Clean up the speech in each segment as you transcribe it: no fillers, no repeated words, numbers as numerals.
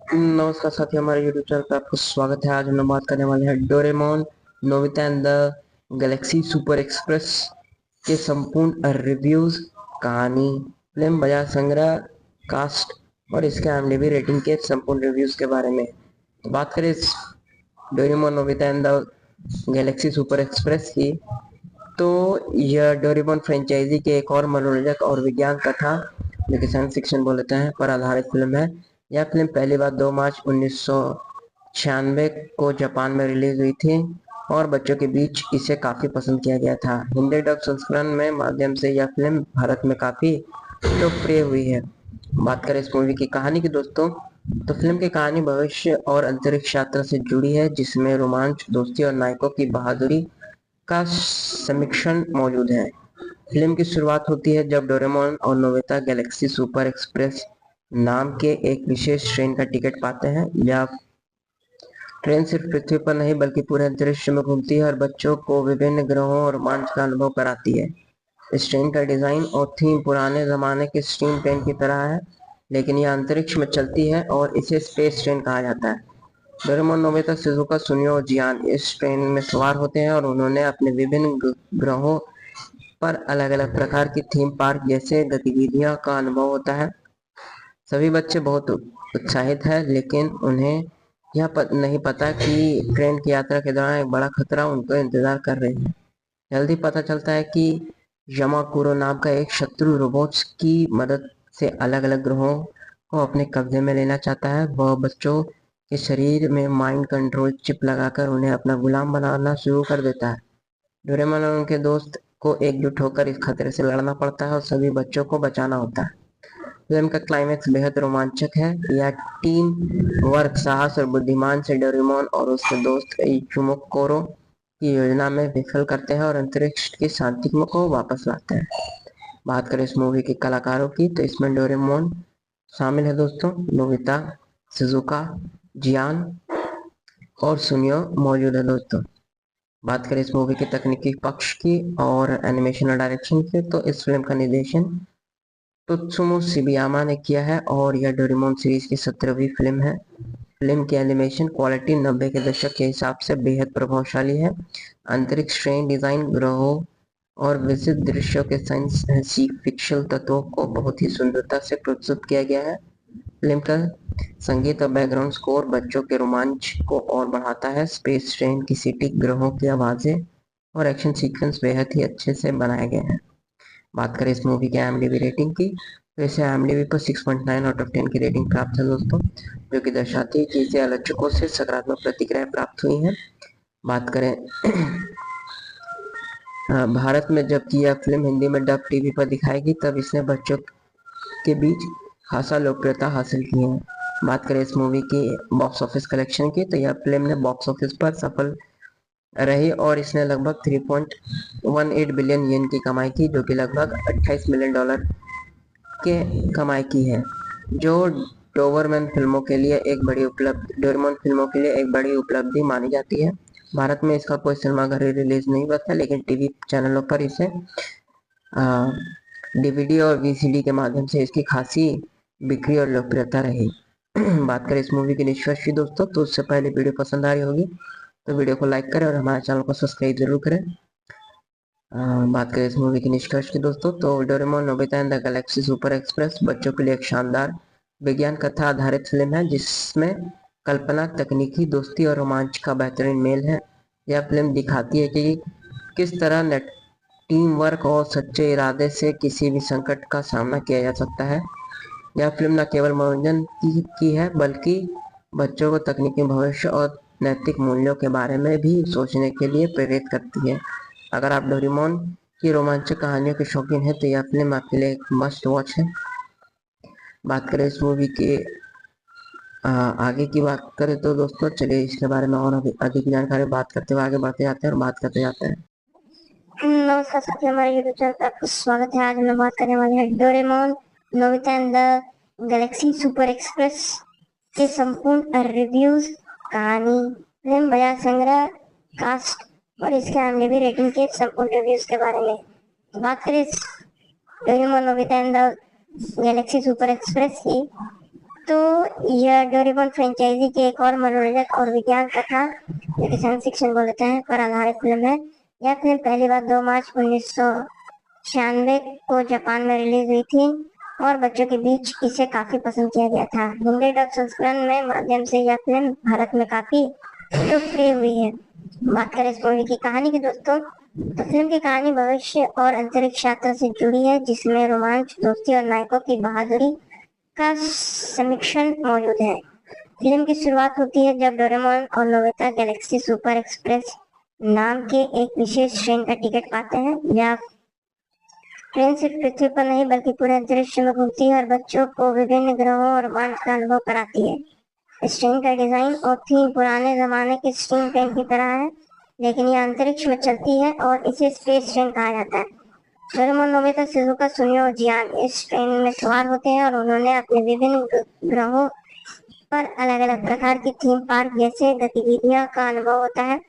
नमस्कार साथी, हमारे यूट्यूब चैनल पर आपको स्वागत है। आज हम लोग बात करने वाले हैं Doraemon Nobita and the Galaxy super express के संपूर्ण रिव्यूज, कहानी, फिल्म, बाजार संग्रह, कास्ट और इसके IMDb रेटिंग के संपूर्ण रिव्यूज के बारे में। तो बात करें इस Doraemon Nobita and the Galaxy super express की, तो यह डोरेमोन फ्रेंचाइजी के एक और मनोरंजक और विज्ञान कथा, जो कि साइंस फिक्शन बोलते हैं, पर आधारित फिल्म है। यह फिल्म पहली बार 2 मार्च 1996 को जापान में रिलीज हुई थी और बच्चों के बीच इसे काफी पसंद किया गया था। हिंदी डब संस्करण में माध्यम से यह फिल्म भारत में काफी लोकप्रिय हुई है। बात करें इस मूवी की कहानी की दोस्तों, तो फिल्म की कहानी भविष्य और अंतरिक्ष यात्रा से जुड़ी है, जिसमें रोमांच, दोस्ती और नायकों की बहादुरी का समीक्षण मौजूद है। फिल्म की शुरुआत होती है जब डोरेमोन और नोबिता गैलेक्सी सुपर एक्सप्रेस नाम के एक विशेष ट्रेन का टिकट पाते हैं। यह ट्रेन सिर्फ पृथ्वी पर नहीं बल्कि पूरे अंतरिक्ष में घूमती है और बच्चों को विभिन्न ग्रहों और रोमांच का अनुभव कराती है। इस ट्रेन का डिजाइन और थीम पुराने जमाने के स्टीम ट्रेन की तरह है, लेकिन यह अंतरिक्ष में चलती है और इसे स्पेस ट्रेन कहा जाता है। डोरेमोन, नोबिता, शिजुका, सुनियो और जियान इस ट्रेन में सवार होते हैं और उन्होंने अपने विभिन्न ग्रहों पर अलग अलग प्रकार की थीम पार्क जैसे गतिविधियों का अनुभव होता है। सभी बच्चे बहुत उत्साहित हैं, लेकिन उन्हें यह नहीं पता कि ट्रेन की यात्रा के दौरान एक बड़ा खतरा उनको इंतजार कर रही है। जल्दी पता चलता है कि यमाकुरो नाम का एक शत्रु रोबोट्स की मदद से अलग अलग ग्रहों को अपने कब्जे में लेना चाहता है। वह बच्चों के शरीर में माइंड कंट्रोल चिप लगाकर उन्हें अपना गुलाम बनाना शुरू कर देता है। डोरेमोन और उनके दोस्त को एकजुट होकर इस खतरे से लड़ना पड़ता है और सभी बच्चों को बचाना होता है। फिल्म का क्लाइमैक्स बेहद रोमांचक है। यह टीम वर्क, साहस और बुद्धिमान से डोरेमोन और उसके दोस्त इचुमोकोरो की योजना में विफल करते हैं और अंतरिक्ष की शांति को वापस लाते हैं। बात करें इस मूवी के कलाकारों की, तो इसमें डोरेमोन शामिल है दोस्तों, नोबिता, शिजुका, जियान और सुनियो मौजूद है दोस्तों। बात करें इस मूवी के तकनीकी पक्ष की और एनिमेशन और डायरेक्शन की, तो इस फिल्म का निर्देशन त्सुमो शिबयामा ने किया है और यह डोरेमोन सीरीज की 17वीं फिल्म है। फिल्म की एनिमेशन क्वालिटी 90 के दशक के हिसाब से बेहद प्रभावशाली है। अंतरिक्ष ट्रेन डिजाइन, ग्रहों और विशिष्ट दृश्यों के साइंस फिक्शन तत्वों को बहुत ही सुंदरता से प्रस्तुत किया गया है। फिल्म का संगीत और बैकग्राउंड स्कोर बच्चों के रोमांच को और बढ़ाता है। स्पेस ट्रेन की सीटी, ग्रहों की आवाजें और एक्शन सीक्वेंस बेहद ही अच्छे से बनाए गए हैं। बात करें इस मूवी के IMDb रेटिंग की, तो इसे IMDb पर 6.9 आउट ऑफ 10 की रेटिंग प्राप्त है दोस्तों, जो कि दर्शाती है कि इसे आलोचकों से सकारात्मक प्रतिक्रिया प्राप्त हुई है। बात करें भारत में जबकि यह फिल्म हिंदी में डब टीवी पर दिखाई गई, तब इसने बच्चों के बीच खासा लोकप्रियता हासिल की है। बात करें इस मूवी की बॉक्स ऑफिस कलेक्शन की, तो यह फिल्म ने बॉक्स ऑफिस पर सफल रही और इसने लगभग 3.18 बिलियन येन की कमाई की, जो कि लगभग $28 मिलियन के कमाई की है, जो डोरेमोन फिल्मों के लिए एक बड़ी उपलब्धि मानी जाती है। भारत में इसका कोई सिनेमाघर रिलीज नहीं हुआ था, लेकिन टीवी चैनलों पर इसे DVD और VCD के माध्यम से इसकी खासी बिक्री और लोकप्रियता रही। बात करें इस मूवी के निष्कर्ष की दोस्तों, तो उससे पहले वीडियो पसंद आ रही होगी तो वीडियो को लाइक करें और हमारे चैनल को सब्सक्राइब जरूर करें। बात करें इस मूवी के निष्कर्ष की दोस्तों, तो Doraemon Nobita and the Galaxy super express बच्चों के लिए एक शानदार विज्ञान कथा आधारित फिल्म है, जिसमें कल्पना, तकनीकी, दोस्ती और रोमांच का बेहतरीन मेल है। यह फिल्म दिखाती है कि किस तरह टीम वर्क और सच्चे इरादे से किसी भी संकट का सामना किया जा सकता है। यह फिल्म न केवल मनोरंजन की है, बल्कि बच्चों को तकनीकी भविष्य और नैतिक मूल्यों के बारे में भी सोचने के लिए प्रेरित करती है। अगर आप डोरेमोन की रोमांचक कहानियों के शौकीन हैं, तो यह फिल्म आपके लिए एक मस्ट वॉच है। बात करें इस मूवी के आगे की बात करें, तो दोस्तों चलिए इसके बारे में और अधिक जानकारी बात करते हुए आगे बढ़ते जाते हैं और बात करते जाते हैं। नमस्कार साथी, हमारे यूट्यूब चैनल पर आपका स्वागत है। आज हम लोग बात करने वाले हैं Doraemon Nobita and the Galaxy super express के संपूर्ण रिव्यूज, कहानी, फिल्म, बाजार संग्रह, कास्ट और इसके IMDb रेटिंग के संपूर्ण रिव्यूज के बारे में। तो बात करें Doraemon Nobita and the Galaxy super express की, तो यह डोरेमोन फ्रेंचाइजी की एक और मनोरंजक और विज्ञान कथा जो कि साइंस फिक्शन बोलते हैं पर आधारित फिल्म है। यह फिल्म पहली बार 2 मार्च 1996 को जापान में रिलीज हुई थी और बच्चों के बीच इसे काफी पसंद किया गया था। हिंदी डब संस्करण में माध्यम से यह फिल्म भारत में काफी लोकप्रिय हुई है। बात करें इस मूवी की कहानी की दोस्तों, तो फिल्म की कहानी भविष्य और अंतरिक्ष यात्रा से जुड़ी है, जिसमें रोमांच, दोस्ती और नायकों की बहादुरी का समीक्षण मौजूद है। फिल्म की शुरुआत होती है जब डोरेमोन और नोबिता गैलेक्सी सुपर एक्सप्रेस नाम के एक विशेष ट्रेन का टिकट पाते हैं। यह ट्रेन सिर्फ पृथ्वी पर नहीं बल्कि पूरे अंतरिक्ष में घूमती है और बच्चों को विभिन्न ग्रहों और रोमांच का अनुभव कराती है। इस ट्रेन का डिजाइन और थीम पुराने जमाने के स्टीम ट्रेन की तरह है, लेकिन यह अंतरिक्ष में चलती है और इसे स्पेस ट्रेन कहा जाता है। डोरेमोन, नोबिता, शिजुका, सुनियो और जियान इस ट्रेन में सवार होते हैं और उन्होंने अपने विभिन्न ग्रहों पर अलग अलग प्रकार की थीम पार्क जैसे गतिविधियों का अनुभव होता है।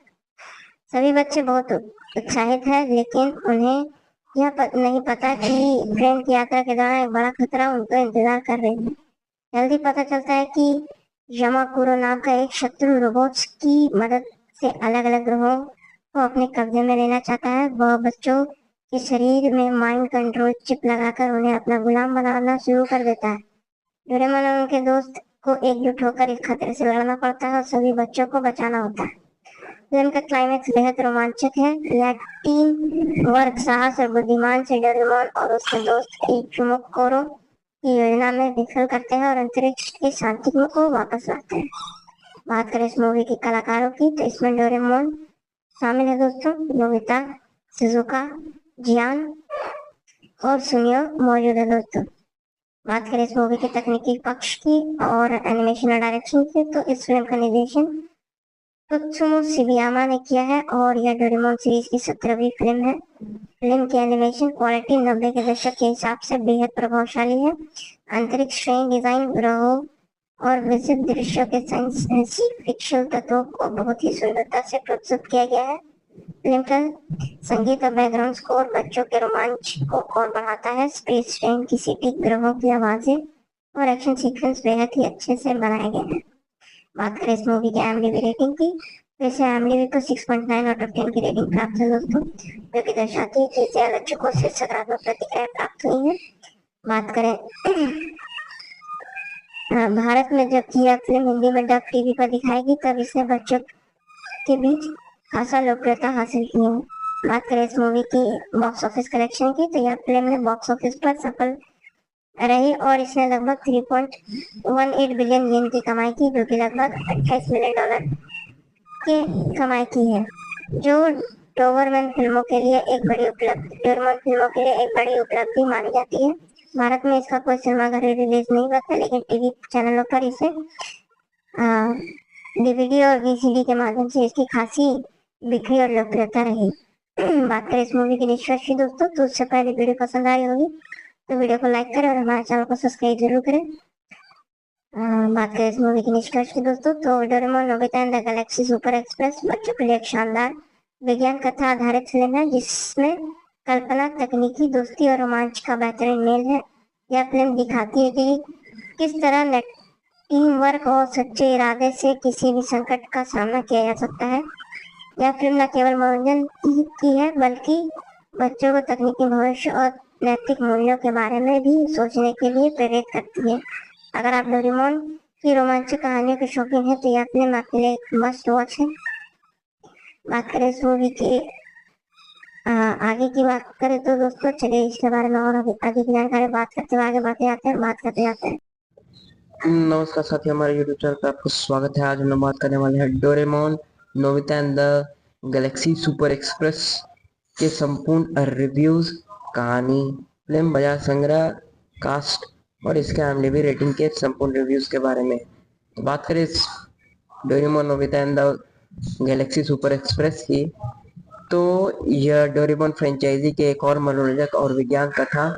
सभी बच्चे बहुत उत्साहित हैं, लेकिन उन्हें यह नहीं पता कि ट्रेन की यात्रा के दौरान एक बड़ा खतरा उनको इंतजार कर रही है। जल्दी पता चलता है कि यमाकुरो नाम का एक शत्रु रोबोट्स की मदद से अलग अलग ग्रहों को अपने कब्जे में लेना चाहता है। वह बच्चों के शरीर में माइंड कंट्रोल चिप लगाकर उन्हें अपना गुलाम बनाना शुरू कर देता है। डोरेमोन और उनके दोस्त को एकजुट होकर इस खतरे से लड़ना पड़ता है और सभी बच्चों को बचाना होता है। फिल्म का क्लाइमैक्स बेहद रोमांचक है। यह टीम वर्क, साहस और बुद्धिमान से डोरेमोन और उसके दोस्त इचुमोकोरो की योजना में विफल करते हैं और अंतरिक्ष की शांति को वापस लाते हैं। बात करें इस मूवी की कलाकारों की, तो इसमें डोरेमोन शामिल है दोस्तों, नोबिता, शिजुका, जियान और सुनियो मौजूद है दोस्तों। बात करें इस मूवी के तकनीकी पक्ष की और एनिमेशन और डायरेक्शन की, तो इस फिल्म का निर्देशन त्सुमो शिबयामा ने किया है और यह डोरेमोन सीरीज की 17वीं फिल्म है। फिल्म की एनिमेशन क्वालिटी 90 के दशक के हिसाब से बेहद प्रभावशाली है। अंतरिक्ष ट्रेन डिजाइन, ग्रहों और विशिष्ट दृश्यों के साइंस फिक्शन तत्वों को बहुत ही सुंदरता से प्रस्तुत किया गया है। फिल्म का संगीत और बैकग्राउंड स्कोर बच्चों के रोमांच को और बढ़ाता है। स्पेस ट्रेन की सीटी, ग्रहों की आवाजें और एक्शन सीक्वेंस बेहद ही अच्छे से बनाए गए हैं। बात करें इस मूवी की IMDb रेटिंग की, तो इसे IMDb को 6.9 आउट ऑफ 10 की रेटिंग प्राप्त है दोस्तों, जो कि दर्शाती है कि इसे आलोचकों से सकारात्मक प्रतिक्रिया प्राप्त हुई है। बात करें भारत में जब यह फिल्म हिंदी में डब टीवी पर दिखाएगी तब इसने बच्चों के बीच खासा लोकप्रियता हासिल की है। बात करें इस मूवी की बॉक्स ऑफिस कलेक्शन की, तो यह फिल्म ने बॉक्स ऑफिस पर सफल रही और इसने लगभग 3.18 बिलियन येन की कमाई की, जो कि लगभग $28 मिलियन की कमाई की है, जो डोरेमोन फिल्मों के लिए एक बड़ी उपलब्धि मानी जाती है। भारत में इसका कोई सिनेमाघर रिलीज नहीं हुआ था, लेकिन टीवी चैनलों पर इसे DVD और VCD के माध्यम से इसकी खासी बिक्री और लोकप्रियता रही। बात करें इस मूवी की निष्कर्ष की दोस्तों, तो उससे पहले वीडियो पसंद आई होगी तो वीडियो को लाइक करें और हमारे चैनल को सब्सक्राइब जरूर करें। बात करें इस मूवी की निष्कर्ष की दोस्तों, तो Doraemon, Nobita and the Galaxy super express बच्चों के लिए एक शानदार विज्ञान कथा आधारित फिल्म है, जिसमें कल्पना, तकनीकी, दोस्ती और रोमांच का बेहतरीन मेल है। यह फिल्म दिखाती है कि किस तरह टीम वर्क और सच्चे इरादे से किसी भी संकट का सामना किया जा सकता है। यह फिल्म न केवल मनोरंजन की है बल्कि बच्चों को तकनीकी भविष्य और नैतिक मूल्यों के बारे में भी सोचने के लिए प्रेरित करती है। अगर आप डोरेमोन की रोमांचक कहानियों के शौकीन हैं तो यह फिल्म आपके लिए एक मस्ट वॉच है। बात करें इस मूवी की आगे की बात करें तो दोस्तों चलिए इसके बारे में और अधिक जानकारी बात करते हुए आगे बात करते जाते हैं। नमस्कार साथी, हमारे यूट्यूब चैनल पर आपको स्वागत है। आज हम लोग बात करने वाले हैं Doraemon, Nobita and the Galaxy super express के संपूर्ण रिव्यूज, कहानी, फिल्म बाजार संग्रह, कास्ट और इसके IMDb रेटिंग के संपूर्ण रिव्यूज के बारे में। तो बात करें इस Doraemon, Nobita and the Galaxy super express की, तो यह डोरेमोन फ्रेंचाइजी के एक और मनोरंजक और विज्ञान कथा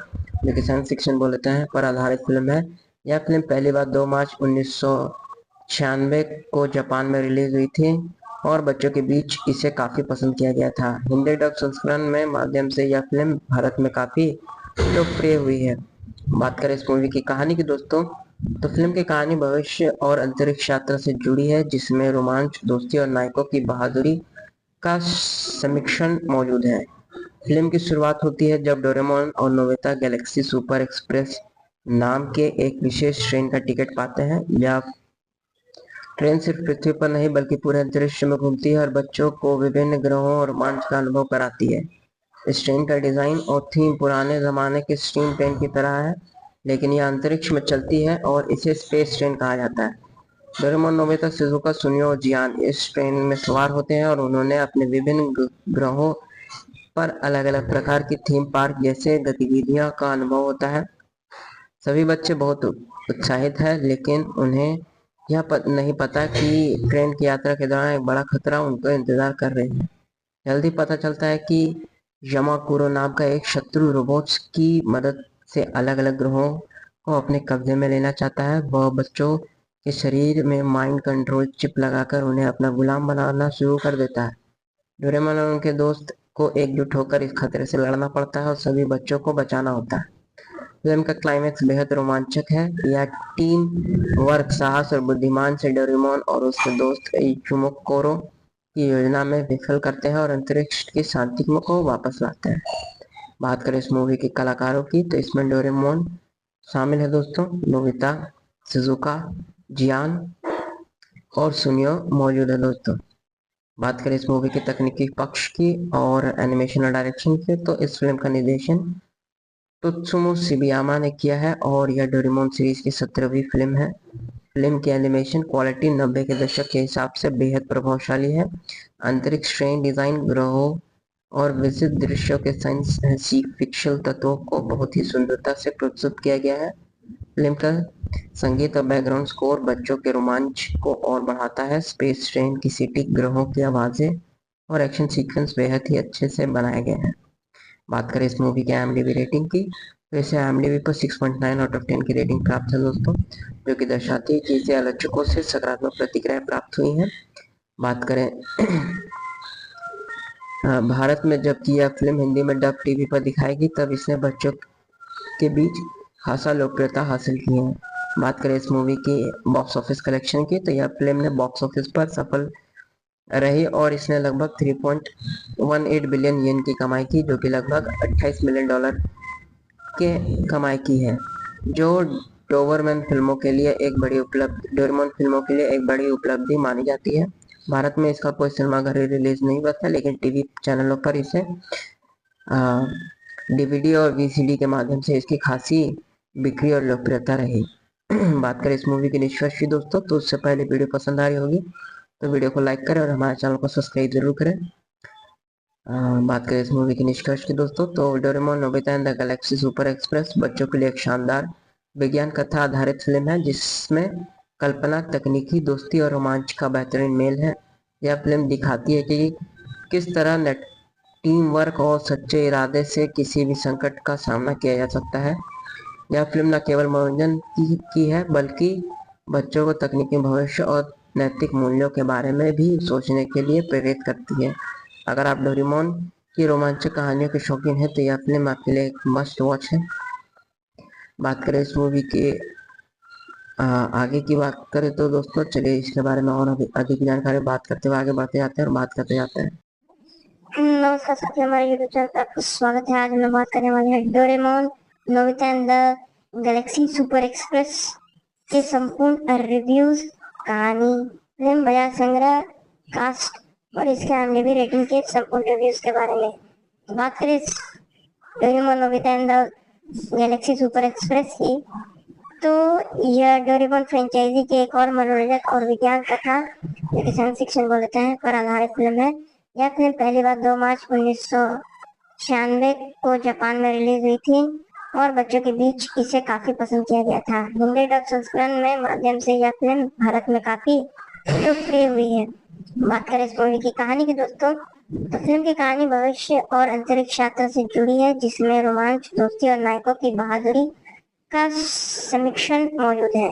जो कि साइंस फिक्शन बोलते हैं पर आधारित फिल्म है। यह फिल्म पहली बार 2 मार्च 1996 को जापान में रिलीज हुई थी और बच्चों के बीच इसे काफी पसंद किया गया था। हिंदी डब संस्करण में माध्यम से यह फिल्म भारत में काफी लोकप्रिय हुई है। बात करें इस मूवी की कहानी की दोस्तों, तो फिल्म की कहानी भविष्य और अंतरिक्ष यात्रा से जुड़ी है, जिसमें रोमांच, दोस्ती और नायकों की बहादुरी का समीक्षण मौजूद है। फिल्म की शुरुआत होती है जब डोरेमोन और नोबिता गैलेक्सी सुपर एक्सप्रेस नाम के एक विशेष ट्रेन का टिकट पाते हैं। यह ट्रेन सिर्फ पृथ्वी पर नहीं बल्कि पूरे अंतरिक्ष में घूमती है और बच्चों को विभिन्न ग्रहों और रोमांच का अनुभव कराती है। इस ट्रेन का डिजाइन और थीम पुराने जमाने के स्टीम ट्रेन की तरह है, लेकिन यह अंतरिक्ष में चलती है और इसे स्पेस ट्रेन कहा जाता है। डोरेमोन, नोबिता, शिजुका, सुनियो और जियान इस ट्रेन में सवार होते हैं और उन्होंने अपने विभिन्न ग्रहों पर अलग अलग प्रकार की थीम पार्क जैसे गतिविधियों का अनुभव होता है। सभी बच्चे बहुत उत्साहित हैं, लेकिन उन्हें यह नहीं पता कि ट्रेन की यात्रा के दौरान एक बड़ा खतरा उनको इंतजार कर रही है। जल्दी पता चलता है कि यमाकुरो नाम का एक शत्रु रोबोट्स की मदद से अलग अलग ग्रहों को अपने कब्जे में लेना चाहता है। वह बच्चों के शरीर में माइंड कंट्रोल चिप लगाकर उन्हें अपना गुलाम बनाना शुरू कर देता है। डोरेमोन और उनके दोस्त को एकजुट होकर इस खतरे से लड़ना पड़ता है और सभी बच्चों को बचाना होता है। फिल्म का क्लाइमैक्स बेहद रोमांचक है। यह टीम वर्क, साहस और बुद्धिमान से डोरेमोन और उसके दोस्त इचुमोकोरो की योजना में विफल करते हैं और अंतरिक्ष की शांति को वापस लाते हैं। बात करें इस मूवी के कलाकारों की, तो इसमें डोरेमोन शामिल है दोस्तों, नोबिता, शिजुका, जियान और सुनियो मौजूद है दोस्तों। बात करें इस मूवी के तकनीकी पक्ष की और एनिमेशन और डायरेक्शन की, तो इस फिल्म का निर्देशन त्सुमो शिबयामा ने किया है और यह डोरेमोन सीरीज की 17वीं फिल्म है। फिल्म की एनिमेशन क्वालिटी 90 के दशक के हिसाब से बेहद प्रभावशाली है। अंतरिक्ष ट्रेन डिजाइन, ग्रहों और विचित्र दृश्यों के साइंस फिक्शन तत्वों को बहुत ही सुंदरता से प्रस्तुत किया गया है। फिल्म का संगीत और बैकग्राउंड स्कोर बच्चों के रोमांच को और बढ़ाता है। स्पेस ट्रेन की सीटी, ग्रहों की आवाजें और एक्शन सीक्वेंस बेहद ही अच्छे से बनाए गए हैं। बात करें इस मूवी के IMDb रेटिंग की, तो इसे IMDb पर 6.9 आउट ऑफ 10 की रेटिंग प्राप्त है दोस्तों, जो कि दर्शाती है कि इसे आलोचकों से सकारात्मक प्रतिक्रिया प्राप्त हुई है। बात करें भारत में जबकि यह फिल्म हिंदी में डब टीवी पर दिखाई गई, तब इसने बच्चों के बीच खासा लोकप्रियता हासिल की है। बात करें इस मूवी की बॉक्स ऑफिस कलेक्शन की, तो यह फिल्म ने बॉक्स ऑफिस पर सफल रही और इसने लगभग 3.18 बिलियन येन की कमाई की, जो कि लगभग $28 मिलियन के कमाई की है, जो डोबरमैन फिल्मों के लिए एक बड़ी उपलब्धि डोरेमोन फिल्मों के लिए एक बड़ी उपलब्धि मानी जाती है। भारत में इसका कोई सिनेमाघर रिलीज नहीं हुआ था, लेकिन टीवी चैनलों पर इसे DVD और VCD के माध्यम से इसकी खासी बिक्री और लोकप्रियता रही। बात करें इस मूवी के निष्कर्ष की दोस्तों, तो उससे पहले वीडियो पसंद आ रही होगी तो वीडियो को लाइक करें और हमारे चैनल को सब्सक्राइब जरूर करें। बात करें इस मूवी के निष्कर्ष की दोस्तों, तो Doraemon, Nobita and the Galaxy super express बच्चों के लिए एक शानदार विज्ञान कथा आधारित फिल्म है, जिसमें कल्पना, तकनीकी, दोस्ती और रोमांच का बेहतरीन मेल है। यह फिल्म दिखाती है कि किस तरह टीम वर्क और सच्चे इरादे से किसी भी संकट का सामना किया जा सकता है। यह फिल्म न केवल मनोरंजन की है, बल्कि बच्चों को तकनीकी भविष्य और नैतिक मूल्यों के बारे में भी सोचने के लिए प्रेरित करती है। अगर आप डोरेमोन की रोमांचक कहानियों के शौकीन हैं, तो यह फिल्म आपके लिए एक मस्ट वॉच है। बात करें इस मूवी के आगे की बात करें, तो दोस्तों चलिए इसके बारे में और अधिक जानकारी बात करते हुए आगे बढ़ते जाते हैं और बात करते जाते हैं। नमस्कार साथियों, हमारे यूट्यूब चैनल पर आपका स्वागत है। आज हम लोग बात करने वाले हैं Doraemon, Nobita and the Galaxy super express के संपूर्ण रिव्यूज, कहानी, फिल्म बाजार संग्रह, कास्ट और इसके IMDb रेटिंग के संपूर्ण रिव्यूज के बारे में। बात करें Doraemon, Nobita and the Galaxy super express की, तो यह डोरेमोन फ्रेंचाइजी की एक और मनोरंजक और विज्ञान कथा, साइंस फिक्शन बोलते हैं, पर आधारित फिल्म है। यह फिल्म पहली बार 2 मार्च 1996 को जापान में रिलीज हुई थी और बच्चों के बीच इसे काफी पसंद किया गया था। हिंदी डब संस्करण में माध्यम से यह फिल्म भारत में काफी लोकप्रिय हुई है। बात करें इस मूवी की कहानी की दोस्तों, तो फिल्म की कहानी भविष्य और अंतरिक्ष यात्रा से जुड़ी है, जिसमें रोमांच, दोस्ती और नायकों की बहादुरी का समीक्षण मौजूद है।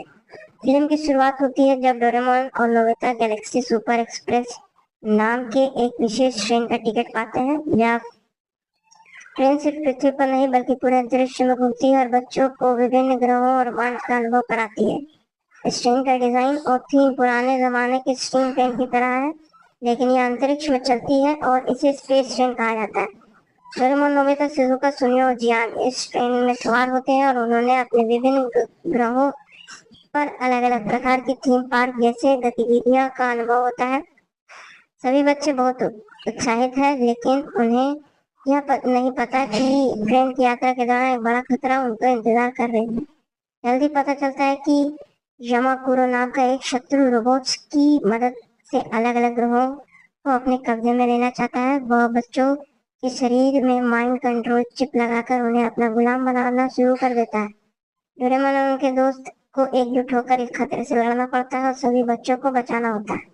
फिल्म की शुरुआत होती है जब डोरेमोन और नोबिता गैलेक्सी सुपर एक्सप्रेस नाम के एक विशेष ट्रेन का टिकट पाते हैं। यह ट्रेन सिर्फ पृथ्वी पर नहीं बल्कि पूरे अंतरिक्ष में घूमती है और बच्चों को विभिन्न ग्रहों और रोमांच का अनुभव कराती है। इस ट्रेन का डिजाइन और थीम पुराने जमाने के स्टीम ट्रेन की तरह है, लेकिन यह अंतरिक्ष में चलती है और इसे स्पेस ट्रेन कहा जाता है। डोरेमोन, नोबिता, शिजुका, सुनियो और जियान इस ट्रेन में सवार होते हैं और उन्होंने अपने विभिन्न ग्रहों पर अलग अलग प्रकार की थीम पार्क जैसे गतिविधियां का अनुभव होता है। सभी बच्चे बहुत उत्साहित हैं, लेकिन उन्हें यह नहीं पता कि ट्रेन की यात्रा के दौरान एक बड़ा खतरा उनको इंतजार कर रही है। जल्दी पता चलता है कि यमाकुरो नाम का एक शत्रु रोबोट्स की मदद से अलग अलग ग्रहों को अपने कब्जे में लेना चाहता है। वह बच्चों के शरीर में माइंड कंट्रोल चिप लगाकर उन्हें अपना गुलाम बनाना शुरू कर देता है। डोरेमोन और उनके दोस्त को एकजुट होकर इस खतरे से लड़ना पड़ता है और सभी बच्चों को बचाना होता है।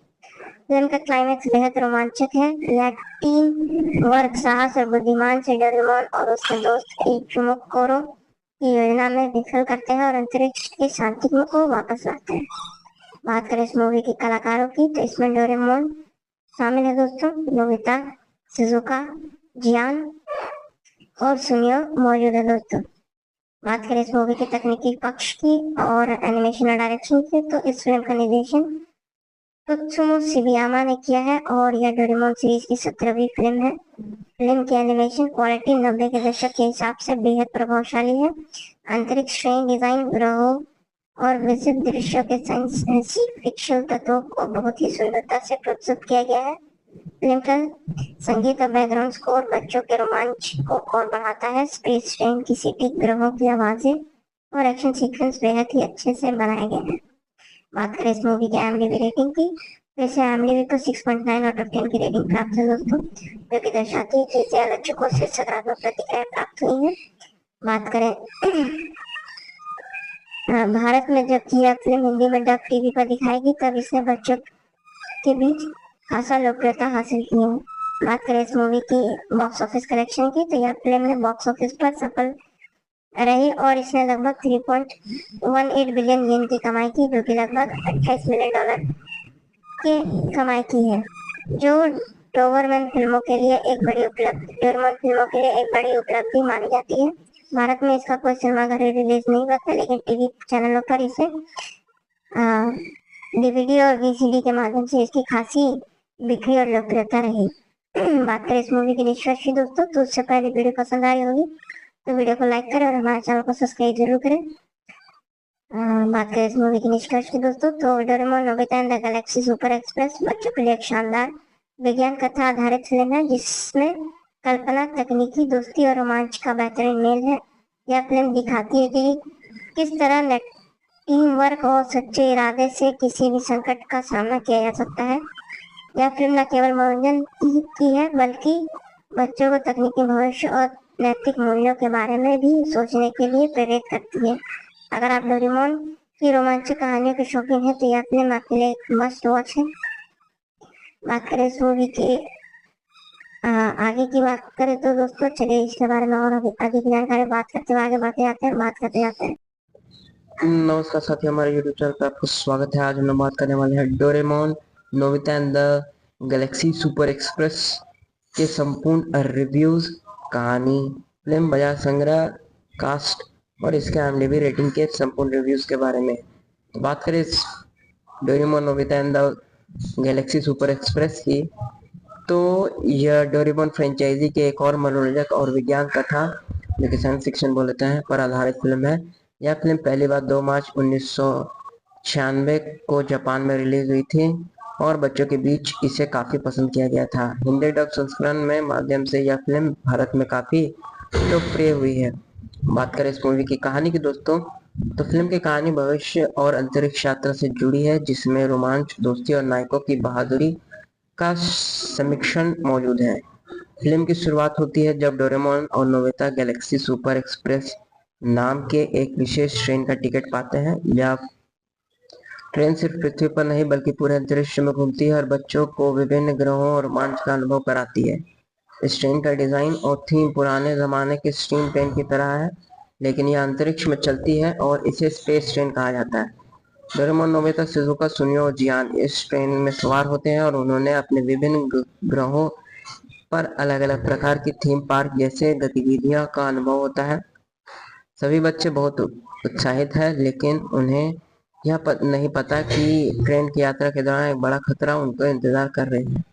फिल्म का क्लाइमैक्स बेहद रोमांचक है। यह टीम वर्क, साहस और बुद्धिमान से डोरेमोन और उसके दोस्त इचुमोकोरो की योजना में विफल करते हैं और अंतरिक्ष के शांति को वापस लाते हैं। बात करें इस मूवी के कलाकारों की, तो इसमें डोरेमोन शामिल है दोस्तों, नोबिता, शिजुका, जियान और सुनियो मौजूद है दोस्तों। बात करें इस मूवी के तकनीकी पक्ष की और एनिमेशन और डायरेक्शन की, तो इस फिल्म का निर्देशन त्सुमो शिबयामा ने किया है और यह डोरेमोन सीरीज की 17वीं फिल्म है। फिल्म की एनिमेशन क्वालिटी 90 के दशक के हिसाब से बेहद प्रभावशाली है। अंतरिक्ष ट्रेन डिजाइन, ग्रहों और विशिष्ट दृश्यों के साइंस फिक्शन तत्वों को बहुत ही सुंदरता से प्रस्तुत किया गया है। फिल्म का संगीत और बैकग्राउंड स्कोर बच्चों के रोमांच को और बढ़ाता है। स्पेस ट्रेन की सीटी, ग्रहों की आवाजें और एक्शन सीक्वेंस बेहद ही अच्छे से बनाए गए हैं। बात करें इस मूवी की IMDb रेटिंग की, तो इसे IMDb को 6.9 आउट ऑफ 10 की रेटिंग प्राप्त है दोस्तों, जो कि दर्शाती है कि इसे आलोचकों से सकारात्मक प्रतिक्रिया प्राप्त हुई है। बात करें भारत में जब यह फिल्म हिंदी में डब टीवी पर दिखाएगी तब इसने बच्चों के बीच खासा लोकप्रियता हासिल की है। बात करें इस मूवी की बॉक्स ऑफिस कलेक्शन की, तो यह फिल्म ने बॉक्स ऑफिस पर सफल रही और इसने लगभग 3.18 बिलियन येन की कमाई की, जो कि लगभग $28 मिलियन की कमाई की है, जो डोरेमोन फिल्मों के लिए एक बड़ी उपलब्धि मानी जाती है। भारत में इसका कोई सिनेमाघर रिलीज नहीं हुआ था, लेकिन टीवी चैनलों पर इसे DVD और VCD के माध्यम से इसकी खासी बिक्री और लोकप्रियता रही। बात करें इस मूवी की निष्कर्ष की दोस्तों, तो उससे पहले वीडियो पसंद आई होगी तो वीडियो को लाइक करें और हमारे चैनल को सब्सक्राइब जरूर करें। बात करें इस मूवी की निष्कर्ष की दोस्तों, तो Doraemon, Nobita and the Galaxy super express बच्चों के लिए एक शानदार विज्ञान कथा आधारित फिल्म है, जिसमें कल्पना, तकनीकी, दोस्ती और रोमांच का बेहतरीन मेल है। यह फिल्म दिखाती है कि किस तरह टीम वर्क और सच्चे इरादे से किसी भी संकट का सामना किया जा सकता है। यह फिल्म न केवल मनोरंजन की है, बल्कि बच्चों को तकनीकी भविष्य और नैतिक मूल्यों के बारे में भी सोचने के लिए प्रेरित करती है। अगर आप डोरेमोन की रोमांचक कहानियों के शौकीन हैं, तो यह फिल्म आपके लिए एक मस्ट वॉच है। बात करें इस मूवी की आगे की बात करें तो दोस्तों, चलिए इसके बारे में और अधिक जानकारी बात करते हुए आगे बढ़ते जाते हैं। नमस्कार साथी, हमारे YouTube चैनल पर आपको स्वागत है। आज हम लोग बात करने वाले हैं Doraemon, Nobita and the Galaxy super express के संपूर्ण रिव्यूज, कहानी, फिल्म, बाजार संग्रह, कास्ट और इसके IMDb रेटिंग के संपूर्ण रिव्यूज के बारे में। तो बात करें इस Doraemon, Nobita and the Galaxy super express की, तो यह डोरेमोन फ्रेंचाइजी के एक और मनोरंजक और विज्ञान कथा, जो कि साइंस फिक्शन बोलते हैं, पर आधारित फिल्म है। यह फिल्म पहली बार 2 मार्च 1996 को जापान में रिलीज हुई थी और बच्चों के बीच इसे काफी पसंद किया गया था। हिंदी डब संस्करण में माध्यम से यह फिल्म भारत में काफी लोकप्रिय हुई है। बात करें इस मूवी की कहानी की दोस्तों, तो फिल्म की कहानी भविष्य और अंतरिक्ष यात्रा से जुड़ी है, जिसमें रोमांच, दोस्ती और नायकों की बहादुरी का समीक्षण मौजूद है। फिल्म की शुरुआत होती है जब डोरेमोन और नोबिता गैलेक्सी सुपर एक्सप्रेस नाम के एक विशेष ट्रेन का टिकट पाते हैं। यह ट्रेन सिर्फ पृथ्वी पर नहीं बल्कि पूरे अंतरिक्ष में घूमती है और बच्चों को विभिन्न ग्रहों और रोमांच का अनुभव कराती है। इस ट्रेन का डिजाइन और थीम पुराने जमाने के स्टीम ट्रेन की तरह है, लेकिन यह अंतरिक्ष में चलती है और इसे स्पेस ट्रेन कहा जाता है। डोरेमोन, नोबिता, शिजुका, सुनियो और जियान इस ट्रेन में सवार होते हैं और उन्होंने अपने विभिन्न ग्रहों पर अलग अलग प्रकार की थीम पार्क जैसे गतिविधियों का अनुभव होता है। सभी बच्चे बहुत उत्साहित हैं, लेकिन उन्हें यह नहीं पता कि ट्रेन की यात्रा के दौरान एक बड़ा खतरा उनको इंतजार कर रही है।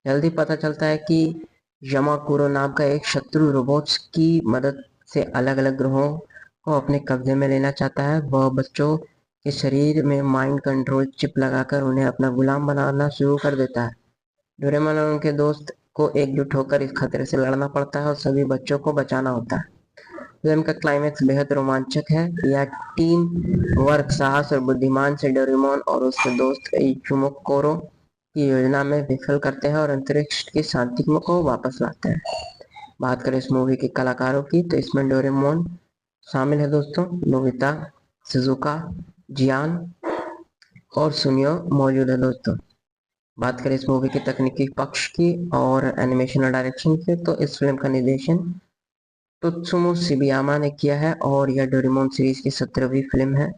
जल्दी पता चलता है कि यमाकुरो नाम का एक शत्रु रोबोट्स की मदद से अलग अलग ग्रहों को अपने कब्जे में लेना चाहता है। वह बच्चों के शरीर में माइंड कंट्रोल चिप लगाकर उन्हें अपना गुलाम बनाना शुरू कर देता है। डोरेमोन और उनके दोस्त को एकजुट होकर इस खतरे से लड़ना पड़ता है और सभी बच्चों को बचाना होता है। फिल्म का क्लाइमैक्स बेहद रोमांचक है। यह टीम वर्क, साहस और बुद्धिमान से डोरेमोन और उसके दोस्त इचुमोकोरो की योजना में विफल करते हैं और अंतरिक्ष की शांति को वापस लाते हैं। बात करें इस मूवी के कलाकारों की, तो इसमें डोरेमोन शामिल है दोस्तों, नोबिता, शिजुका, जियान और सुनियो मौजूद है दोस्तों। बात करें इस मूवी के तकनीकी पक्ष की और एनिमेशन और डायरेक्शन की, तो इस फिल्म का निर्देशन त्सुमो शिबयामा ने किया है और यह डोरेमोन सीरीज की 17वीं फिल्म है।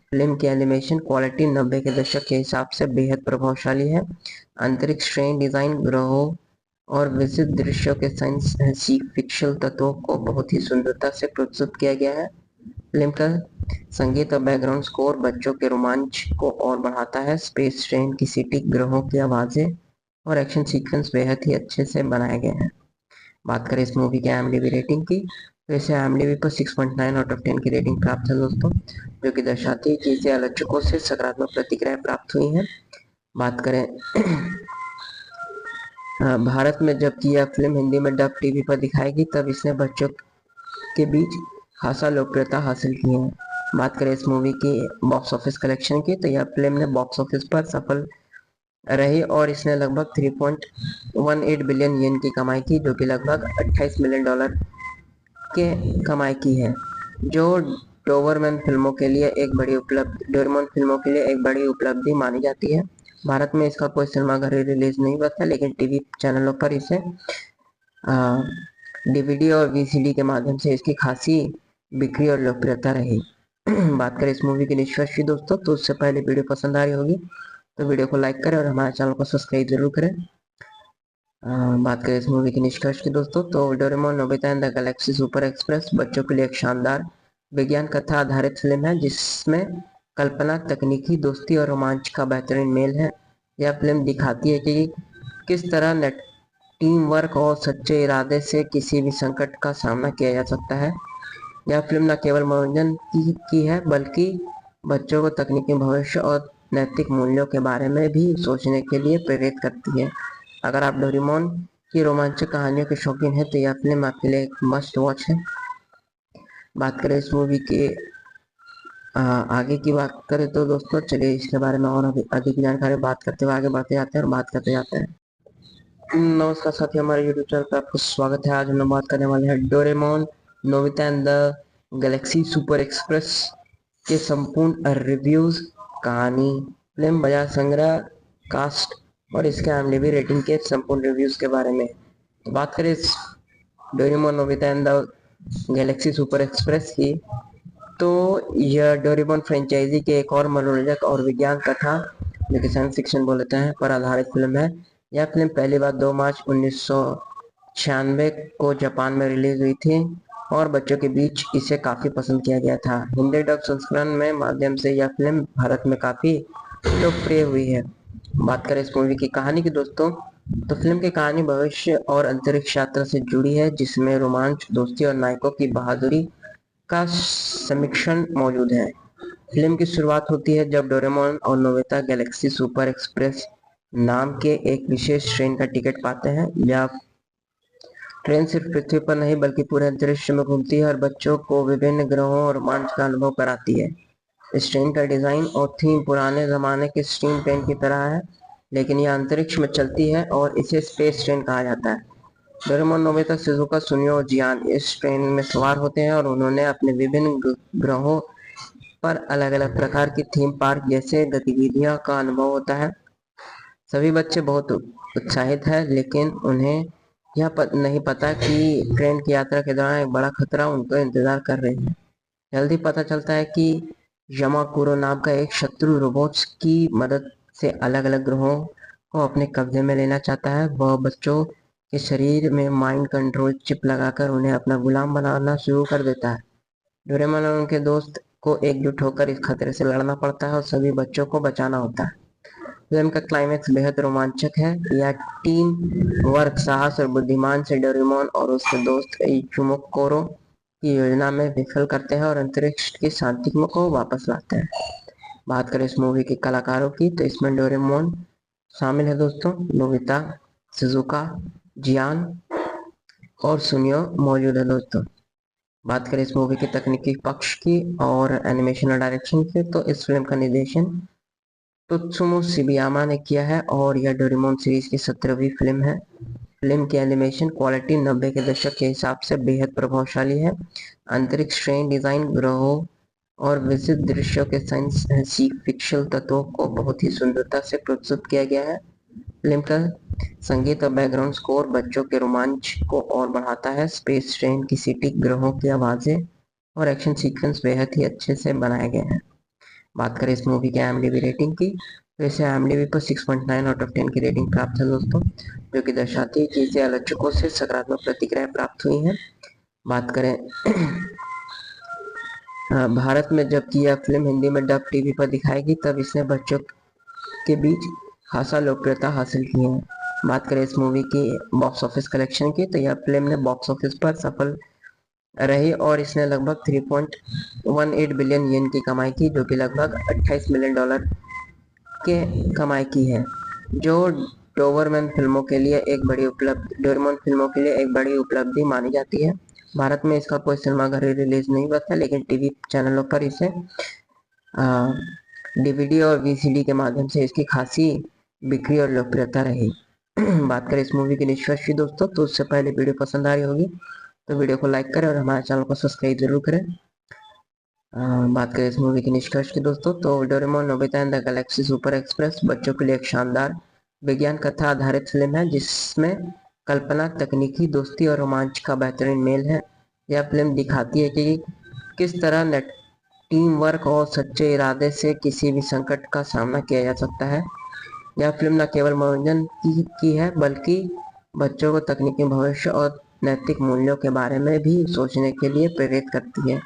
फिल्म की एनिमेशन क्वालिटी 90 के दशक के हिसाब से बेहद प्रभावशाली है। अंतरिक्ष ट्रेन डिजाइन, ग्रहों और विशिष्ट दृश्यों के साइंस फिक्शन तत्वों को बहुत ही सुंदरता से प्रस्तुत किया गया है। फिल्म का संगीत और बैकग्राउंड स्कोर बच्चों के रोमांच को और बढ़ाता है। स्पेस ट्रेन की सीटी, ग्रहों की आवाजें और एक्शन सीक्वेंस बेहद ही अच्छे से बनाए गए हैं। बात करें इस मूवी के IMDb रेटिंग की, तो इसे IMDb पर 6.9 आउट ऑफ 10 की रेटिंग प्राप्त है दोस्तों, जो कि दर्शाती है कि इसे आलोचकों से सकारात्मक प्रतिक्रिया प्राप्त हुई है। बात करें भारत में जबकि यह फिल्म हिंदी में डब टीवी पर दिखाएगी, तब इसने बच्चों के बीच खासा लोकप्रियता हासिल की है। बात करें इस मूवी की बॉक्स ऑफिस कलेक्शन की, तो यह फिल्म ने बॉक्स ऑफिस पर सफल रही और इसने लगभग 3.18 बिलियन येन की कमाई की, जो कि लगभग $28 मिलियन के कमाई की है, जो डोबरमैन फिल्मों के लिए एक बड़ी उपलब्धि मानी जाती है। भारत में इसका कोई सिनेमाघर रिलीज नहीं हुआ था, लेकिन टीवी चैनलों पर इसे DVD और VCD के माध्यम से इसकी खासी बिक्री और लोकप्रियता रही। बात करें इस मूवी के निष्कर्ष की दोस्तों, तो उससे पहले वीडियो पसंद आ रही होगी तो वीडियो को लाइक करें और हमारे चैनल को सब्सक्राइब जरूर करें। बात करें इस मूवी के निष्कर्ष की दोस्तों, तो Doraemon Nobita and the Galaxy super express बच्चों के लिए एक शानदार विज्ञान कथा आधारित फिल्म है, जिसमें कल्पना, तकनीकी, दोस्ती और रोमांच का बेहतरीन मेल है। यह फिल्म दिखाती है कि किस तरह टीम वर्क और सच्चे इरादे से किसी भी संकट का सामना किया जा सकता है। यह फिल्म न केवल मनोरंजन की है, बल्कि बच्चों को तकनीकी भविष्य और नैतिक मूल्यों के बारे में भी सोचने के लिए प्रेरित करती है। अगर आप डोरेमोन की रोमांचक कहानियों के शौकीन हैं, तो यह फिल्म आपके लिए एक मस्ट वॉच है। बात करें इस मूवी के आगे की बात करें, तो दोस्तों चलिए इसके बारे में और अधिक जानकारी बात करते हुए आगे बढ़ते जाते हैं और बात करते जाते हैं। नमस्कार साथियों, हमारे YouTube चैनल पर आपको स्वागत है। आज हम लोग बात करने वाले हैं Doraemon Nobita and the Galaxy super express के संपूर्ण रिव्यूज, कहानी, फिल्म बाजार संग्रह, कास्ट और इसके IMDb रेटिंग के संपूर्ण रिव्यूज के बारे में। तो बात करें इस Doraemon Nobita and the Galaxy super express की, तो यह डोरेमोन फ्रेंचाइजी के एक और मनोरंजक और विज्ञान कथा, जो कि साइंस फिक्शन बोलते हैं, पर आधारित फिल्म है। यह फिल्म पहली बार 2 मार्च 1996 को जापान में रिलीज हुई थी और बच्चों के बीच इसे काफी पसंद किया गया था। हिंदी डब संस्करण में माध्यम से यह फिल्म भारत में काफी लोकप्रिय हुई है। बात करें इस मूवी की कहानी की दोस्तों, तो फिल्म की कहानी भविष्य और अंतरिक्ष यात्रा से जुड़ी है, जिसमें रोमांच, दोस्ती और नायकों की बहादुरी का समीक्षण मौजूद है। फिल्म की शुरुआत होती है जब डोरेमोन और नोबिता गैलेक्सी सुपर एक्सप्रेस नाम के एक विशेष ट्रेन का टिकट पाते हैं। यह ट्रेन सिर्फ पृथ्वी पर नहीं बल्कि पूरे अंतरिक्ष में घूमती है और बच्चों को विभिन्न ग्रहों और रोमांच का अनुभव कराती है। इस ट्रेन का डिजाइन और थीम पुराने जमाने के स्टीम ट्रेन की तरह है, लेकिन यह अंतरिक्ष में चलती है और इसे स्पेस ट्रेन कहा जाता है। डोरेमोन, नोबिता, शिजुका, सुनियो और जियान इस ट्रेन में सवार होते हैं और उन्होंने अपने विभिन्न ग्रहों पर अलग अलग प्रकार की थीम पार्क जैसे गतिविधियों का अनुभव होता है। सभी बच्चे बहुत उत्साहित हैं, लेकिन उन्हें यह नहीं पता कि ट्रेन की यात्रा के दौरान एक बड़ा खतरा उनको इंतजार कर रही है। जल्दी पता चलता है कि यमाकुरो नाम का एक शत्रु रोबोट्स की मदद से अलग अलग ग्रहों को अपने कब्जे में लेना चाहता है। वह बच्चों के शरीर में माइंड कंट्रोल चिप लगाकर उन्हें अपना गुलाम बनाना शुरू कर देता है। डोरेमोन और उनके दोस्त को एकजुट होकर इस खतरे से लड़ना पड़ता है और सभी बच्चों को बचाना होता है। फिल्म का क्लाइमैक्स बेहद रोमांचक है। यह टीम वर्क, साहस और बुद्धिमान से डोरेमोन और उसके दोस्त इचुमोकोरो की योजना में विफल करते हैं और अंतरिक्ष की शांति को वापस लाते हैं। बात करें इस मूवी के कलाकारों की, तो इसमें डोरेमोन शामिल है दोस्तों, नोबिता, शिजुका, जियान और सुनियो मौजूद है दोस्तों। बात करें इस मूवी के तकनीकी पक्ष की और एनिमेशन और डायरेक्शन की, तो इस फिल्म का निर्देशन त्सुमो शिबयामा ने किया है और यह डोरेमोन सीरीज की 17वीं फिल्म है। फिल्म की एनिमेशन क्वालिटी 90 के दशक के हिसाब से बेहद प्रभावशाली है। अंतरिक्ष ट्रेन डिजाइन, ग्रहों और विशिष्ट दृश्यों के साइंस फिक्शन तत्वों को बहुत ही सुंदरता से प्रस्तुत किया गया है। फिल्म का संगीत और बैकग्राउंड स्कोर बच्चों के रोमांच को और बढ़ाता है। स्पेस ट्रेन की सीटी, ग्रहों की आवाजें और एक्शन सीक्वेंस बेहद ही अच्छे से बनाए गए हैं। बात करें इस मूवी के IMDb रेटिंग की, तो इसे IMDb पर 6.9 आउट ऑफ 10 की रेटिंग प्राप्त है दोस्तों, जो कि दर्शाती है कि इसे आलोचकों से सकारात्मक प्रतिक्रिया प्राप्त हुई है। बात करें भारत में जबकि यह फिल्म हिंदी में डब टीवी पर दिखाएगी, तब इसने बच्चों के बीच खासा लोकप्रियता हासिल की है। बात करें इस मूवी की बॉक्स ऑफिस कलेक्शन की, तो यह फिल्म ने बॉक्स ऑफिस पर सफल रही और इसने लगभग 3.18 बिलियन येन की कमाई की, जो कि लगभग $28 मिलियन के कमाई की है, जो डोबरमैन फिल्मों के लिए एक बड़ी उपलब्धि मानी जाती है। भारत में इसका कोई सिनेमाघर रिलीज नहीं हुआ था, लेकिन टीवी चैनलों पर इसे DVD और VCD के माध्यम से इसकी खासी बिक्री और लोकप्रियता रही। बात करें इस मूवी के निष्कर्ष की दोस्तों, तो उससे पहले वीडियो पसंद आ रही होगी तो वीडियो को लाइक करें और हमारे चैनल को सब्सक्राइब जरूर करें। बात करें इस मूवी के निष्कर्ष की दोस्तों, तो Doraemon Nobita and the Galaxy super express बच्चों के लिए एक शानदार विज्ञान कथा आधारित फिल्म है, जिसमें कल्पना, तकनीकी, दोस्ती और रोमांच का बेहतरीन मेल है। यह फिल्म दिखाती है कि किस तरह टीम वर्क और सच्चे इरादे से किसी भी संकट का सामना किया जा सकता है। यह फिल्म न केवल मनोरंजन की है, बल्कि बच्चों को तकनीकी भविष्य और नैतिक मूल्यों के बारे में भी सोचने के लिए प्रेरित करती है।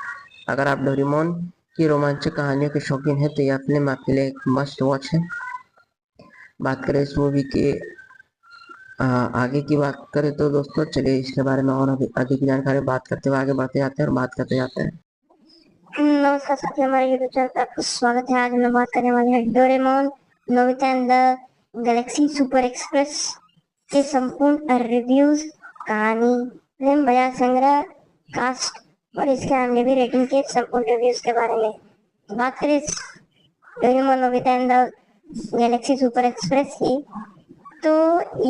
अगर आप डोरेमोन की रोमांचक कहानियों के शौकीन हैं, तो यह फिल्म आपके लिए एक मस्ट वॉच है। बात करें इस मूवी के आगे की बात करें, तो दोस्तों चलिए इसके बारे में और अधिक जानकारी बात करते हुए आगे बढ़ते जाते हैं और बात करते जाते हैं। नमस्कार साथियों, हमारे यूट्यूब चैनल पर आपका स्वागत है। आज हम लोग बात करने वाले हैं Doraemon Nobita and the Galaxy super express के संपूर्ण रिव्यूज, कहानी, फिल्म बाजार संग्रह, कास्ट और इसके IMDb रेटिंग के संपूर्ण रिव्यूज के बारे में। बात करें Doraemon Nobita and the Galaxy super express की, तो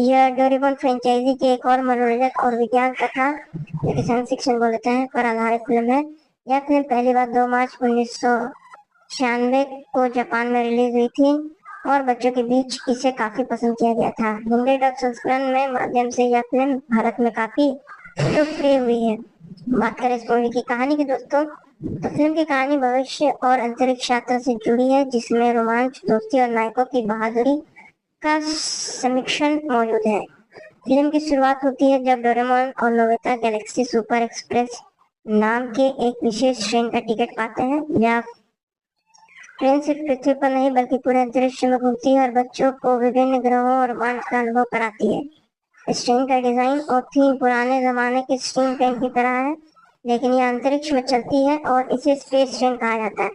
यह डोरेमोन फ्रेंचाइजी की एक और मनोरंजक और विज्ञान कथा, साइंस फिक्शन बोलते हैं, पर आधारित फिल्म है। यह फिल्म पहली बार 2 मार्च 1996 को जापान में रिलीज हुई थी और बच्चों के बीच इसे काफी पसंद किया गया था। हिंदी डब संस्करण में माध्यम से यह फिल्म भारत में काफी लोकप्रिय हुई है। बात करें इस मूवी की कहानी की दोस्तों, तो फिल्म की कहानी भविष्य और अंतरिक्ष यात्रा से जुड़ी है, जिसमें रोमांच, दोस्ती और नायकों की बहादुरी का समीक्षण मौजूद है। फिल्म की शुरुआत होती है जब डोरेमोन और नोबिता गैलेक्सी सुपर एक्सप्रेस नाम के एक विशेष ट्रेन का टिकट पाते हैं। यह ट्रेन सिर्फ पृथ्वी पर नहीं बल्कि पूरे अंतरिक्ष में घूमती है और बच्चों को विभिन्न ग्रहों और रोमांच का अनुभव कराती है। इस ट्रेन का डिजाइन और थीम पुराने जमाने के स्टीम ट्रेन की तरह है, लेकिन यह अंतरिक्ष में चलती है और इसे स्पेस ट्रेन कहा जाता है।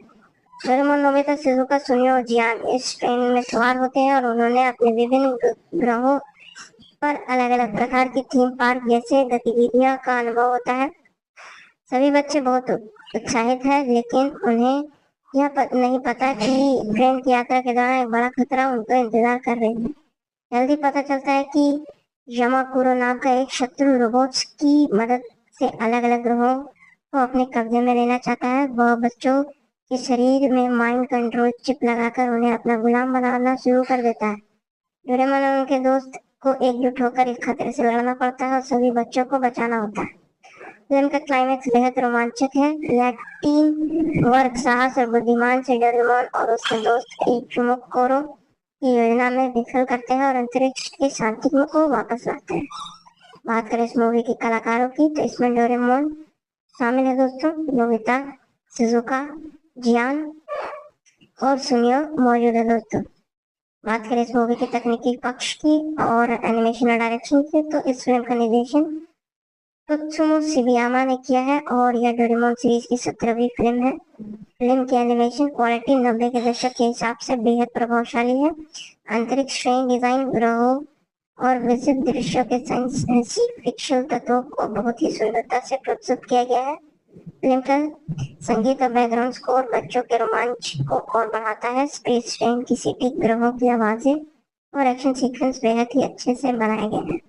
डोरेमोन, नोबिता, शिजुका, सुनियो और जियान इस ट्रेन में सवार होते हैं और उन्होंने अपने विभिन्न ग्रहों पर अलग अलग प्रकार की थीम पार्क जैसे गतिविधियों का अनुभव होता है। सभी बच्चे बहुत उत्साहित हैं, लेकिन उन्हें यह नहीं पता कि ट्रेन की यात्रा के दौरान एक बड़ा खतरा उनको इंतजार कर रही है। जल्दी पता चलता है कि यमाकुरो नाम का एक शत्रु रोबोट्स की मदद से अलग अलग ग्रहों को अपने कब्जे में लेना चाहता है। वह बच्चों के शरीर में माइंड कंट्रोल चिप लगाकर उन्हें अपना गुलाम बनाना शुरू कर देता है। डोरेमोन और उनके दोस्त को एकजुट होकर इस खतरे से लड़ना पड़ता है और सभी बच्चों को बचाना होता है। फिल्म का क्लाइमैक्स बेहद रोमांचक है। यह टीम वर्क, साहस और बुद्धिमान से डोरेमोन और उसके दोस्त इचुमोकोरो की योजना में विफल करते हैं और अंतरिक्ष की शांति को वापस लाते हैं। बात करें इस मूवी के कलाकारों की तो इसमें डोरेमोन शामिल है दोस्तों, नोबिता, शिजुका, जियान और सुनियो मौजूद है दोस्तों। बात करें इस मूवी के तकनीकी पक्ष की और एनिमेशन और डायरेक्शन की तो इस फिल्म का निर्देशन त्सुमो शिबयामा ने किया है और यह डोरेमोन सीरीज की 17वीं फिल्म है। फिल्म की एनिमेशन क्वालिटी 90 के दशक के हिसाब से बेहद प्रभावशाली है। अंतरिक्ष ट्रेन डिजाइन, ग्रहों और विशिष्ट दृश्यों के साइंस फिक्शन तत्वों को बहुत ही सुंदरता से प्रस्तुत किया गया है। फिल्म का संगीत और बैकग्राउंड स्कोर बच्चों के रोमांच को और बढ़ाता है। स्पेस ट्रेन की सीटी, ग्रहों की आवाजें और एक्शन सीक्वेंस बेहद ही अच्छे से बनाए गए हैं।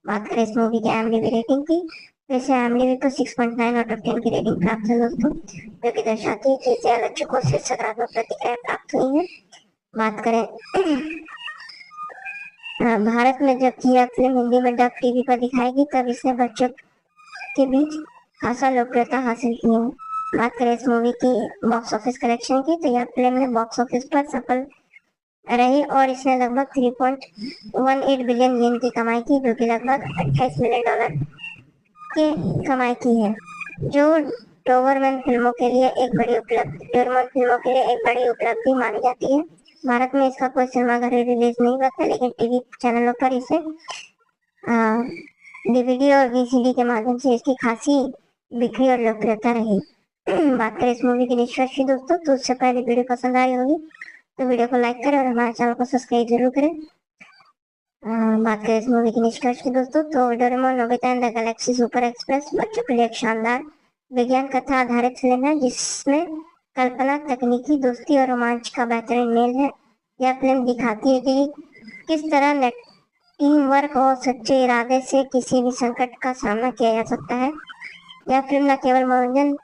बात करें इस मूवी की IMDb रेटिंग की तो इसे IMDb को 6.9 आउट ऑफ 10 की रेटिंग प्राप्त है दोस्तों, जो कि दर्शाती है कि इसे आलोचकों से सकारात्मक प्रतिक्रिया प्राप्त हुई है। बात करें भारत में जब यह फिल्म हिंदी में डब टीवी पर दिखाएगी तब इसने बच्चों के बीच खासा लोकप्रियता हासिल की है। बात करें इस मूवी की बॉक्स ऑफिस कलेक्शन की तो यह फिल्म ने बॉक्स ऑफिस पर सफल रही और इसने लगभग 3.18 बिलियन येन की कमाई की, जो कि लगभग 28 मिलियन डॉलर की कमाई की है, जो डोबरमैन फिल्मों के लिए एक बड़ी उपलब्धि मानी जाती है। भारत में इसका कोई सिनेमाघर रिलीज नहीं हुआ था, लेकिन टीवी चैनलों पर इसे DVD और VCD के माध्यम से इसकी खासी बिक्री और लोकप्रियता रही। बात करें इस मूवी की निष्कर्ष की दोस्तों तो उससे पहले वीडियो पसंद आई होगी तो वीडियो को लाइक करें और हमारे चैनल को सब्सक्राइब जरूर करें। बात करें इस मूवी की निष्कर्ष की दोस्तों तो Doraemon Nobita and the Galaxy super express बच्चों के लिए एक शानदार विज्ञान कथा आधारित फिल्म है, जिसमें कल्पना, तकनीकी, दोस्ती और रोमांच का बेहतरीन मेल है। यह फिल्म दिखाती है कि किस तरह टीम वर्क और सच्चे इरादे से किसी भी संकट का सामना किया जा सकता है। यह फिल्म न केवल मनोरंजन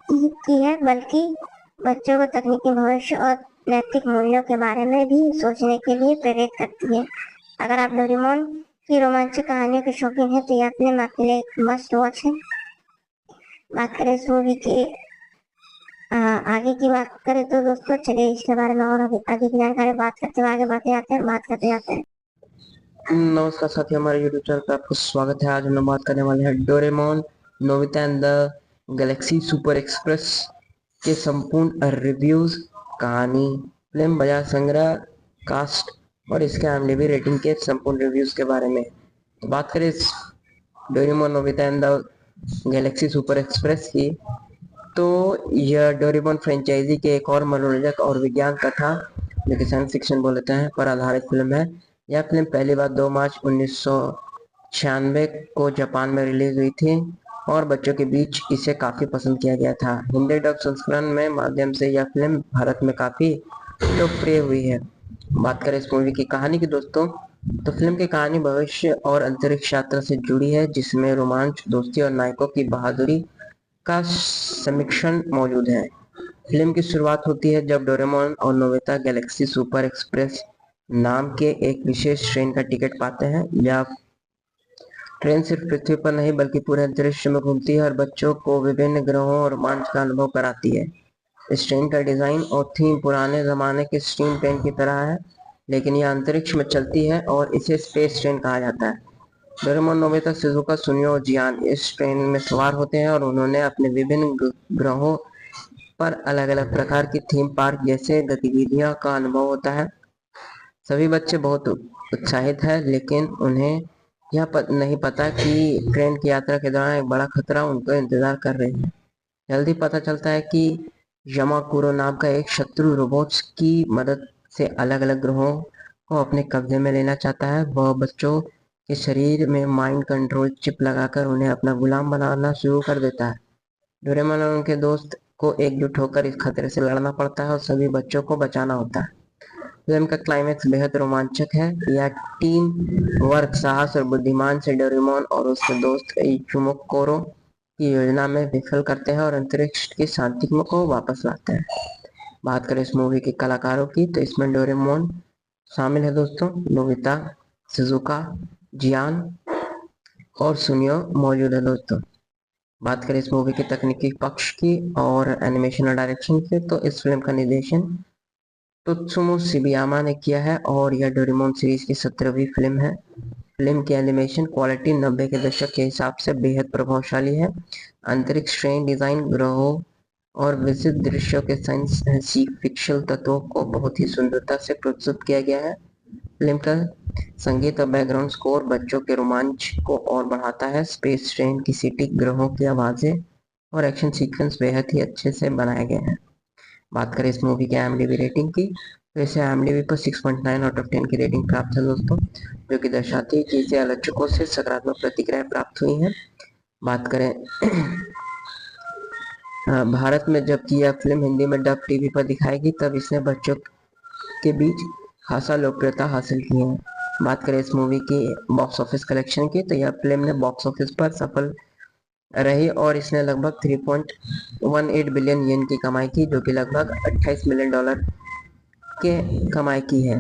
की है बल्कि बच्चों को तकनीकी भविष्य और नैतिक मूल्यों के बारे में भी सोचने के लिए प्रेरित करती है। अगर आप डोरेमोन की रोमांचक कहानियों के शौकीन हैं तो यह फिल्म आपके लिए एक मस्ट वॉच है। बात करें इस मूवी की आगे की बात करें तो दोस्तों चलिए इसके बारे में और आगे की जानकारी बात करते हुए आगे बढ़ते जाते हैं। नमस्कार साथियों, हमारे YouTube चैनल पर आपको स्वागत है। आज हम लोग बात करने वाले हैं Doraemon Nobita and the Galaxy super express के संपूर्ण रिव्यूज, कहानी, फिल्म, बाजार संग्रह, कास्ट और इसके IMDb रेटिंग के संपूर्ण रिव्यूज के बारे में। तो बात करें इस Doraemon Nobita and the Galaxy super express की तो यह डोरेमोन फ्रेंचाइजी के एक और मनोरंजक और विज्ञान कथा, जो कि साइंस फिक्शन बोलते हैं, पर आधारित फिल्म है। यह फिल्म पहली बार 2 मार्च 1996 को जापान में रिलीज हुई थी और बच्चों के बीच इसे काफी पसंद किया गया था। हिंदी डब संस्करण में माध्यम से यह फिल्म भारत में काफी लोकप्रिय हुई है। बात करें इस मूवी की कहानी की दोस्तों तो फिल्म की कहानी भविष्य और अंतरिक्ष यात्रा से जुड़ी है, जिसमें रोमांच, दोस्ती और नायकों की बहादुरी का समीक्षण मौजूद है। फिल्म की शुरुआत होती है जब डोरेमोन और नोबिता गैलेक्सी सुपर एक्सप्रेस नाम के एक विशेष ट्रेन का टिकट पाते हैं। यह ट्रेन सिर्फ पृथ्वी पर नहीं बल्कि पूरे अंतरिक्ष में घूमती है और बच्चों को विभिन्न ग्रहों और रोमांच का अनुभव कराती है। इस ट्रेन का डिजाइन और थीम पुराने जमाने के स्टीम ट्रेन की तरह है, लेकिन यह अंतरिक्ष में चलती है और इसे स्पेस ट्रेन कहा जाता है। डोरेमोन, नोबिता, शिजुका, सुनियो और जियान इस ट्रेन में सवार होते हैं और उन्होंने अपने विभिन्न ग्रहों पर अलग अलग प्रकार की थीम पार्क जैसे गतिविधियों का अनुभव होता है। सभी बच्चे बहुत उत्साहित हैं, लेकिन उन्हें यह नहीं पता कि ट्रेन की यात्रा के दौरान एक बड़ा खतरा उनको इंतजार कर रही है। जल्दी पता चलता है कि यमाकुरो नाम का एक शत्रु रोबोट्स की मदद से अलग अलग ग्रहों को अपने कब्जे में लेना चाहता है। वह बच्चों के शरीर में माइंड कंट्रोल चिप लगाकर उन्हें अपना गुलाम बनाना शुरू कर देता है। डोरेमोन और उनके दोस्त को एकजुट होकर इस खतरे से लड़ना पड़ता है और सभी बच्चों को बचाना होता है। फिल्म का क्लाइमैक्स बेहद रोमांचक है। यह टीम वर्क, साहस और बुद्धिमान से डोरेमोन और उसके दोस्त इचुमोकोरो की योजना में विफल करते हैं और अंतरिक्ष की शांति को वापस लाते हैं। बात करें इस मूवी के कलाकारों की तो इसमें डोरेमोन शामिल है दोस्तों, नोबिता, शिजुका, जियान और सुनियो मौजूद है दोस्तों। बात करें इस मूवी के तकनीकी पक्ष की और एनिमेशन और डायरेक्शन की तो इस फिल्म का निर्देशन त्सुमो शिबयामा ने किया है और यह डोरेमोन सीरीज की 17वीं फिल्म है। फिल्म की एनिमेशन क्वालिटी 90 के दशक के हिसाब से बेहद प्रभावशाली है। अंतरिक्ष ट्रेन डिजाइन, ग्रहों और विचित्र दृश्यों के साइंस फिक्शनल तत्वों को बहुत ही सुंदरता से प्रस्तुत किया गया है। फिल्म का संगीत और बैकग्राउंड स्कोर बच्चों के रोमांच को और बढ़ाता है। स्पेस ट्रेन की सीटी, ग्रहों की आवाजें और एक्शन सीक्वेंस बेहद ही अच्छे से बनाए गए हैं। बात करें इस मूवी के IMDb रेटिंग की, तो इसे IMDb पर 6.9 आउट ऑफ 10 की रेटिंग प्राप्त है दोस्तों, जो कि दर्शाती है कि इसे आलोचकों से सकारात्मक प्रतिक्रिया प्राप्त हुई है। बात करें भारत में जबकि यह फिल्म हिंदी में डब टीवी पर दिखाएगी, तब इसने बच्चों के बीच खासा लोकप्रियता हासिल की है। बात करें इस मूवी की बॉक्स ऑफिस कलेक्शन की, तो यह फिल्म ने बॉक्स ऑफिस पर सफल रही और इसने लगभग 3.18 बिलियन येन की कमाई की, जो कि लगभग $28 मिलियन के कमाई की है,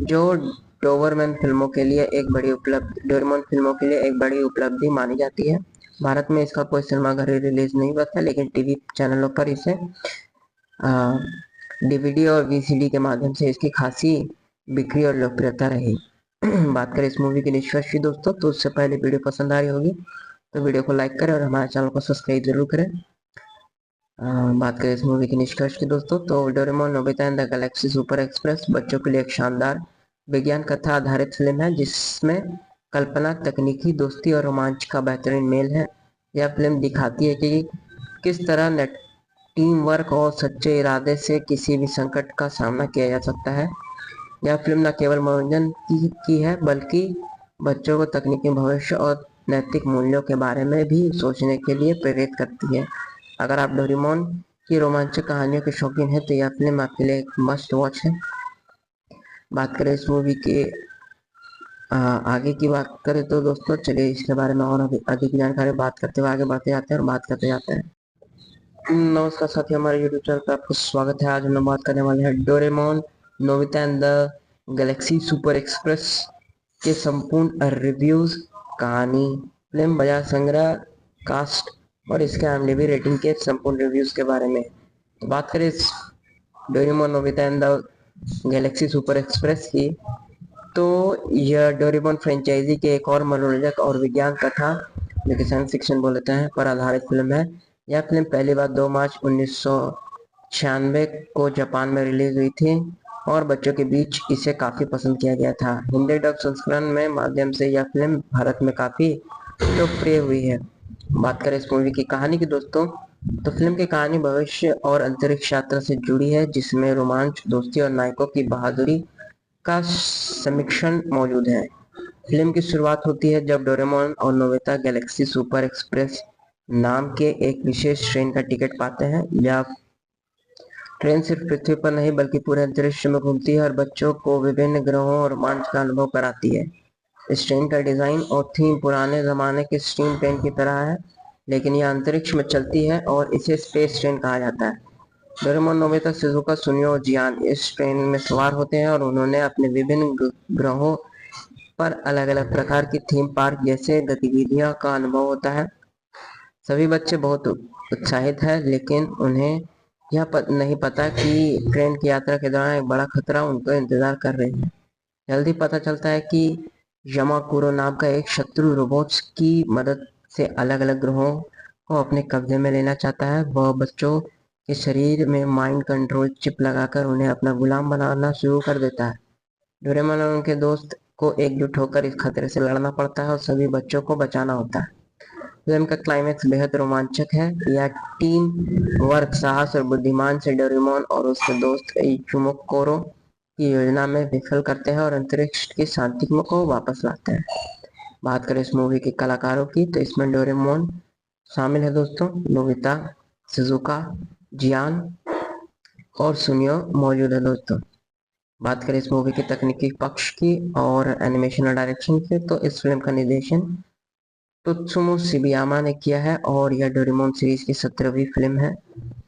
जो डोबरमैन फिल्मों के लिए एक बड़ी उपलब्धि डोरेमोन फिल्मों के लिए एक बड़ी उपलब्धि मानी जाती है। भारत में इसका कोई सिनेमाघर रिलीज नहीं हुआ था, लेकिन टीवी चैनलों पर इसे DVD और VCD के माध्यम से इसकी खासी बिक्री और लोकप्रियता रही। बात करें इस मूवी के निष्कर्ष की दोस्तों, तो उससे पहले वीडियो पसंद आ रही होगी तो वीडियो को लाइक करें और हमारे चैनल को सब्सक्राइब जरूर करें। बात करें इस मूवी के निष्कर्ष की दोस्तों, तो Doraemon Nobita and the Galaxy super express बच्चों के लिए एक शानदार विज्ञान कथा आधारित फिल्म है, जिसमें कल्पना, तकनीकी, दोस्ती और रोमांच का बेहतरीन मेल है। यह फिल्म दिखाती है कि किस तरह टीम वर्क और सच्चे इरादे से किसी भी संकट का सामना किया जा सकता है। यह फिल्म न केवल मनोरंजन की है, बल्कि बच्चों को तकनीकी भविष्य और नैतिक मूल्यों के बारे में भी सोचने के लिए प्रेरित करती है। अगर आप डोरेमोन की रोमांचक कहानियों के शौकीन हैं, तो यह फिल्म आपके लिए एक मस्ट वॉच है। बात करें इस मूवी के आगे की बात करें तो दोस्तों चलिए इसके बारे में और अधिक जानकारी बात करते हुए आगे बढ़ते जाते हैं और बात करते जाते हैं। नमस्कार साथी, हमारे YouTube चैनल पर आपको स्वागत है। आज हम लोग बात करने वाले हैं Doraemon Nobita and the Galaxy super express के संपूर्ण रिव्यूज, कहानी, फिल्म बाजार संग्रह, कास्ट और इसके IMDb रेटिंग के संपूर्ण रिव्यूज के बारे में। तो बात करें इस Doraemon Nobita and the Galaxy super express की, तो यह डोरेमोन फ्रेंचाइजी के एक और मनोरंजक और विज्ञान कथा, जो कि साइंस फिक्शन बोलते हैं, पर आधारित फिल्म है। यह फिल्म पहली बार 2 मार्च 1996 को जापान में रिलीज हुई थी और बच्चों के बीच इसे काफी पसंद किया गया था। हिंदी डब संस्करण में माध्यम से यह फिल्म भारत में काफी लोकप्रिय हुई है। बात करें इस मूवी की कहानी की दोस्तों, तो फिल्म की कहानी भविष्य और अंतरिक्ष यात्रा से जुड़ी है, जिसमें रोमांच, दोस्ती और नायकों की बहादुरी का समीक्षण मौजूद है। फिल्म की शुरुआत होती है जब डोरेमोन और नोबिता गैलेक्सी सुपर एक्सप्रेस नाम के एक विशेष ट्रेन का टिकट पाते हैं। यह ट्रेन सिर्फ पृथ्वी पर नहीं बल्कि पूरे अंतरिक्ष में घूमती है और बच्चों को विभिन्न ग्रहों और रोमांच का अनुभव कराती है। इस ट्रेन का डिजाइन और थीम पुराने जमाने के स्टीम ट्रेन की तरह है, लेकिन यह अंतरिक्ष में चलती है और इसे स्पेस ट्रेन कहा जाता है। डोरेमोन, नोबिता, शिजुका, सुनियो और जियान इस ट्रेन में सवार होते हैं और उन्होंने अपने विभिन्न ग्रहों पर अलग अलग प्रकार की थीम पार्क जैसे गतिविधियों का अनुभव होता है। सभी बच्चे बहुत उत्साहित हैं, लेकिन उन्हें यह नहीं पता कि ट्रेन की यात्रा के दौरान एक बड़ा खतरा उनको इंतजार कर रही है। जल्दी पता चलता है कि यमाकुरो नाम का एक शत्रु रोबोट्स की मदद से अलग अलग ग्रहों को अपने कब्जे में लेना चाहता है। वह बच्चों के शरीर में माइंड कंट्रोल चिप लगाकर उन्हें अपना गुलाम बनाना शुरू कर देता है। डोरेमोन और उनके दोस्त को एकजुट होकर इस खतरे से लड़ना पड़ता है और सभी बच्चों को बचाना होता है। फिल्म का क्लाइमैक्स बेहद रोमांचक है। यह टीम वर्क, साहस और बुद्धिमान से डोरेमोन और उसके दोस्त इचुमोकोरो की योजना में विफल करते हैं और अंतरिक्ष की शांति को वापस लाते हैं। बात करें इस मूवी के कलाकारों की, तो इसमें डोरेमोन शामिल है दोस्तों, नोबिता, शिजुका, जियान और सुनियो मौजूद है दोस्तों। बात करें इस मूवी के तकनीकी पक्ष की और एनिमेशन और डायरेक्शन की, तो इस फिल्म का निर्देशन त्सुमो शिबयामा ने किया है और यह डोरेमोन सीरीज की 17वीं फिल्म है।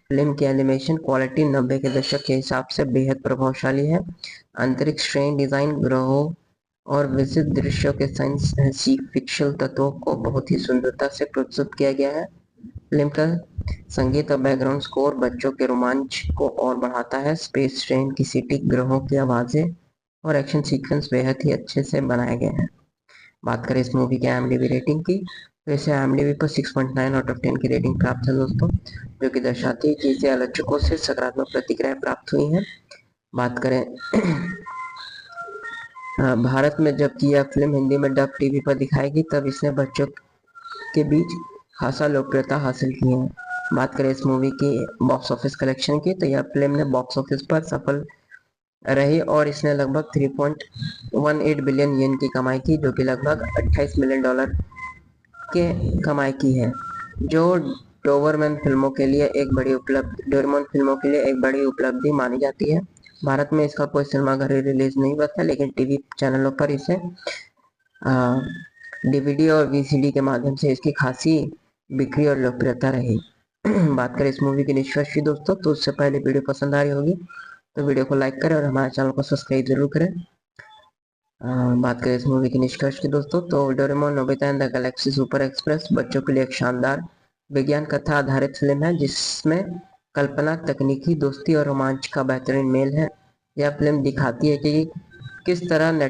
फिल्म की एनिमेशन क्वालिटी 90 के दशक के हिसाब से बेहद प्रभावशाली है। अंतरिक्ष ट्रेन डिजाइन, ग्रहों और विचित्र दृश्यों के साइंस फिक्शनल तत्वों को बहुत ही सुंदरता से प्रस्तुत किया गया है। फिल्म का संगीत और बैकग्राउंड स्कोर बच्चों के रोमांच को और बढ़ाता है। स्पेस ट्रेन की सीटी, ग्रहों की आवाजें और एक्शन सीक्वेंस बेहद ही अच्छे से बनाए गए हैं। बात करें इस मूवी के IMDb रेटिंग की, तो इसे IMDb पर 6.9 आउट ऑफ 10 की रेटिंग प्राप्त है दोस्तों, जो कि दर्शाती है कि इसे आलोचकों से सकारात्मक प्रतिक्रिया प्राप्त हुई है। बात करें भारत में जबकि यह फिल्म हिंदी में डब टीवी पर दिखाएगी तब इसने बच्चों के बीच खासा लोकप्रियता हासिल की है। बात करें इस मूवी की बॉक्स ऑफिस कलेक्शन की, तो यह फिल्म ने बॉक्स ऑफिस पर सफल रही और इसने लगभग 3.18 बिलियन येन की कमाई की, जो कि लगभग $28 मिलियन के कमाई की है, जो डोरेमोन फिल्मों के लिए एक बड़ी उपलब्धि मानी जाती है। भारत में इसका कोई सिनेमाघर रिलीज नहीं हुआ था, लेकिन टीवी चैनलों पर इसे DVD और VCD के माध्यम से इसकी खासी बिक्री और लोकप्रियता रही। बात करें इस मूवी की निष्कर्ष की दोस्तों, तो उससे पहले वीडियो पसंद आ रही होगी तो वीडियो को लाइक करें और हमारे चैनल को सब्सक्राइब जरूर करें। बात करें इस मूवी की निष्कर्ष की दोस्तों, तो Doraemon Nobita and the Galaxy super express बच्चों के लिए एक शानदार विज्ञान कथा आधारित फिल्म है, जिसमें कल्पना, तकनीकी, दोस्ती और रोमांच का बेहतरीन मेल है। यह फिल्म दिखाती है कि किस तरह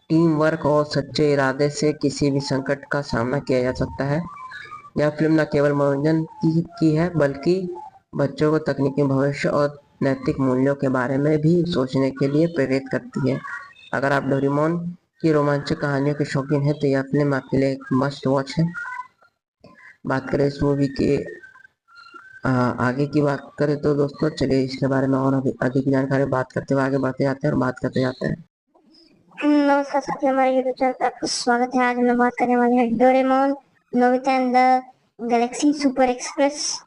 टीम वर्क और सच्चे इरादे से किसी भी संकट का सामना किया जा सकता है। यह फिल्म न केवल मनोरंजन की है, बल्कि बच्चों को तकनीकी भविष्य और नैतिक मूल्यों के बारे में भी सोचने के लिए प्रेरित करती है। अगर आप डोरेमोन की रोमांचक कहानियों के शौकीन हैं तो यह फिल्म आपके लिए एक मस्ट वॉच है। बात करें इस मूवी के आगे की बात करें तो दोस्तों चलिए इसके बारे में और अधिक जानकारी बात करते हुए आगे बढ़ते जाते हैं और बात करते जाते हैं। नमस्कार साथियों, हमारे यूट्यूब चैनल पर आपका स्वागत है। आज हम लोग बात करने वाले हैं Doraemon Nobita and the Galaxy super express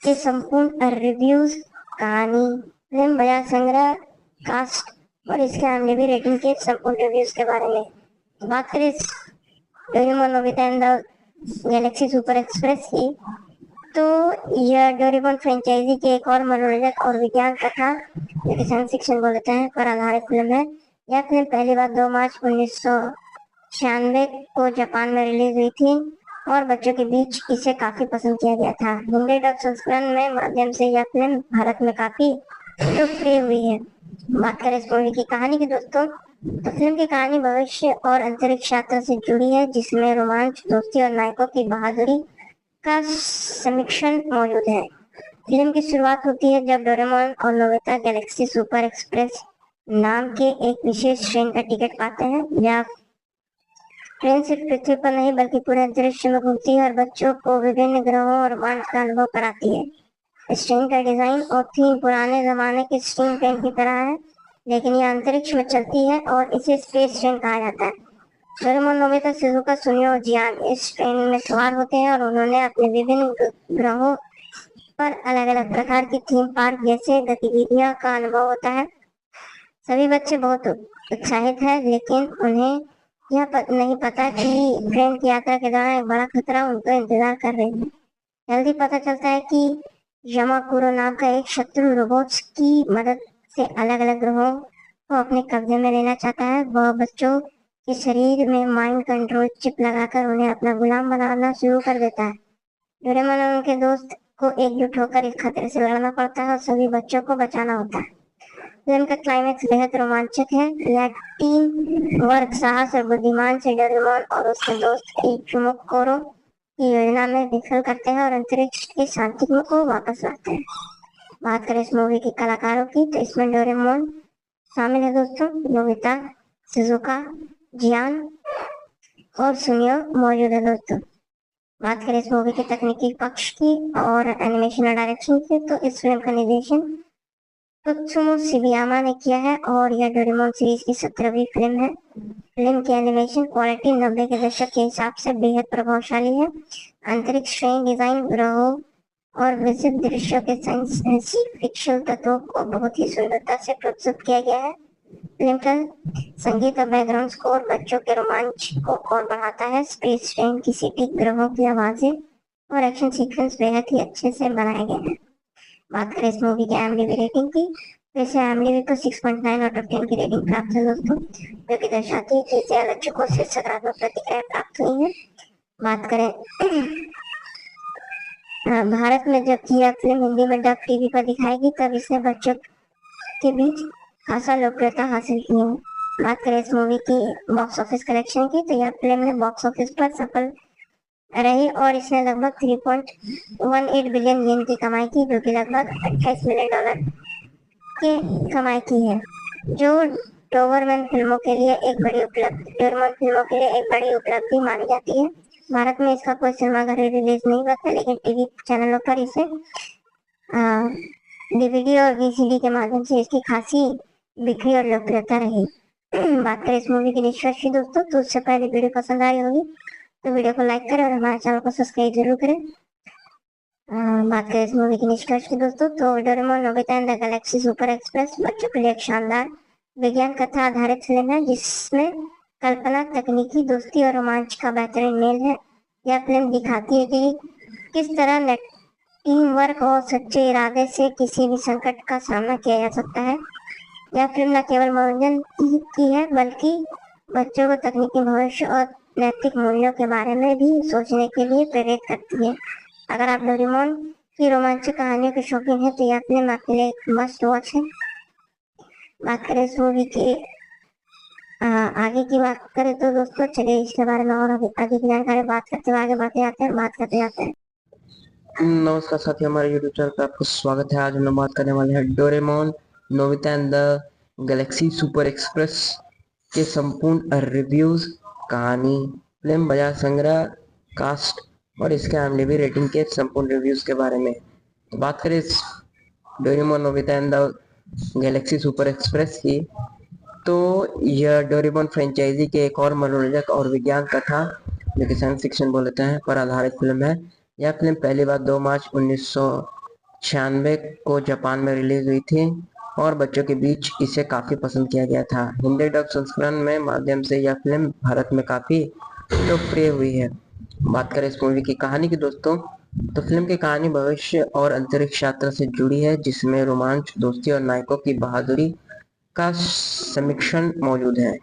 के संपूर्ण रिव्यूज, कहानी, फिल्म बाजार संग्रह, कास्ट और इसके IMDb रेटिंग के संपूर्ण रिव्यूज के बारे में। बात करें Doraemon Nobita and the Galaxy super express की, तो यह डोरेमोन फ्रेंचाइजी की एक और मनोरंजक और विज्ञान कथा, साइंस फिक्शन बोलते हैं, पर आधारित फिल्म है। यह फिल्म पहली बार 2 मार्च 1996 को जापान में रिलीज हुई थी और बच्चों के बीच इसे काफी पसंद किया गया था। हिंदी डब संस्करण में माध्यम से यह फिल्म भारत में काफी लोकप्रिय हुई है। बात करें इस मूवी की कहानी की दोस्तों, तो फिल्म की कहानी भविष्य और अंतरिक्ष यात्रा से जुड़ी है, जिसमें रोमांच, दोस्ती और नायकों की बहादुरी का समीक्षण मौजूद है। फिल्म की शुरुआत होती है जब डोरेमोन और नोबिता गैलेक्सी सुपर एक्सप्रेस नाम के एक विशेष ट्रेन का टिकट पाते हैं। यह ट्रेन सिर्फ पृथ्वी पर नहीं बल्कि पूरे अंतरिक्ष में घूमती है और बच्चों को विभिन्न ग्रहों और रोमांच का अनुभव कराती है। इस ट्रेन का डिजाइन और थीम पुराने जमाने के स्टीम ट्रेन की तरह है, लेकिन यह अंतरिक्ष में चलती है और इसे स्पेस ट्रेन कहा जाता है। डोरेमोन, नोबिता, शिजुका, सुनियो और जियान इस ट्रेन में सवार होते हैं और उन्होंने अपने विभिन्न ग्रहों पर अलग अलग प्रकार की थीम पार्क जैसे गतिविधियों का अनुभव होता है। सभी बच्चे बहुत उत्साहित हैं, लेकिन उन्हें यह नहीं पता कि ट्रेन की यात्रा के दौरान एक बड़ा खतरा उनको इंतजार कर रही है। जल्दी पता चलता है कि यमाकुरो नाम का एक शत्रु रोबोट्स की मदद से अलग अलग ग्रहों को अपने कब्जे में लेना चाहता है। वह बच्चों के शरीर में माइंड कंट्रोल चिप लगाकर उन्हें अपना गुलाम बनाना शुरू कर देता है। डोरेमोन और उनके दोस्त को एकजुट होकर इस खतरे से लड़ना पड़ता है और सभी बच्चों को बचाना होता है। फिल्म का क्लाइमैक्स बेहद रोमांचक है। यह टीम वर्क, साहस और बुद्धिमान से डोरेमोन और उसके दोस्त इचुमोकोरो की योजना में विफल करते हैं और अंतरिक्ष की शांति को वापस लाते हैं। बात करें इस मूवी के कलाकारों की, तो इसमें डोरेमोन शामिल है दोस्तों, नोबिता, शिजुका, जियान और सुनियो मौजूद है दोस्तों। बात करें इस मूवी के तकनीकी पक्ष की और एनिमेशन और डायरेक्शन की, तो इस फिल्म का निर्देशन त्सुमो शिबयामा ने किया है और यह डोरेमोन सीरीज की 17वीं फिल्म है। फिल्म की एनिमेशन क्वालिटी 90 के दशक के हिसाब से बेहद प्रभावशाली है। अंतरिक्ष ट्रेन डिजाइन, ग्रहों और विशिष्ट दृश्यों के साइंस फिक्शन तत्वों को बहुत ही सुंदरता से प्रस्तुत किया गया है। फिल्म का संगीत और बैकग्राउंड स्कोर बच्चों के रोमांच को और बढ़ाता है। स्पेस ट्रेन की सीटी, ग्रहों की आवाजें और एक्शन सीक्वेंस बेहद ही अच्छे से बनाए गए हैं। बात करें इस मूवी की IMDb रेटिंग की, तो इसे IMDb को 6.9 आउट ऑफ 10 की रेटिंग प्राप्त है दोस्तों, जो कि दर्शाती है कि इसे आलोचकों से सकारात्मक प्रतिक्रिया प्राप्त हुई है। बात करें भारत में जबकि यह फिल्म हिंदी में डब टीवी पर दिखाएगी तब इसने बच्चों के बीच खासा लोकप्रियता हासिल की है। बात करें इस मूवी की बॉक्स ऑफिस कलेक्शन की, तो यह फिल्म ने बॉक्स ऑफिस पर सफल रही और इसने लगभग 3.18 बिलियन येन की कमाई की, जो कि लगभग 28 मिलियन डॉलर की कमाई की है, जो डोबरमैन फिल्मों के लिए एक बड़ी उपलब्धि डोरेमोन फिल्मों के लिए एक बड़ी उपलब्धि मानी जाती है। भारत में इसका कोई सिनेमाघर रिलीज नहीं हुआ था, लेकिन टीवी चैनलों पर इसे डीवीडी और वीसीडी के माध्यम से इसकी खासी बिक्री और लोकप्रियता रही। बात करें इस मूवी की निष्कर्ष की दोस्तों, तो उससे पहले वीडियो पसंद आई होगी तो वीडियो को लाइक करें और हमारे चैनल को सब्सक्राइब जरूर करें। बात करें इस मूवी की निष्कर्ष की दोस्तों, तो Doraemon Nobita and the Galaxy super express बच्चों के लिए एक शानदार विज्ञान कथा आधारित फिल्म है, जिसमें कल्पना, तकनीकी, दोस्ती और रोमांच का बेहतरीन मेल है। यह फिल्म दिखाती है कि किस तरह टीम वर्क और सच्चे इरादे से किसी भी संकट का सामना किया जा सकता है। यह फिल्म न केवल मनोरंजन की है, बल्कि बच्चों को तकनीकी भविष्य और नैतिक मूल्यों के बारे में भी सोचने के लिए प्रेरित करती है। अगर आप डोरेमोन की रोमांचक कहानियों के शौकीन हैं, तो यह फिल्म आपके लिए एक मस्ट वॉच है। बात करें इस मूवी की आगे की बात करें तो दोस्तों चलिए इसके बारे में और आगे की जानकारी बात करते हुए आगे बढ़ते जाते हैं। नमस्कार साथियों, हमारे YouTube चैनल पर आपको स्वागत है। आज हम लोग बात करने वाले हैं Doraemon Nobita and the Galaxy super express के संपूर्ण रिव्यूज, कहानी, फिल्म बाजार संग्रह, कास्ट और इसके IMDb रेटिंग के संपूर्ण रिव्यूज के बारे में। तो बात करें इस Doraemon Nobita and the Galaxy super express की, तो यह डोरेमोन फ्रेंचाइजी के एक और मनोरंजक और विज्ञान कथा, जो कि साइंस फिक्शन बोलते हैं, पर आधारित फिल्म है। यह फिल्म पहली बार 2 मार्च 1996 को जापान में रिलीज हुई थी और बच्चों के बीच इसे काफी पसंद किया गया था। हिंदी डब संस्करण में माध्यम से यह फिल्म भारत में काफी लोकप्रिय हुई है। बात करें इस मूवी की कहानी की दोस्तों, तो फिल्म की कहानी भविष्य और अंतरिक्ष यात्रा से जुड़ी है, जिसमें रोमांच, दोस्ती और नायकों की बहादुरी का समीक्षण मौजूद है।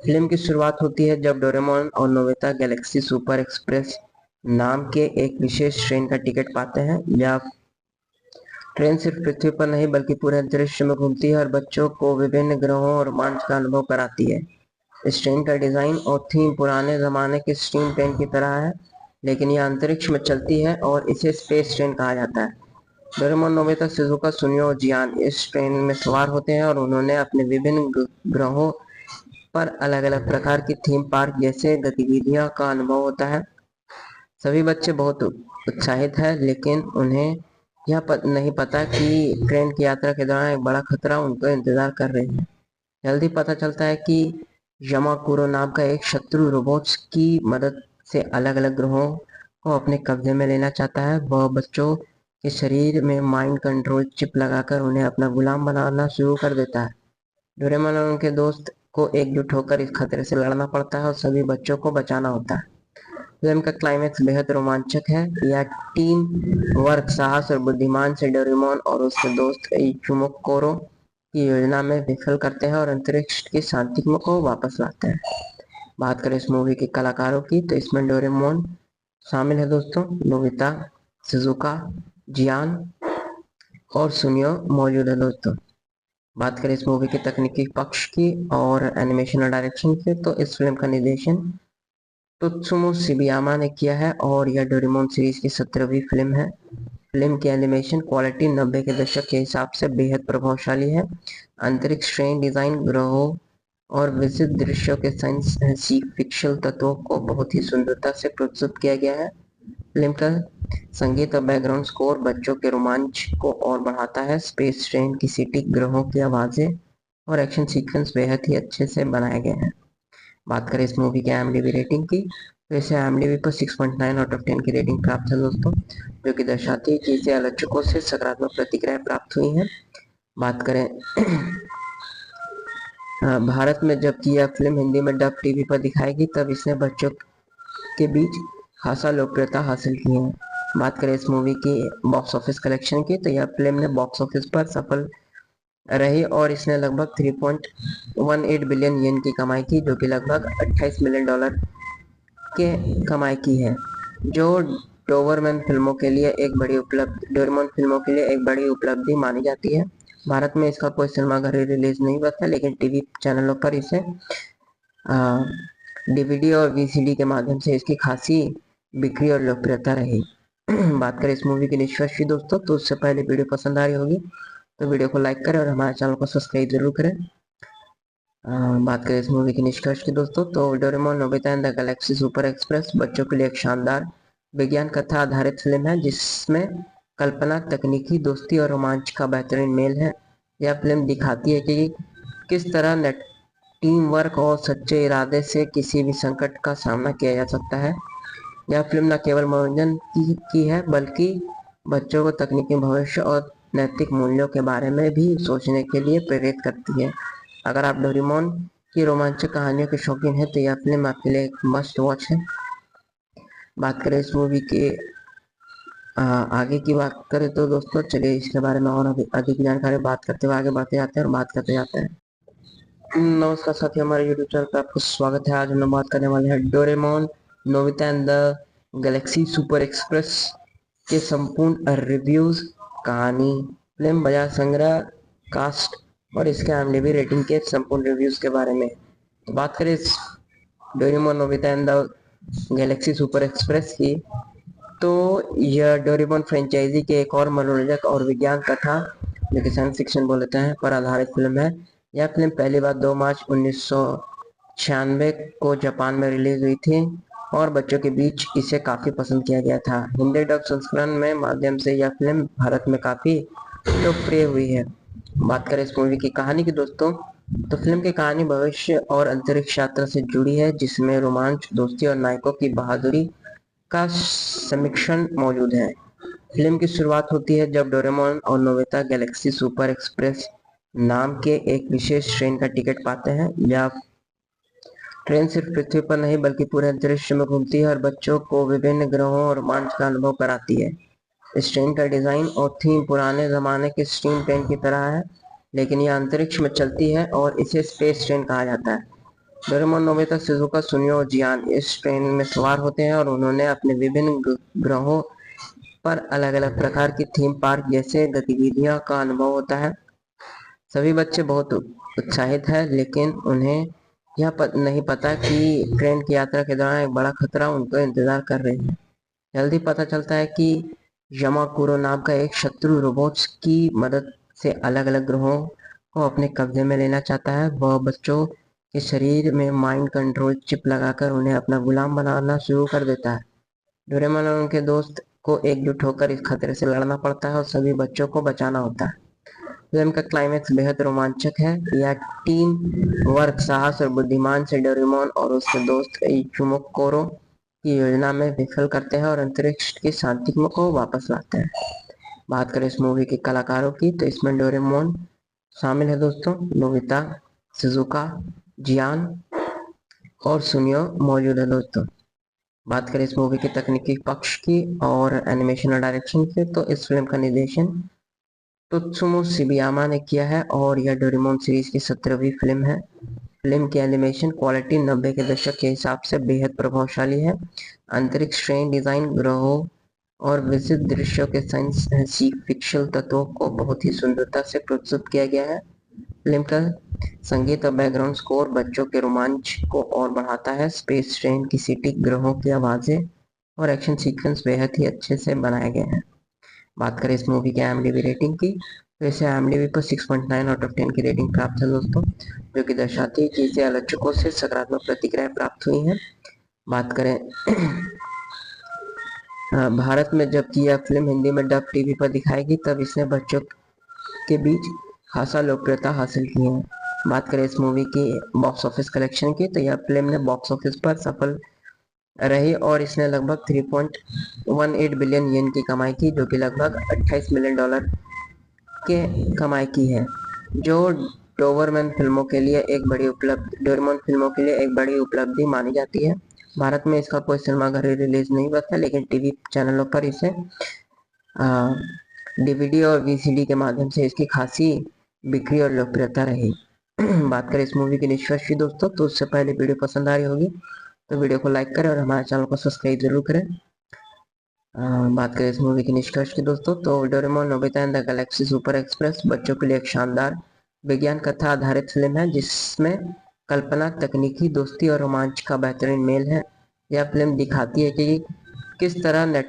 फिल्म की शुरुआत होती है जब डोरेमोन और नोबिता गैलेक्सी सुपर एक्सप्रेस नाम के एक विशेष ट्रेन का टिकट पाते हैं। यह ट्रेन सिर्फ पृथ्वी पर नहीं बल्कि पूरे अंतरिक्ष में घूमती है और बच्चों को विभिन्न ग्रहों और रोमांच का अनुभव कराती है। इस ट्रेन का डिजाइन और थीम पुराने जमाने के स्टीम ट्रेन की तरह है, लेकिन यह अंतरिक्ष में चलती है और इसे स्पेस ट्रेन कहा जाता है। डोरेमोन, नोबिता, शिजुका, सुनियो और जियान इस ट्रेन में सवार होते हैं और उन्होंने अपने विभिन्न ग्रहों पर अलग अलग प्रकार की थीम पार्क जैसे गतिविधियों का अनुभव होता है। सभी बच्चे बहुत उत्साहित हैं, लेकिन उन्हें यह नहीं पता कि ट्रेन की यात्रा के दौरान एक बड़ा खतरा उनको इंतजार कर रही है। जल्दी पता चलता है कि यमाकुरो नाम का एक शत्रु रोबोट्स की मदद से अलग अलग ग्रहों को अपने कब्जे में लेना चाहता है। वह बच्चों के शरीर में माइंड कंट्रोल चिप लगाकर उन्हें अपना गुलाम बनाना शुरू कर देता है। डोरेमोन और उनके दोस्त को एकजुट होकर इस खतरे से लड़ना पड़ता है और सभी बच्चों को बचाना होता है। फिल्म का क्लाइमैक्स बेहद रोमांचक है। यह टीम वर्क, साहस और बुद्धिमान से डोरेमोन और उसके दोस्त इचुमोकोरो की योजना में विफल करते हैं और अंतरिक्ष की शांति को वापस लाते हैं। बात करें इस मूवी के कलाकारों की, तो इसमें डोरेमोन शामिल है दोस्तों, नोबिता, शिजुका, जियान और सुनियो मौजूद है दोस्तों। बात करें इस मूवी के तकनीकी पक्ष की और एनिमेशन और डायरेक्शन की, तो इस फिल्म का निर्देशन त्सुमो शिबयामा ने किया है और यह डोरेमोन सीरीज की 17वीं फिल्म है। फिल्म की एनिमेशन क्वालिटी 90 के दशक के हिसाब से बेहद प्रभावशाली है। अंतरिक्ष ट्रेन डिजाइन, ग्रहों और विचित्र दृश्यों के साइंस फिक्शन तत्वों को बहुत ही सुंदरता से प्रस्तुत किया गया है। फिल्म का संगीत और बैकग्राउंड स्कोर बच्चों के रोमांच को और बढ़ाता है। स्पेस ट्रेन की सीटी, ग्रहों की आवाजें और एक्शन सीक्वेंस बेहद ही अच्छे से बनाए गए हैं। बात करें इस मूवी के IMDb रेटिंग की, तो इसे IMDb पर 6.9 आउट ऑफ 10 की रेटिंग प्राप्त है दोस्तों, जो कि दर्शाती है कि इसे आलोचकों से सकारात्मक प्रतिक्रिया प्राप्त हुई है। बात करें भारत में जबकि यह फिल्म हिंदी में डब टीवी पर दिखाएगी, तब इसने बच्चों के बीच खासा लोकप्रियता हासिल की है। बात करें इस मूवी की बॉक्स ऑफिस कलेक्शन की, तो यह फिल्म ने बॉक्स ऑफिस पर सफल रही और इसने लगभग 3.18 बिलियन येन की कमाई की, जो कि लगभग 28 मिलियन डॉलर के कमाई की है, जो डोरेमोन फिल्मों के लिए एक बड़ी उपलब्धि मानी जाती है। भारत में इसका कोई सिनेमाघर रिलीज नहीं हुआ था, लेकिन टीवी चैनलों पर इसे डीवीडी और वीसीडी के माध्यम से इसकी खासी बिक्री और लोकप्रियता रही। बात करें इस मूवी की निष्कर्ष की दोस्तों, तो उससे पहले वीडियो पसंद आ रही होगी तो वीडियो को लाइक करें और हमारे चैनल को सब्सक्राइब जरूर करें। बात करें इस मूवी की निष्कर्ष की दोस्तों, तो Doraemon Nobita and the Galaxy super express बच्चों के लिए एक शानदार विज्ञान कथा आधारित फिल्म है, जिसमें कल्पना, तकनीकी, दोस्ती और रोमांच का बेहतरीन मेल है। यह फिल्म दिखाती है कि किस तरह टीम वर्क और सच्चे इरादे से किसी भी संकट का सामना किया जा सकता है। यह फिल्म न केवल मनोरंजन की है, बल्कि बच्चों को तकनीकी भविष्य और नैतिक मूल्यों के बारे में भी सोचने के लिए प्रेरित करती है। अगर आप डोरेमोन की रोमांचक कहानियों के शौकीन हैं तो यह फिल्म आपके लिए एक मस्ट वॉच है। बात करें इस मूवी के आगे की बात करें तो दोस्तों चलिए इसके बारे में और अधिक जानकारी बात करते हुए आगे बढ़ते जाते हैं और बात करते जाते हैं। नमस्कार साथियों, हमारे यूट्यूब चैनल पर आपको स्वागत है। आज हम लोग बात करने वाले हैं Doraemon Nobita and the Galaxy super express के संपूर्ण रिव्यूज, कहानी, फिल्म बाजार संग्रह, कास्ट और इसके IMDb रेटिंग के संपूर्ण रिव्यूज के बारे में। तो बात करें इस Doraemon Nobita and the Galaxy super express की, तो यह डोरेमोन फ्रेंचाइजी के एक और मनोरंजक और विज्ञान कथा, जो कि साइंस फिक्शन बोलते हैं, पर आधारित फिल्म है। यह फिल्म पहली बार 2 मार्च 1996 को जापान में रिलीज हुई थी और बच्चों के बीच इसे काफी पसंद किया गया था। हिंदी डब संस्करण में माध्यम से यह फिल्म भारत में काफी लोकप्रिय हुई है। बात करें इस मूवी की कहानी की दोस्तों, तो फिल्म की कहानी भविष्य और अंतरिक्ष यात्रा से जुड़ी है, जिसमें रोमांच, दोस्ती और नायकों की बहादुरी का समीक्षण मौजूद है। फिल्म की शुरुआत होती है जब डोरेमोन और नोबिता गैलेक्सी सुपर एक्सप्रेस नाम के एक विशेष ट्रेन का टिकट पाते हैं। यह ट्रेन सिर्फ पृथ्वी पर नहीं बल्कि पूरे अंतरिक्ष में घूमती है और बच्चों को विभिन्न ग्रहों और रोमांच का अनुभव कराती है। इस ट्रेन का डिजाइन और थीम पुराने जमाने के स्टीम ट्रेन की तरह है, लेकिन यह अंतरिक्ष में चलती है और इसे स्पेस ट्रेन कहा जाता है। डोरेमोन, नोबिता, शिजुका, सुनियो और जियान इस ट्रेन में सवार होते हैं और उन्होंने अपने विभिन्न ग्रहों पर अलग अलग प्रकार की थीम पार्क जैसे गतिविधियों का अनुभव होता है। सभी बच्चे बहुत उत्साहित हैं, लेकिन उन्हें यह नहीं पता कि ट्रेन की यात्रा के दौरान एक बड़ा खतरा उनको इंतजार कर रही है। जल्दी पता चलता है कि यमाकुरो नाम का एक शत्रु रोबोट्स की मदद से अलग अलग ग्रहों को अपने कब्जे में लेना चाहता है। वह बच्चों के शरीर में माइंड कंट्रोल चिप लगाकर उन्हें अपना गुलाम बनाना शुरू कर देता है। डोरेमोन और उनके दोस्त को एकजुट होकर इस खतरे से लड़ना पड़ता है और सभी बच्चों को बचाना होता है। फिल्म का क्लाइमैक्स बेहद रोमांचक है। यह टीम वर्क, साहस और बुद्धिमान से डोरेमोन और उसके दोस्त इचुमोकोरो की योजना में विफल करते हैं और अंतरिक्ष की शांति को वापस लाते हैं। बात करें इस मूवी के कलाकारों की, तो इसमें डोरेमोन शामिल है दोस्तों, नोबिता, शिजुका, जियान और सुनियो मौजूद है दोस्तों। बात करें इस मूवी के तकनीकी पक्ष की और एनिमेशन और डायरेक्शन की, तो इस फिल्म का निर्देशन त्सुमो शिबयामा ने किया है और यह डोरेमोन सीरीज की 17वीं फिल्म है। फिल्म की एनिमेशन क्वालिटी 90 के दशक के हिसाब से बेहद प्रभावशाली है। अंतरिक्ष ट्रेन डिजाइन, ग्रहों और विशिष्ट दृश्यों के साइंस फिक्शन तत्वों को बहुत ही सुंदरता से प्रस्तुत किया गया है। फिल्म का संगीत और बैकग्राउंड स्कोर बच्चों के रोमांच को और बढ़ाता है। स्पेस ट्रेन की सीटी, ग्रहों की आवाजें और एक्शन सीक्वेंस बेहद ही अच्छे से बनाए गए हैं। बात करें इस मूवी के IMDb रेटिंग की, तो इसे IMDb पर 6.9 आउट ऑफ 10 की रेटिंग प्राप्त है दोस्तों, जो कि दर्शाती है कि इसे आलोचकों से सकारात्मक प्रतिक्रिया प्राप्त हुई है। बात करें भारत में जबकि यह फिल्म हिंदी में डब टीवी पर दिखाएगी, तब इसने बच्चों के बीच खासा लोकप्रियता हासिल की है। बात करें इस मूवी की बॉक्स ऑफिस कलेक्शन की, तो यह फिल्म ने बॉक्स ऑफिस पर सफल रही और इसने लगभग 3.18 बिलियन येन की कमाई की, जो कि लगभग $28 मिलियन के कमाई की है, जो डोरेमोन फिल्मों के लिए एक बड़ी उपलब्धि मानी जाती है। भारत में इसका कोई सिनेमाघर रिलीज नहीं हुआ था, लेकिन टीवी चैनलों पर इसे डीवीडी और वीसीडी के माध्यम से इसकी खासी बिक्री और लोकप्रियता रही। बात करें इस मूवी की निष्कर्ष की दोस्तों, तो उससे पहले वीडियो पसंद आ रही होगी तो वीडियो को लाइक करें और हमारे चैनल को सब्सक्राइब जरूर करें। बात करें इस मूवी के निष्कर्ष की दोस्तों, तो Doraemon Nobita and the Galaxy super express बच्चों के लिए एक शानदार विज्ञान कथा आधारित फिल्म है जिसमें कल्पना, तकनीकी, दोस्ती और रोमांच का बेहतरीन मेल है। यह फिल्म दिखाती है कि किस तरह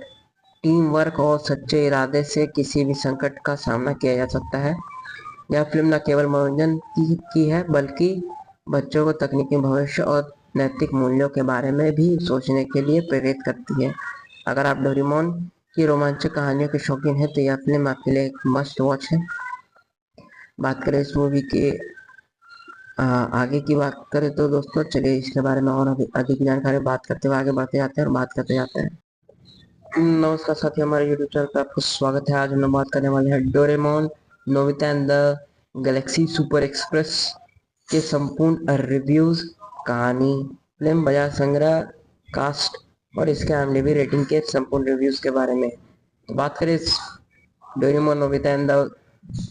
टीम वर्क और सच्चे इरादे से किसी भी संकट का सामना किया जा सकता है। यह फिल्म न केवल मनोरंजन की है बल्कि बच्चों को तकनीकी भविष्य और नैतिक मूल्यों के बारे में भी सोचने के लिए प्रेरित करती है। अगर आप डोरेमोन की रोमांचक कहानियों के शौकीन हैं तो यह फिल्म आपके लिए एक मस्ट वॉच है। बात करें इस मूवी के आगे की बात करें तो दोस्तों चलिए इसके बारे में और अधिक जानकारी बात करते हुए आगे बढ़ते जाते हैं और बात करते जाते हैं। नमस्कार साथी, हमारे यूट्यूब चैनल पर आपको स्वागत है। आज हम लोग बात करने वाले हैं Doraemon Nobita and the Galaxy super express के संपूर्ण रिव्यूज, कहानी, फिल्म बाजार संग्रह, कास्ट और इसके IMDb रेटिंग के संपूर्ण रिव्यूज के बारे में। तो बात करें इस Doraemon Nobita and the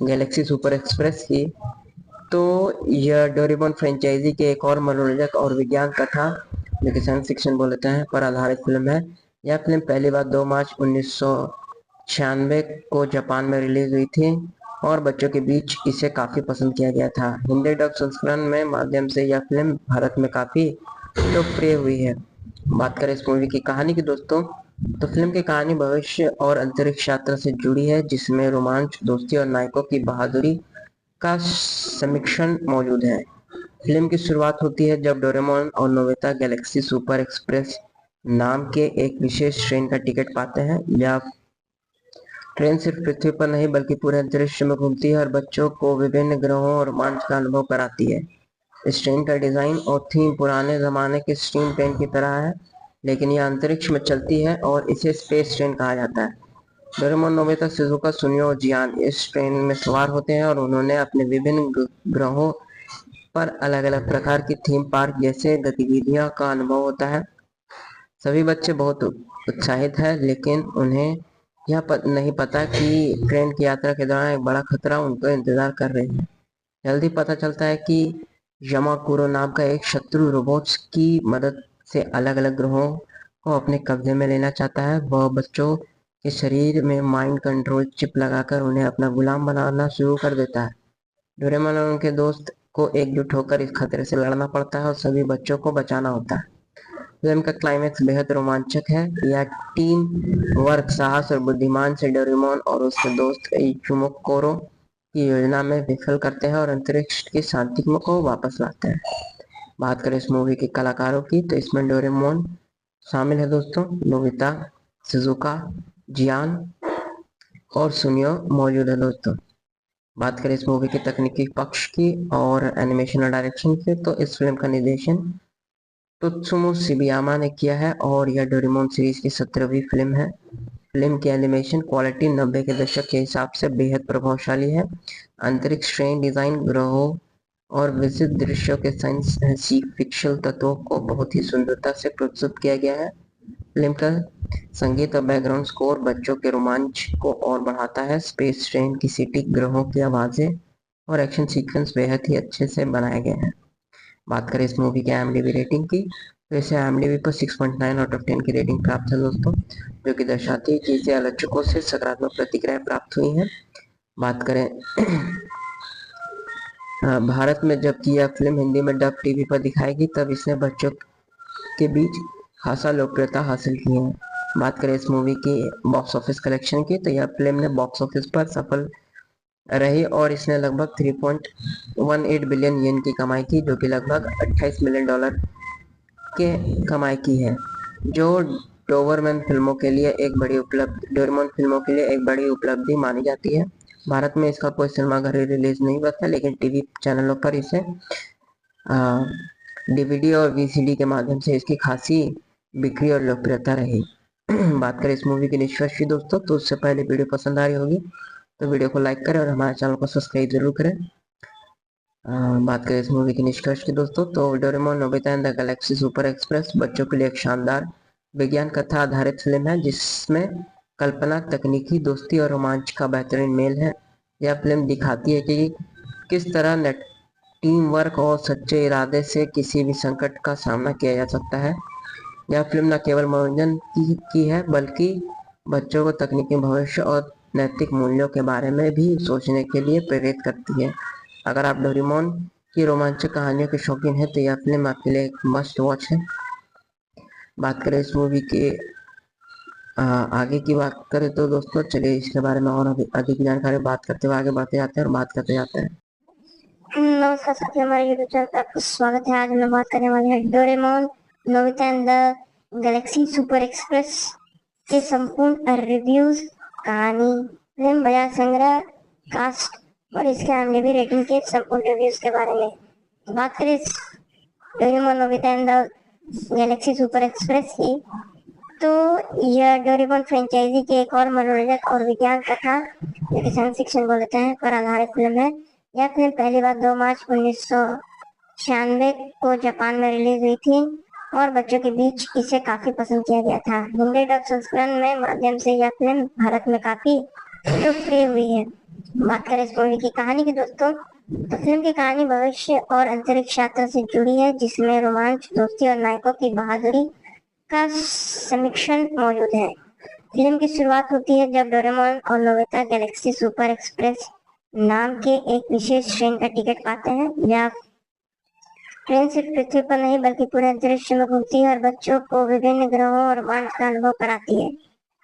Galaxy super express की, तो यह डोरेमोन फ्रेंचाइजी के एक और मनोरंजक और विज्ञान कथा, जो कि साइंस फिक्शन बोलते हैं, पर आधारित फिल्म है। यह फिल्म पहली बार 2 मार्च 1996 को जापान में रिलीज हुई थी और बच्चों के बीच इसे काफी पसंद किया गया था। हिंदी डब संस्करण में माध्यम से यह फिल्म भारत में काफी लोकप्रिय हुई है। बात करें इस मूवी की कहानी की दोस्तों, तो फिल्म की कहानी भविष्य और अंतरिक्ष यात्रा से जुड़ी है जिसमें रोमांच, दोस्ती और नायकों की बहादुरी का समीक्षण मौजूद है। फिल्म की शुरुआत होती है जब डोरेमोन और नोबिता गैलेक्सी सुपर एक्सप्रेस नाम के एक विशेष ट्रेन का टिकट पाते हैं। यह ट्रेन सिर्फ पृथ्वी पर नहीं बल्कि पूरे अंतरिक्ष में घूमती है और बच्चों को विभिन्न ग्रहों और रोमांच का अनुभव कराती है। इस ट्रेन का डिजाइन और थीम पुराने जमाने के स्टीम ट्रेन की तरह है, लेकिन यह अंतरिक्ष में चलती है और इसे स्पेस ट्रेन कहा जाता है। डोरेमोन, नोबिता, शिजुका, सुनियो और जियान इस ट्रेन में सवार होते हैं और उन्होंने अपने विभिन्न ग्रहों पर अलग अलग प्रकार की थीम पार्क जैसे गतिविधियों का अनुभव होता है। सभी बच्चे बहुत उत्साहित हैं, लेकिन उन्हें यह नहीं पता कि ट्रेन की यात्रा के दौरान एक बड़ा खतरा उनको इंतजार कर रही है। जल्दी पता चलता है कि यमाकुरो नाम का एक शत्रु रोबोट्स की मदद से अलग अलग ग्रहों को अपने कब्जे में लेना चाहता है। वह बच्चों के शरीर में माइंड कंट्रोल चिप लगाकर उन्हें अपना गुलाम बनाना शुरू कर देता है। डोरेमोन और उनके दोस्त को एकजुट होकर इस खतरे से लड़ना पड़ता है और सभी बच्चों को बचाना होता है। फिल्म का क्लाइमैक्स बेहद रोमांचक है। यह टीम वर्क, साहस और बुद्धिमान से डोरेमोन और उसके दोस्त इचुमोकोरो की योजना में विफल करते हैं और अंतरिक्ष की शांति को वापस लाते हैं। बात करें इस मूवी के कलाकारों की, तो इसमें डोरेमोन शामिल है दोस्तों, नोबिता, शिजुका, जियान और सुनियो मौजूद है दोस्तों। बात करें इस मूवी के तकनीकी पक्ष की और एनिमेशन और डायरेक्शन की, तो इस फिल्म का निर्देशन त्सुमो शिबयामा ने किया है और यह डोरेमोन सीरीज की 17वीं फिल्म है। फिल्म की एनिमेशन क्वालिटी 90 के दशक के हिसाब से बेहद प्रभावशाली है। अंतरिक्ष ट्रेन डिजाइन, ग्रहों और विशिष्ट दृश्यों के साइंस फिक्शन तत्वों को बहुत ही सुंदरता से प्रस्तुत किया गया है। फिल्म का संगीत और बैकग्राउंड स्कोर बच्चों के रोमांच को और बढ़ाता है। स्पेस ट्रेन की सीटी, ग्रहों की आवाजें और एक्शन सीक्वेंस बेहद ही अच्छे से बनाए गए हैं। बात करें इस मूवी के IMDb रेटिंग की, तो इसे IMDb पर 6.9 आउट ऑफ 10 की रेटिंग प्राप्त है दोस्तों, जो कि दर्शाती है कि इसे आलोचकों से सकारात्मक प्रतिक्रिया प्राप्त हुई है। बात करें भारत में जबकि यह फिल्म हिंदी में डब टीवी पर दिखाएगी तब इसने बच्चों के बीच खासा लोकप्रियता हासिल की है। बात करें इस मूवी की बॉक्स ऑफिस कलेक्शन की, तो यह फिल्म ने बॉक्स ऑफिस पर सफल रही और इसने लगभग 3.18 बिलियन येन की कमाई की, जो कि लगभग $28 मिलियन के कमाई की है, जो डोरेमोन फिल्मों के लिए एक बड़ी उपलब्धि मानी जाती है। भारत में इसका कोई सिनेमाघर रिलीज नहीं हुआ था, लेकिन टीवी चैनलों पर इसे DVD और VCD के माध्यम से इसकी खासी बिक्री और लोकप्रियता रही। बात करें इस मूवी के निष्कर्ष की दोस्तों, तो उससे पहले वीडियो पसंद आ रही होगी तो वीडियो को लाइक करें और हमारे चैनल को सब्सक्राइब जरूर करें। बात करें इस मूवी के निष्कर्ष की दोस्तों, तो Doraemon Nobita and the Galaxy super express बच्चों के लिए एक शानदार विज्ञान कथा आधारित फिल्म है जिसमें कल्पना, तकनीकी, दोस्ती और रोमांच का बेहतरीन मेल है। यह फिल्म दिखाती है कि किस तरह टीम वर्क और सच्चे इरादे से किसी भी संकट का सामना किया जा सकता है। यह फिल्म न केवल मनोरंजन की है बल्कि बच्चों को तकनीकी भविष्य और नैतिक मूल्यों के बारे में भी सोचने के लिए प्रेरित करती है। अगर आप डोरेमोन की रोमांचक कहानियों के शौकीन हैं तो यह फिल्म आपके लिए एक मस्ट वॉच है। बात करें इस मूवी के आगे की बात करें तो दोस्तों चलिए इसके बारे में और अधिक जानकारी बात करते हुए आगे बढ़ते जाते हैं और बात करते जाते हैं। नमस्कार साथियों, हमारे यूट्यूब चैनल पर आपका स्वागत है। आज हम लोग बात करने वाले हैं Doraemon Nobita and the Galaxy super express के संपूर्ण रिव्यूज, कहानी, फिल्म, बाजार संग्रह, कास्ट और इसके IMDb रेटिंग के संपूर्ण रिव्यूज के बारे में। तो बात करें Doraemon Nobita and the Galaxy super express की, तो यह डोरेमोन फ्रेंचाइजी की एक और मनोरंजक और विज्ञान कथा, साइंस फिक्शन बोलते हैं, पर आधारित फिल्म है। यह फिल्म पहली बार 2 मार्च 1996 को जापान में रिलीज हुई थी और बच्चों के बीच इसे काफी पसंद किया गया था। हिंदी डब संस्करण में माध्यम से यह फिल्म भारत में काफी लोकप्रिय हुई है। बात करें इस मूवी की कहानी की दोस्तों, तो फिल्म की कहानी भविष्य और अंतरिक्ष यात्रा से जुड़ी है, जिसमें रोमांच, दोस्ती और नायकों की बहादुरी का समीक्षण मौजूद है। फिल्म की शुरुआत होती है जब डोरेमोन और नोबिता गैलेक्सी सुपर एक्सप्रेस नाम के एक विशेष ट्रेन का टिकट पाते हैं। यह ट्रेन सिर्फ पृथ्वी पर नहीं बल्कि पूरे अंतरिक्ष में घूमती है और बच्चों को विभिन्न ग्रहों और रोमांच का अनुभव कराती है।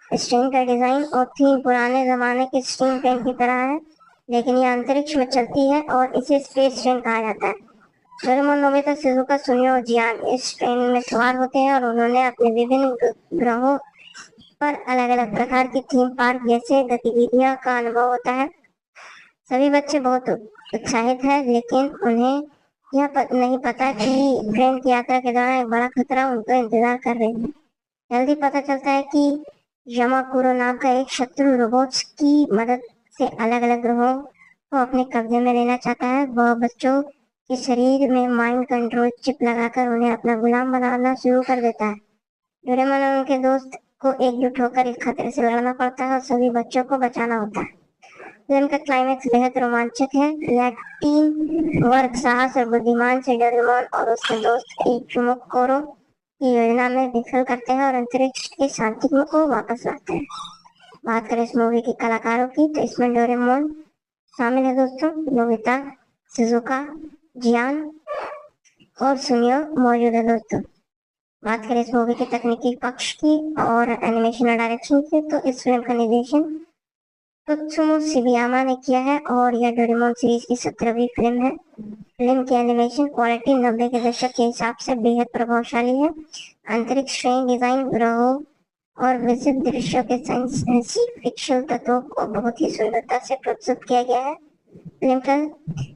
इस ट्रेन का डिजाइन और थीम पुराने जमाने के स्टीम ट्रेन की तरह है, लेकिन यह अंतरिक्ष में चलती है और इसे स्पेस ट्रेन कहा जाता है। डोरेमोन, नोबिता, शिजुका, सुनियो और जियान इस ट्रेन में सवार होते हैं और उन्होंने अपने विभिन्न ग्रहों पर अलग अलग प्रकार की थीम पार्क जैसे गतिविधियों का अनुभव होता है। सभी बच्चे बहुत उत्साहित हैं, लेकिन उन्हें यह नहीं पता कि ट्रेन की यात्रा के दौरान एक बड़ा खतरा उनको इंतजार कर रही है। जल्दी पता चलता है कि यमाकुरो नाम का एक शत्रु रोबोट्स की मदद से अलग अलग ग्रहों को अपने कब्जे में लेना चाहता है। वह बच्चों के शरीर में माइंड कंट्रोल चिप लगाकर उन्हें अपना गुलाम बनाना शुरू कर देता है। डोरेमोन और उनके दोस्त को एकजुट होकर इस खतरे से लड़ना पड़ता है और सभी बच्चों को बचाना होता है। फिल्म का क्लाइमैक्स बेहद रोमांचक है। यह टीम वर्क, साहस और बुद्धिमान से डोरेमोन और उसके दोस्त इचुमोकोरो की योजना में विफल करते हैं और अंतरिक्ष के शांति को वापस लाते हैं। बात करें इस मूवी के कलाकारों की, तो इसमें डोरेमोन शामिल है दोस्तों, नोबिता, शिजुका, जियान और सुनियो मौजूद है दोस्तों। बात करें इस मूवी के तकनीकी पक्ष की और एनिमेशन और डायरेक्शन की, तो इस फिल्म का निर्देशन त्सुमो शिबयामा ने किया है और यह डोरेमोन सीरीज की 17वीं फिल्म है। फिल्म की एनिमेशन क्वालिटी 90 के दशक के हिसाब से बेहद प्रभावशाली है। अंतरिक्ष ट्रेन डिजाइन, ग्रहों और विशिष्ट दृश्यों के साइंस फिक्शन तत्वों को बहुत ही सुंदरता से प्रस्तुत किया गया है। फिल्म का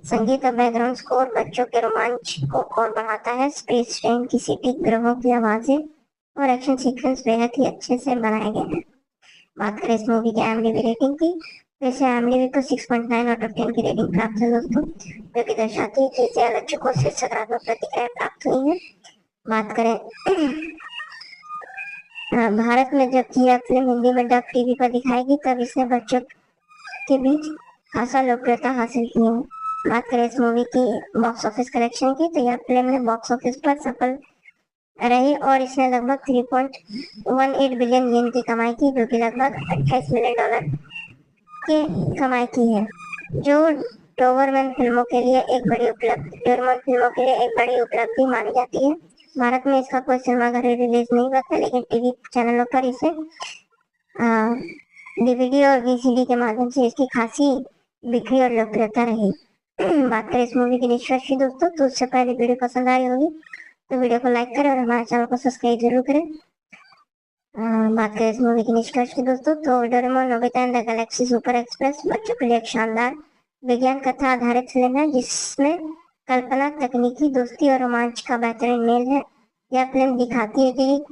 संगीत और बैकग्राउंड स्कोर बच्चों के रोमांच को और बढ़ाता है। स्पेस ट्रेन की सीटी, ग्रहों की आवाजें और एक्शन सीक्वेंस बेहद ही अच्छे से बनाए गए हैं। बात करें इस मूवी की IMDb रेटिंग की, वैसे IMDb को 6.9 आउट ऑफ 10 की रेटिंग प्राप्त है दोस्तों, जो कि दर्शाती है कि इसे आलोचकों से सकारात्मक प्रतिक्रिया प्राप्त हुई है। बात करें भारत में जब यह फिल्म हिंदी में डब टीवी पर दिखाएगी तब इसने बच्चों के बीच खासा लोकप्रियता हासिल की है। बात करें इस मूवी की बॉक्स ऑफिस कलेक्शन की, तो यह फिल्म ने बॉक्स ऑफिस पर सफल रही और इसने लगभग 3.18 बिलियन येन की कमाई की, जो कि लगभग $28 मिलियन की कमाई की है, जो डोरेमोन फिल्मों के लिए एक बड़ी उपलब्धि मानी जाती है। भारत में इसका कोई सिनेमाघर रिलीज नहीं हुआ था, लेकिन टीवी चैनलों पर इसे DVD और VCD के माध्यम से इसकी खासी बिक्री और लोकप्रियता रही। बात करें इस मूवी की निष्कर्ष की दोस्तों, तो उससे पहले वीडियो पसंद आई होगी तो वीडियो को लाइक करें और हमारे चैनल को सब्सक्राइब जरूर करें। बात करें इस मूवी की निष्कर्ष की दोस्तों, तो Doraemon Nobita and the Galaxy super express बच्चों के लिए एक शानदार विज्ञान कथा आधारित फिल्म है, जिसमें कल्पना, तकनीकी, दोस्ती और रोमांच का बेहतरीन मेल है। यह फिल्म दिखाती है कि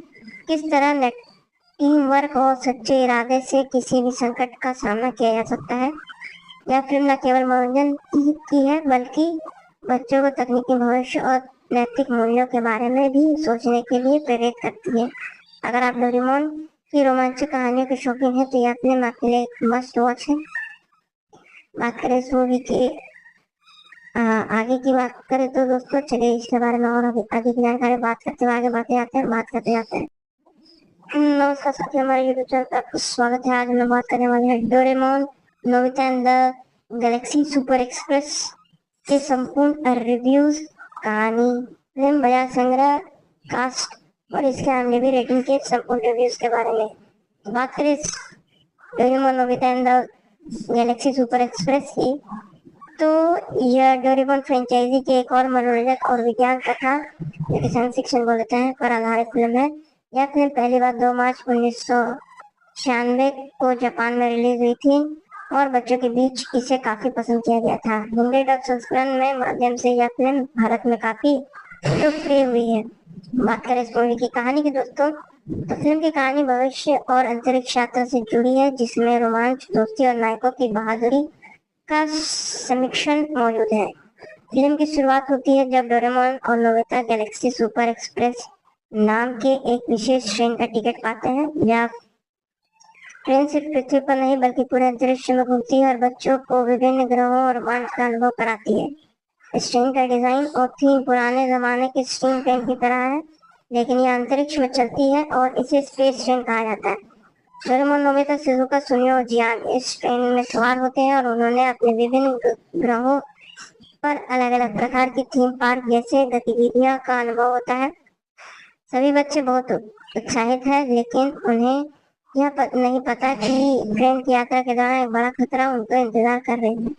किस तरह टीम वर्क और सच्चे इरादे से किसी भी संकट का सामना किया जा सकता है। यह फिल्म न केवल मनोरंजन की है बल्कि बच्चों को तकनीकी भविष्य और नैतिक मूल्यों के बारे में भी सोचने के लिए प्रेरित करती है। अगर आप डोरेमोन की रोमांचक कहानियों के शौकीन हैं तो यह फिल्म आपके लिए एक मस्ट वॉच है। बात करें इस मूवी की आगे की बात करें तो दोस्तों चलिए इसके बारे में और अधिक जानकारी बात करते हुए आगे बढ़ते जाते हैं। नमस्कार साथियों, हमारे यूट्यूब चैनल पर आपका स्वागत है। आज हम लोग बात करने वाले हैं Doraemon Nobita and the Galaxy super express के संपूर्ण रिव्यूज, कहानी, फिल्म, बाजार संग्रह, कास्ट और इसके IMDb रेटिंग के संपूर्ण रिव्यूज के बारे में। तो बात करें इस Doraemon Nobita and the Galaxy super express की, तो यह डोरेमोन फ्रेंचाइजी की एक और मनोरंजक और विज्ञान कथा, साइंस फिक्शन बोलते हैं, पर आधारित फिल्म है। यह फिल्म पहली बार 2 मार्च 1996 को जापान में रिलीज हुई थी और बच्चों के बीच इसे काफी पसंद किया गया था। हिंदी डब संस्करण में माध्यम से यह फिल्म भारत में काफी लोकप्रिय हुई है। बात करें इस मूवी की कहानी की दोस्तों, तो फिल्म की कहानी भविष्य और अंतरिक्ष यात्रा से जुड़ी है, जिसमें रोमांच, दोस्ती और नायकों की बहादुरी का समीक्षण मौजूद है। फिल्म की शुरुआत होती है जब डोरेमोन और नोबिता गैलेक्सी सुपर एक्सप्रेस नाम के एक विशेष ट्रेन का टिकट पाते हैं। यह ट्रेन सिर्फ पृथ्वी पर नहीं बल्कि पूरे अंतरिक्ष में घूमती है और बच्चों को विभिन्न ग्रहों और रोमांच का अनुभव कराती है। इस ट्रेन का डिजाइन और थीम पुराने जमाने के स्टीम ट्रेन की तरह है, लेकिन यह अंतरिक्ष में चलती है और इसे स्पेस ट्रेन कहा जाता है। डोरेमोन, नोबिता, शिजुका, सुनियो और जियान इस ट्रेन में सवार होते हैं और उन्होंने अपने विभिन्न ग्रहों पर अलग अलग प्रकार की थीम पार्क जैसे गतिविधियों का अनुभव होता है। सभी बच्चे बहुत उत्साहित हैं, लेकिन उन्हें यह नहीं पता कि ट्रेन की यात्रा के दौरान एक बड़ा खतरा उनको इंतजार कर रही है।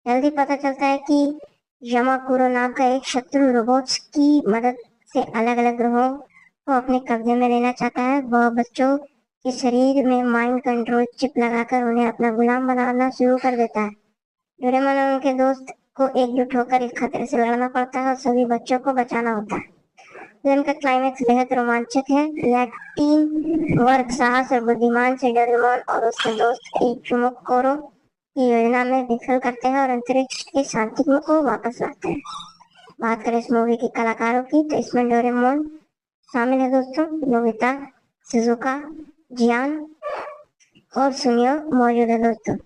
जल्दी पता चलता है कि यमाकुरो नाम का एक शत्रु रोबोट्स की मदद से अलग अलग ग्रहों को अपने कब्जे में लेना चाहता है। वह बच्चों के शरीर में माइंड कंट्रोल चिप लगाकर उन्हें अपना गुलाम बनाना शुरू कर देता है। डोरेमोन और उनके दोस्त को एकजुट होकर इस खतरे से लड़ना पड़ता है और सभी बच्चों को बचाना होता है। फिल्म का क्लाइमैक्स बेहद रोमांचक है। यह टीम वर्क, साहस और बुद्धिमान से डोरेमोन और उसके दोस्त इचुमोकोरो की योजना में विफल करते हैं और अंतरिक्ष की शांति को वापस लाते हैं। बात करें इस मूवी के कलाकारों की, तो इसमें डोरेमोन शामिल है दोस्तों, नोबिता, शिजुका, जियान और सुनियो मौजूद है दोस्तों।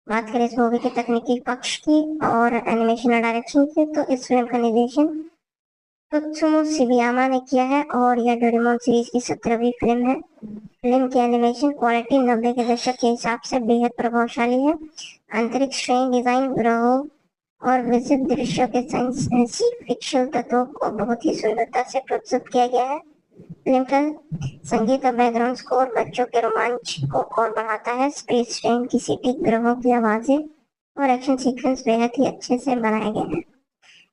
बात करें इस मूवी के तकनीकी पक्ष की और एनिमेशन और डायरेक्शन की, तो इस फिल्म का निर्देशन त्सुमो शिबयामा ने किया है और यह डोरेमोन सीरीज की 17वीं फिल्म है। फिल्म की एनिमेशन क्वालिटी 90 के दशक के हिसाब से बेहद प्रभावशाली है। अंतरिक्ष ट्रेन डिजाइन, ग्रहों और विशिष्ट दृश्यों के साइंस फिक्शन तत्वों को बहुत ही सुंदरता से प्रस्तुत किया गया है। फिल्म का संगीत और बैकग्राउंड स्कोर बच्चों के रोमांच को और बढ़ाता है। स्पेस ट्रेन की सीटी, ग्रहों की आवाजें और एक्शन सीक्वेंस बेहद ही अच्छे से बनाए गए हैं।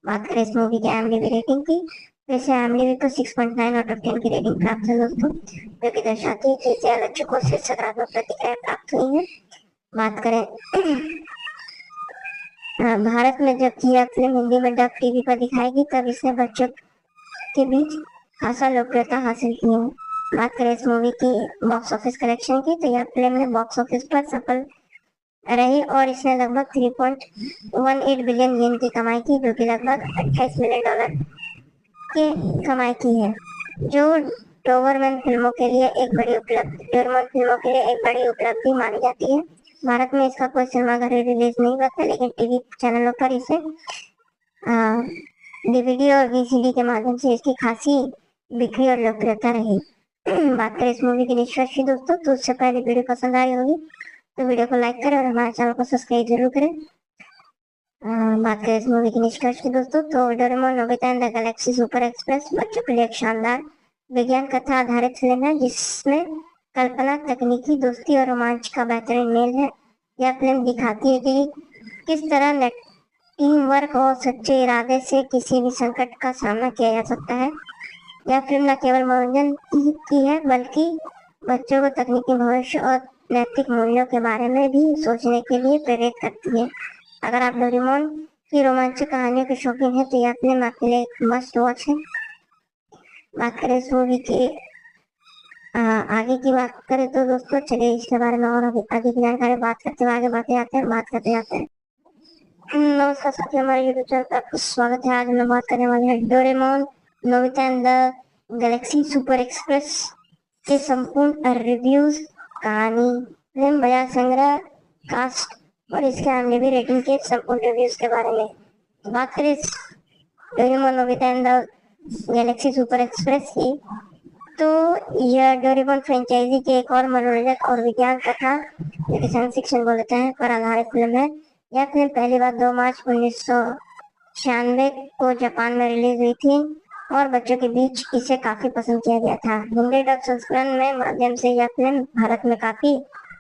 बात करें इस मूवी की IMDb रेटिंग की, तो इसे IMDb को 6.9 आउट ऑफ 10 की रेटिंग प्राप्त है दोस्तों, जो कि दर्शाती है कि इसे आलोचकों से सकारात्मक प्रतिक्रिया प्राप्त हुई है। बात करें भारत में जब यह फिल्म हिंदी में डब टीवी पर दिखाएगी तब इसने बच्चों के बीच खासा लोकप्रियता हासिल की है। बात करें इस मूवी की बॉक्स ऑफिस कलेक्शन की, तो यह फिल्म ने बॉक्स ऑफिस पर सफल रही और इसने लगभग 3.18 बिलियन येन की कमाई की, जो कि लगभग $28 मिलियन की कमाई की है, जो डोबरमैन फिल्मों के लिए एक बड़ी उपलब्धि डोरेमोन फिल्मों के लिए एक बड़ी उपलब्धि मानी जाती है। भारत में इसका कोई सिनेमाघर रिलीज नहीं हुआ था, लेकिन टीवी चैनलों पर इसे DVD और VCD के माध्यम से इसकी खासी बिक्री और लोकप्रियता रही। बात करें इस मूवी की निष्कर्ष की दोस्तों, तो उससे पहले वीडियो पसंद आई होगी तो वीडियो को लाइक करें और हमारे चैनल को सब्सक्राइब जरूर करें। बात करें इस मूवी की निष्कर्ष की दोस्तों, तो Doraemon Nobita and the Galaxy super express बच्चों के लिए एक शानदार विज्ञान कथा आधारित फिल्म है, जिसमें कल्पना, तकनीकी, दोस्ती और रोमांच का बेहतरीन मेल है। यह फिल्म दिखाती है कि किस तरह टीम वर्क और सच्चे इरादे से किसी भी संकट का सामना किया जा सकता है। यह फिल्म न केवल मनोरंजन की है, बल्कि बच्चों को तकनीकी भविष्य और नैतिक मूल्यों के बारे में भी सोचने के लिए प्रेरित करती है। अगर आप डोरेमोन की रोमांचक कहानियों के शौकीन हैं, तो यह फिल्म आपके लिए एक मस्ट वॉच है। बात करें इस मूवी की आगे की बात करें, तो दोस्तों चलिए इसके बारे में और अधिक जानकारी बात करते हुए आगे बढ़ते जाते हैं। नमस्कार साथियों, हमारे यूट्यूब चैनल पर आपका स्वागत है। आज हम लोग बात करने वाले हैं Doraemon Nobita and the Galaxy super express के संपूर्ण रिव्यूज, कहानी, फिल्म, बाजार संग्रह, कास्ट और इसके IMDb रेटिंग के संपूर्ण रिव्यूज के बारे में। तो बात करें Doraemon Nobita and the Galaxy super express की, तो यह डोरेमोन फ्रेंचाइजी की एक और मनोरंजक और विज्ञान कथा जो कि साइंस फिक्शन बोलते हैं पर आधारित फिल्म है। यह फिल्म पहली बार 2 मार्च 1996 को जापान में रिलीज हुई थी और बच्चों के बीच इसे काफी पसंद किया गया था। हिंदी डब संस्करण में माध्यम से यह फिल्म भारत में काफी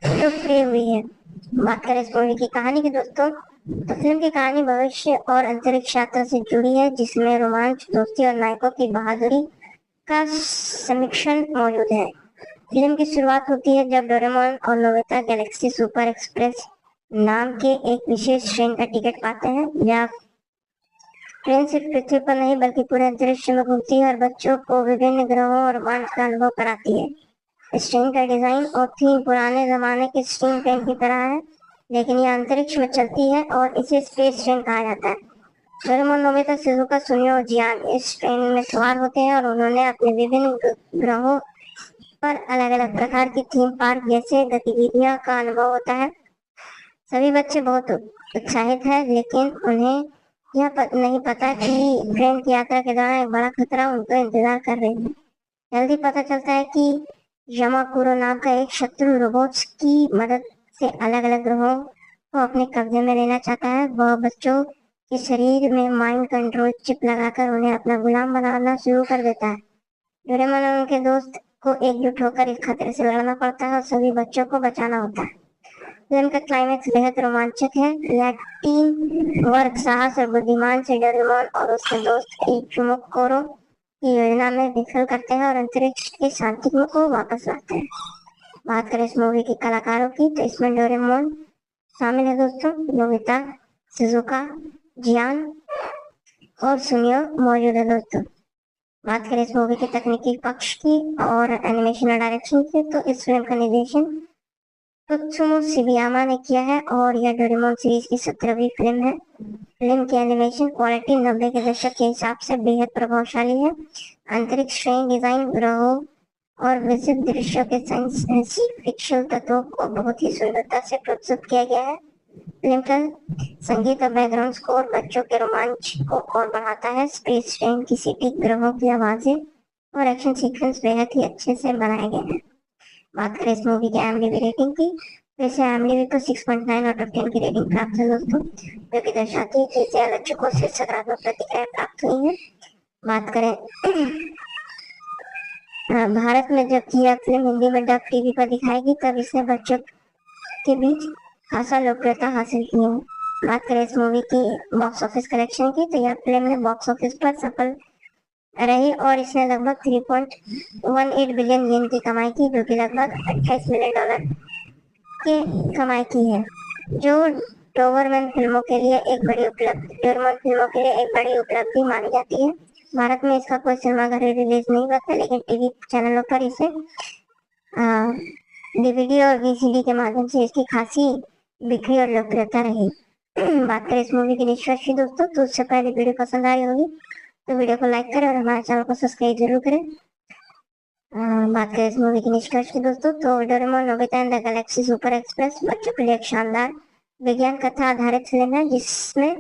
लोकप्रिय हुई है। बात करें इस मूवी की कहानी की दोस्तों, तो फिल्म की कहानी भविष्य और अंतरिक्ष यात्रा से जुड़ी है, जिसमें रोमांच, दोस्ती और नायकों की बहादुरी का समीक्षण मौजूद है। फिल्म की शुरुआत होती है जब डोरेमोन और नोबिता गैलेक्सी सुपर एक्सप्रेस नाम के एक विशेष ट्रेन का टिकट पाते हैं। यह ट्रेन सिर्फ पृथ्वी पर नहीं बल्कि पूरे अंतरिक्ष में घूमती है और बच्चों को विभिन्न ग्रहों और रोमांच का अनुभव कराती है। इस ट्रेन का डिजाइन और थीम पुराने जमाने के स्टीम ट्रेन की तरह है, लेकिन यह अंतरिक्ष में चलती है और इसे स्पेस ट्रेन कहा जाता है। डोरेमोन, नोबिता, शिजुका, सुनियो और जियान इस ट्रेन में सवार होते हैं और उन्होंने अपने विभिन्न ग्रहों पर अलग अलग प्रकार की थीम पार्क जैसे गतिविधियों का अनुभव होता है। सभी बच्चे बहुत उत्साहित हैं, लेकिन उन्हें यह नहीं पता कि ट्रेन की यात्रा के दौरान एक बड़ा खतरा उनको इंतजार कर रही है। जल्दी पता चलता है कि यमाकुरो नाम का एक शत्रु रोबोट्स की मदद से अलग अलग ग्रहों को अपने कब्जे में लेना चाहता है। वह बच्चों के शरीर में माइंड कंट्रोल चिप लगाकर उन्हें अपना गुलाम बनाना शुरू कर देता है। डोरेमोन और उनके दोस्त को एकजुट होकर इस खतरे से लड़ना पड़ता है और सभी बच्चों को बचाना होता है। फिल्म का क्लाइमैक्स बेहद रोमांचक है। यह टीम वर्क, साहस और बुद्धिमान से डोरेमोन और उसके दोस्त इचुमोकोरो की योजना में विफल करते हैं और अंतरिक्ष के शांति को वापस लाते हैं। बात करें इस मूवी के कलाकारों की, तो इसमें डोरेमोन शामिल है दोस्तों, नोबिता, शिजुका, जियान और सुनियो मौजूद है दोस्तों। बात करें इस मूवी के तकनीकी पक्ष की और एनिमेशन और डायरेक्शन की, तो इस फिल्म का निर्देशन त्सुमो शिबयामा ने किया है और यह डोरेमोन सीरीज की 17वीं फिल्म है। फिल्म की एनिमेशन क्वालिटी 90 के दशक के हिसाब से बेहद प्रभावशाली है। अंतरिक्ष ट्रेन डिजाइन, ग्रहों और विशिष्ट दृश्यों के साइंस फिक्शन तत्वों को बहुत ही सुंदरता से प्रस्तुत किया गया है। फिल्म का संगीत और बैकग्राउंड स्कोर बच्चों के रोमांच को और बढ़ाता है। स्पेस ट्रेन की सीटी, ग्रहों की आवाजें और एक्शन सीक्वेंस बेहद ही अच्छे से बनाए गए हैं। बात करें इस मूवी की IMDb रेटिंग की, तो इसे IMDb को 6.9 आउट ऑफ 10 की रेटिंग प्राप्त है दोस्तों, जो कि दर्शाती है कि इसे आलोचकों से सकारात्मक प्रतिक्रिया प्राप्त हुई है। बात करें भारत में जब यह फिल्म हिंदी में डब टीवी पर दिखाएगी तब इसने बच्चों के बीच खासा लोकप्रियता हासिल की है। बात करें इस मूवी की बॉक्स ऑफिस कलेक्शन की, तो यह फिल्म ने बॉक्स ऑफिस पर सफल रही और इसने लगभग 3.18 बिलियन येन की कमाई की, जो कि लगभग $28 मिलियन की कमाई की है, जो डोरेमोन फिल्मों के लिए एक बड़ी उपलब्धि मानी जाती है। भारत में इसका कोई सिनेमाघर रिलीज नहीं हुआ था, लेकिन टीवी चैनलों पर इसे DVD और VCD के माध्यम से इसकी खासी बिक्री और लोकप्रियता रही। बात करें इस मूवी की निष्कर्ष की दोस्तों, तो उससे पहले वीडियो पसंद आई होगी तो वीडियो को लाइक करें और हमारे चैनल को सब्सक्राइब जरूर करें। बात करें इस मूवी की निष्कर्ष की दोस्तों, तो Doraemon, Nobita and the Galaxy super express बच्चों के लिए एक शानदार विज्ञान कथा आधारित फिल्म है, जिसमें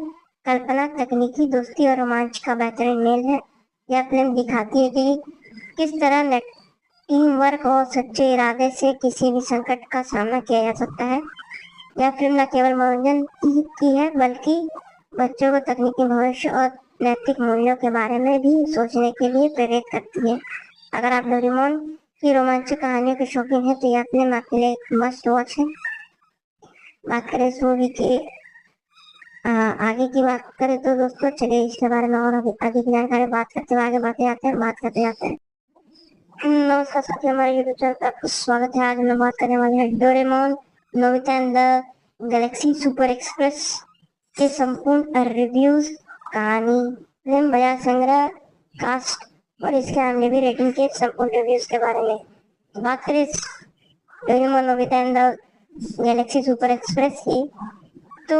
कल्पना, तकनीकी, दोस्ती और रोमांच का बेहतरीन मेल है। यह फिल्म दिखाती है कि किस तरह टीम वर्क और सच्चे इरादे से किसी भी संकट का सामना किया जा सकता है। यह फिल्म न केवल मनोरंजन की है बल्कि बच्चों को तकनीकी भविष्य और नैतिक मूल्यों के बारे में भी सोचने के लिए प्रेरित करती है। अगर आप डोरेमोन की रोमांचक कहानियों के शौकीन हैं तो यह फिल्म आपके लिए एक मस्ट वॉच है। बात करें इस मूवी के आगे की बात करें तो दोस्तों चलिए इसके बारे में और आगे की जानकारी बात करते हुए आगे बढ़ते जाते हैं। नमस्कार साथियों, हमारे यूट्यूब चैनल पर आपका स्वागत है। आज हम बात करने वाले हैं Doraemon, Nobita and the Galaxy super express के संपूर्ण रिव्यूज, कहानी, फिल्म, बाजार संग्रह, कास्ट और इसके IMDb रेटिंग के संपूर्ण रिव्यूज के बारे में। बात करें Doraemon, Nobita and the Galaxy super express की, तो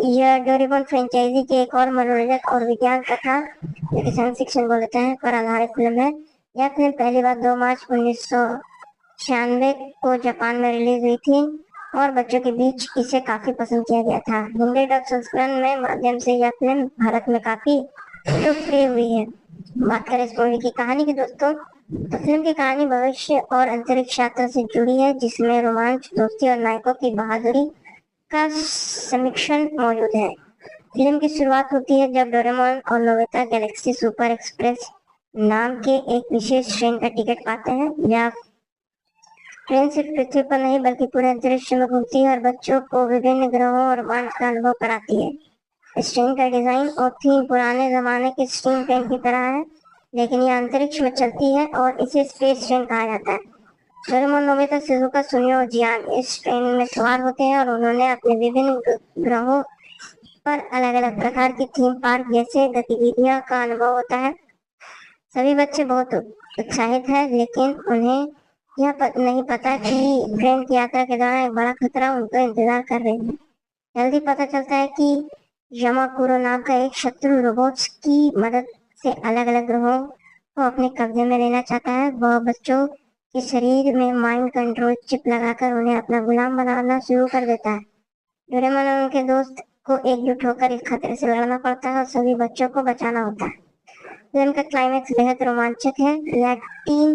यह डोरेमोन फ्रेंचाइजी की एक और मनोरंजक और विज्ञान कथा जो कि साइंस फिक्शन बोलते हैं पर आधारित फिल्म है। यह फिल्म पहली बार 2 मार्च 1996 को जापान में रिलीज हुई थी और बच्चों के बीच इसे काफी पसंद किया गया था। हिंदी डब संस्करण में माध्यम से यह फिल्म भारत में काफी लोकप्रिय हुई है। बात करें इस मूवी की कहानी की दोस्तों, तो फिल्म की कहानी भविष्य और अंतरिक्ष यात्रा से जुड़ी है, जिसमें रोमांच, दोस्ती और नायकों की बहादुरी का समीक्षण मौजूद है। फिल्म की शुरुआत होती है जब डोरेमोन और नोबिता गैलेक्सी सुपर एक्सप्रेस नाम के एक विशेष ट्रेन का टिकट पाते हैं। यह ट्रेन सिर्फ पृथ्वी पर नहीं बल्कि पूरे अंतरिक्ष में घूमती है और बच्चों को विभिन्न ग्रहों और रोमांच का अनुभव कराती है। इस ट्रेन का डिजाइन और थीम पुराने जमाने के स्टीम ट्रेन की तरह है, लेकिन यह अंतरिक्ष में चलती है और इसे स्पेस ट्रेन कहा जाता है। डोरेमोन, नोबिता, शिजुका, सुनियो और जियान इस ट्रेन में सवार होते हैं और उन्होंने अपने विभिन्न ग्रहों पर अलग अलग प्रकार की थीम पार्क जैसे गतिविधियों का अनुभव होता है। सभी बच्चे बहुत उत्साहित हैं, लेकिन उन्हें यह नहीं पता कि ट्रेन की यात्रा के दौरान एक बड़ा खतरा उनको इंतजार कर रही है। जल्दी पता चलता है कि यमाकुरो नाम का एक शत्रु रोबोट्स की मदद से अलग अलग ग्रहों को अपने कब्जे में लेना चाहता है। वह बच्चों के शरीर में माइंड कंट्रोल चिप लगाकर उन्हें अपना गुलाम बनाना शुरू कर देता है। डोरेमोन और उनके दोस्त को एकजुट होकर इस खतरे से लड़ना पड़ता है और सभी बच्चों को बचाना होता है। फिल्म का क्लाइमैक्स बेहद रोमांचक है। यह टीम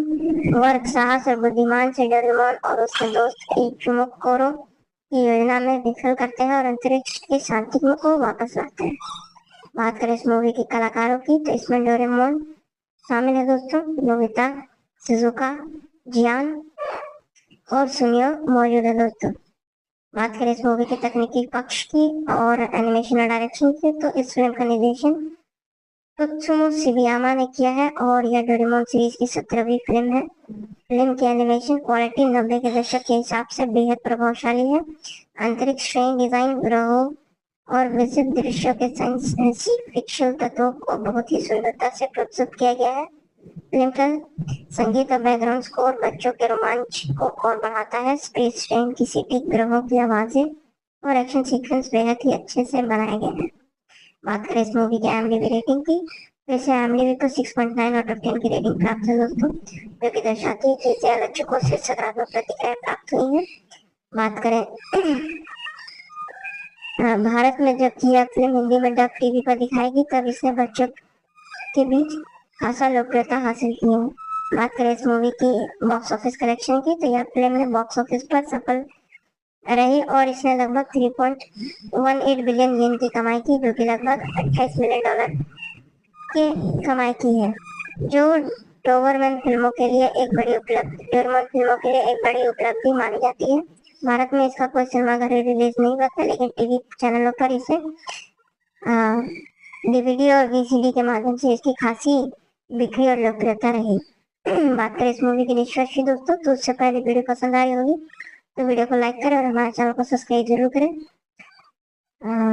वर्क, साहस और बुद्धिमान से डोरेमोन और उसके दोस्त इचुमोकोरो की योजना में विफल करते हैं और अंतरिक्ष के शांति को वापस लाते हैं। बात करें इस मूवी के कलाकारों की, तो इसमें डोरेमोन शामिल है दोस्तों, नोबिता, शिजुका, जियान और सुनियो मौजूद है दोस्तों। बात करें इस मूवी के तकनीकी पक्ष की और एनिमेशन और डायरेक्शन की, तो इस फिल्म का निर्देशन त्सुमो शिबयामा ने किया है और यह डोरेमोन सीरीज की 17वीं फिल्म है। फिल्म की एनिमेशन क्वालिटी 90 के दशक के हिसाब से बेहद प्रभावशाली है। अंतरिक्ष ट्रेन डिजाइन, ग्रहों और विशिष्ट दृश्यों के साइंस फिक्शन तत्वों को बहुत ही सुंदरता से प्रस्तुत किया गया है। फिल्म का संगीत और बैकग्राउंड स्कोर बच्चों के रोमांच को और बढ़ाता है। स्पेस ट्रेन की सीटी, ग्रहों की आवाजें और एक्शन सीक्वेंस बेहद ही अच्छे से बनाए गए हैं। बात करें इस मूवी की IMDb रेटिंग की, तो इसे IMDb को 6.9 आउट ऑफ 10 की रेटिंग प्राप्त है दोस्तों, जो कि दर्शाती है कि इसे आलोचकों से सकारात्मक प्रतिक्रिया प्राप्त हुई है। बात करें भारत में जब यह फिल्म हिंदी में डब टीवी पर दिखाएगी तब इसने बच्चों के बीच खासा लोकप्रियता हासिल की है। बात करें इस मूवी की बॉक्स ऑफिस कलेक्शन की, तो यह फिल्म ने बॉक्स ऑफिस पर सफल रही और इसने लगभग 3.18 बिलियन येन की कमाई की, जो कि लगभग $28 मिलियन की कमाई की है, जो डोबरमैन फिल्मों के लिए एक बड़ी उपलब्धि मानी जाती है। भारत में इसका कोई सिनेमाघर रिलीज नहीं हुआ था, लेकिन टीवी चैनलों पर इसे DVD और VCD के माध्यम से इसकी खासी बिक्री और लोकप्रियता रही। बात करें इस मूवी की निष्कर्ष की दोस्तों, तो उससे पहले वीडियो पसंद आई होगी तो वीडियो को लाइक करें और हमारे चैनल को सब्सक्राइब जरूर करें।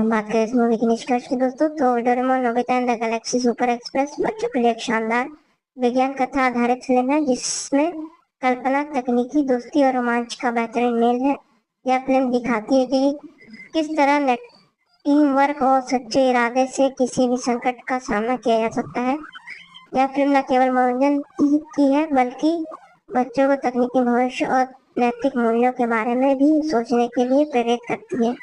बात करें इस मूवी की निष्कर्ष की दोस्तों, तो Doraemon, Nobita and the Galaxy super express बच्चों के लिए एक शानदार विज्ञान कथा आधारित फिल्म है, जिसमें कल्पना, तकनीकी, दोस्ती और रोमांच का बेहतरीन मेल है। यह फिल्म दिखाती है कि किस तरह टीम वर्क और सच्चे इरादे से किसी भी संकट का सामना किया जा सकता है। यह फिल्म न केवल मनोरंजन की है, बल्कि बच्चों को तकनीकी भविष्य और नैतिक मूल्यों के बारे में भी सोचने के लिए प्रेरित करती है।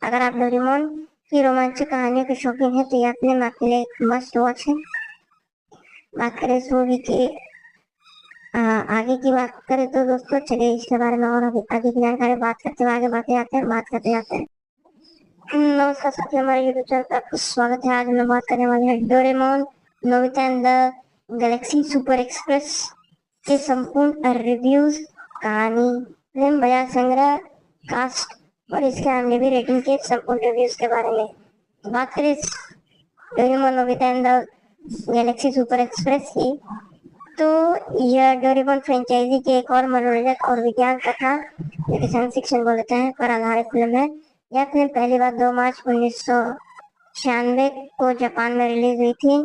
अगर आप डोरेमोन की रोमांचक कहानियों के शौकीन हैं, तो यह फिल्म आपके लिए एक मस्ट वॉच है। बात करें इस मूवी की आगे की बात करें तो दोस्तों, चलिए इसके बारे में और आगे की जानकारी बात करते हुए आगे बढ़ते जाते हैं। नमस्कार साथियों, हमारे यूट्यूब चैनल पर आपका स्वागत है। आज हम बात करने वाले हैं Doraemon, Nobita and the Galaxy super express के संपूर्ण रिव्यूज, कहानी, फिल्म, बाजार संग्रह, कास्ट और इसके IMDb रेटिंग के संपूर्ण रिव्यूज के बारे में। तो बात करें Doraemon, Nobita and the Galaxy super express की, तो यह डोरेमोन फ्रेंचाइजी की एक और मनोरंजक और विज्ञान कथा, साइंस फिक्शन बोलते हैं, पर आधारित फिल्म है। यह फिल्म पहली बार 2 मार्च 1996 को जापान में रिलीज हुई थी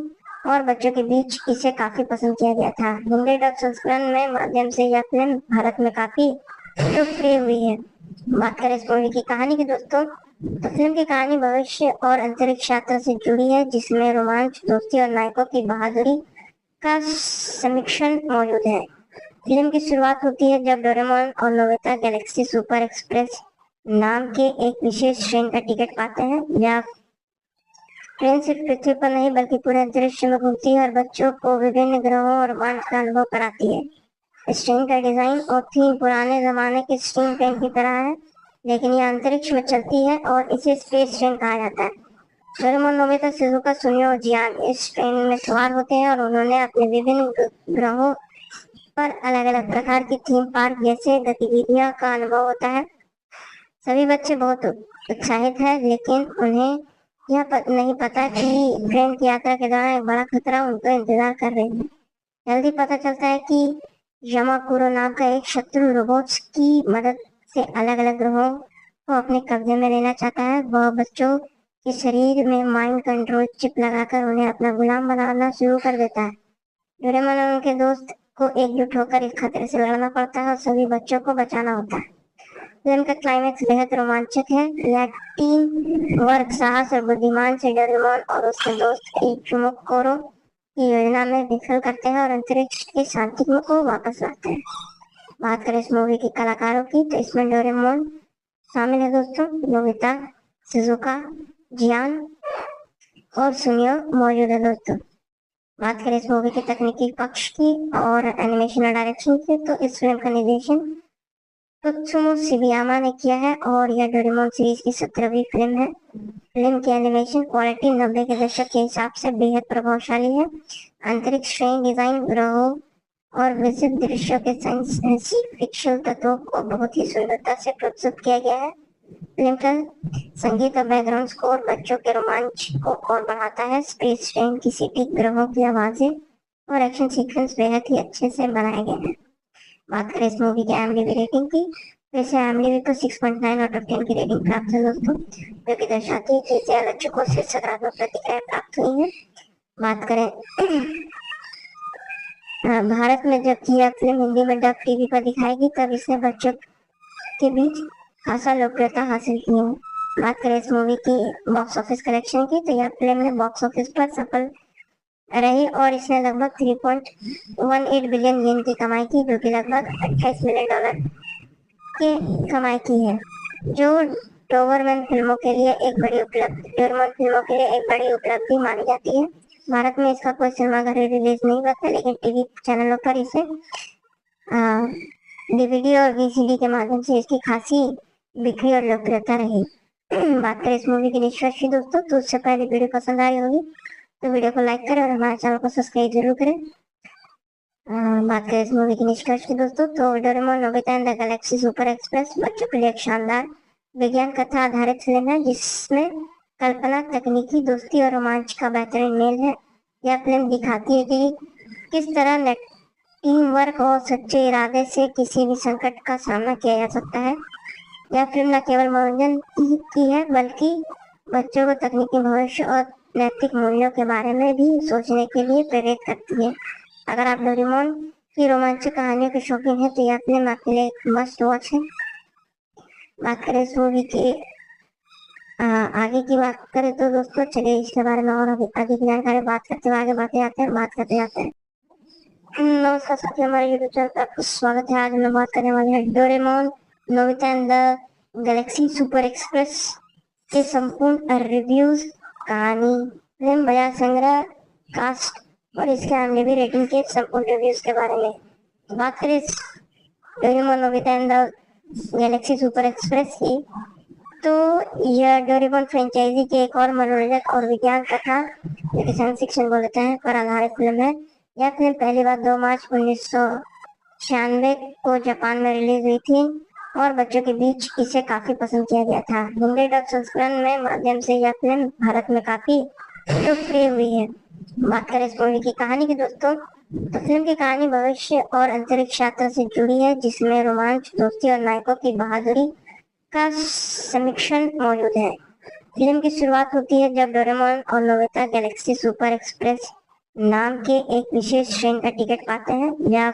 और बच्चों के बीच इसे काफी पसंद किया गया था। हिंदी डब संस्करण में माध्यम से यह फिल्म भारत में काफी लोकप्रिय हुई है। बात करें इस मूवी की कहानी की दोस्तों, तो फिल्म की कहानी भविष्य और अंतरिक्ष यात्रा से जुड़ी है, जिसमें रोमांच, दोस्ती और नायकों की बहादुरी का समीक्षण मौजूद है। फिल्म की शुरुआत होती है जब डोरेमोन और नोबिता गैलेक्सी सुपर एक्सप्रेस नाम के एक विशेष ट्रेन का टिकट पाते हैं। यह ट्रेन सिर्फ पृथ्वी पर नहीं बल्कि पूरे अंतरिक्ष में घूमती है और बच्चों को विभिन्न ग्रहों और रोमांच का अनुभव कराती है। इस ट्रेन का डिजाइन और थीम पुराने जमाने के स्टीम ट्रेन की तरह है, लेकिन यह अंतरिक्ष में चलती है और इसे स्पेस ट्रेन कहा जाता है। डोरेमोन, नोबिता, शिजुका, सुनियो और जियान इस ट्रेन में सवार होते हैं और उन्होंने अपने विभिन्न ग्रहों पर अलग अलग प्रकार की थीम पार्क जैसे गतिविधियों का अनुभव होता है। सभी बच्चे बहुत उत्साहित हैं, लेकिन उन्हें यह नहीं पता कि ट्रेन की यात्रा के दौरान एक बड़ा खतरा उनको इंतजार कर रही है। जल्दी पता चलता है कि यमाकुरो नाम का एक शत्रु रोबोट्स की मदद से अलग अलग ग्रहों को अपने कब्जे में लेना चाहता है। वह बच्चों के शरीर में माइंड कंट्रोल चिप लगाकर उन्हें अपना गुलाम बनाना शुरू कर देता है। डोरेमोन और उनके दोस्त को एकजुट होकर इस खतरे से लड़ना पड़ता है और सभी बच्चों को बचाना होता है। फिल्म का क्लाइमैक्स बेहद रोमांचक है। यह टीम वर्क, साहस और बुद्धिमान से डोरेमोन और उसके दोस्त इचुमोकोरो की योजना में विफल करते हैं और अंतरिक्ष के शांति को वापस लाते हैं। बात करें इस मूवी की कलाकारों की, तो इसमें डोरेमोन शामिल है दोस्तों, नोबिता, शिजुका, जियान और सुनियो मौजूद है दोस्तों। बात करें इस मूवी के तकनीकी पक्ष की और एनिमेशन और डायरेक्शन की, तो इस फिल्म का निर्देशन त्सुमो शिबयामा ने किया है और यह डोरेमोन सीरीज की 17वीं फिल्म है। फिल्म की एनिमेशन क्वालिटी 90 के दशक के हिसाब से बेहद प्रभावशाली है। अंतरिक्ष ट्रेन डिजाइन, ग्रहों और विशिष्ट दृश्यों के साइंस फिक्शन तत्वों को बहुत ही सुंदरता से प्रस्तुत किया गया है। फिल्म का संगीत और बैकग्राउंड स्कोर बच्चों के रोमांच को और बढ़ाता है। स्पेस ट्रेन की सीटी, ग्रहों की आवाजें और एक्शन सीक्वेंस बेहद ही अच्छे से बनाए गए हैं। बात करें इस मूवी की IMDb रेटिंग की, तो इसे IMDb को 6.9 आउट ऑफ 10 की रेटिंग प्राप्त है दोस्तों, जो कि दर्शाती है कि इसे आलोचकों से सकारात्मक प्रतिक्रिया प्राप्त हुई है। बात करें भारत में जब यह फिल्म हिंदी में डब टीवी पर दिखाएगी तब इसने बच्चों के बीच खासा लोकप्रियता हासिल की है। बात करें इस मूवी की बॉक्स ऑफिस कलेक्शन की, तो यह फिल्म ने बॉक्स ऑफिस पर सफल रही और इसने लगभग 3.18 बिलियन येन की कमाई की, जो कि लगभग $28 मिलियन की कमाई की है, जो डोरेमोन फिल्मों के लिए एक बड़ी उपलब्धि मानी जाती है। भारत में इसका कोई सिनेमाघर रिलीज नहीं हुआ था, लेकिन टीवी चैनलों पर इसे DVD और VCD के माध्यम से इसकी खासी बिक्री और लोकप्रियता रही। बात करें इस मूवी की निष्कर्ष की दोस्तों, तो उससे पहले वीडियो पसंद आई होगी तो वीडियो को लाइक करें और हमारे चैनल को सब्सक्राइब जरूर करें। बात करें इस मूवी की निष्कर्ष की दोस्तों, तो Doraemon, Nobita and the Galaxy super express बच्चों के लिए एक शानदार विज्ञान कथा आधारित फिल्म है, जिसमें कल्पना, तकनीकी, दोस्ती और रोमांच का बेहतरीन मेल है। यह फिल्म दिखाती है कि किस तरह टीम वर्क और सच्चे इरादे से किसी भी संकट का सामना किया जा सकता है। यह फिल्म न केवल मनोरंजन की है, बल्कि बच्चों को तकनीकी भविष्य और नैतिक मूल्यों के बारे में भी सोचने के लिए प्रेरित करती है। अगर आप डोरेमोन की रोमांचक कहानियों के शौकीन हैं, तो यह फिल्म आपके लिए एक मस्ट वॉच है। बात करें इस मूवी की आगे की बात करें तो दोस्तों, चलिए इसके बारे में और अधिक जानकारी बात करते हुए आगे बात करते जाते हैं। नमस्कार साथियों, हमारे यूट्यूब चैनल पर आपका स्वागत है। आज हम बात करने वाले हैं Doraemon, Nobita and the Galaxy super express के संपूर्ण रिव्यूज, कहानी, फिल्म, बाजार संग्रह, कास्ट और इसके IMDb रेटिंग के संपूर्ण रिव्यूज के बारे में। बात करें Doraemon, Nobita and the Galaxy super express की, तो यह डोरेमोन फ्रेंचाइजी की एक और मनोरंजक और विज्ञान कथा, साइंस फिक्शन बोलते हैं, पर आधारित फिल्म है। यह फिल्म पहली बार 2 मार्च 1996 को जापान में रिलीज हुई थी और बच्चों के बीच इसे काफी पसंद किया गया था। हिंदी डब संस्करण में माध्यम से यह फिल्म भारत में काफी लोकप्रिय हुई है। बात करें इस मूवी की कहानी की दोस्तों, तो फिल्म की कहानी भविष्य और अंतरिक्ष यात्रा से जुड़ी है, जिसमें रोमांच, दोस्ती और नायकों की बहादुरी का समीक्षण मौजूद है। फिल्म की शुरुआत होती है जब डोरेमोन और नोबिता गैलेक्सी सुपर एक्सप्रेस नाम के एक विशेष ट्रेन का टिकट पाते हैं। यह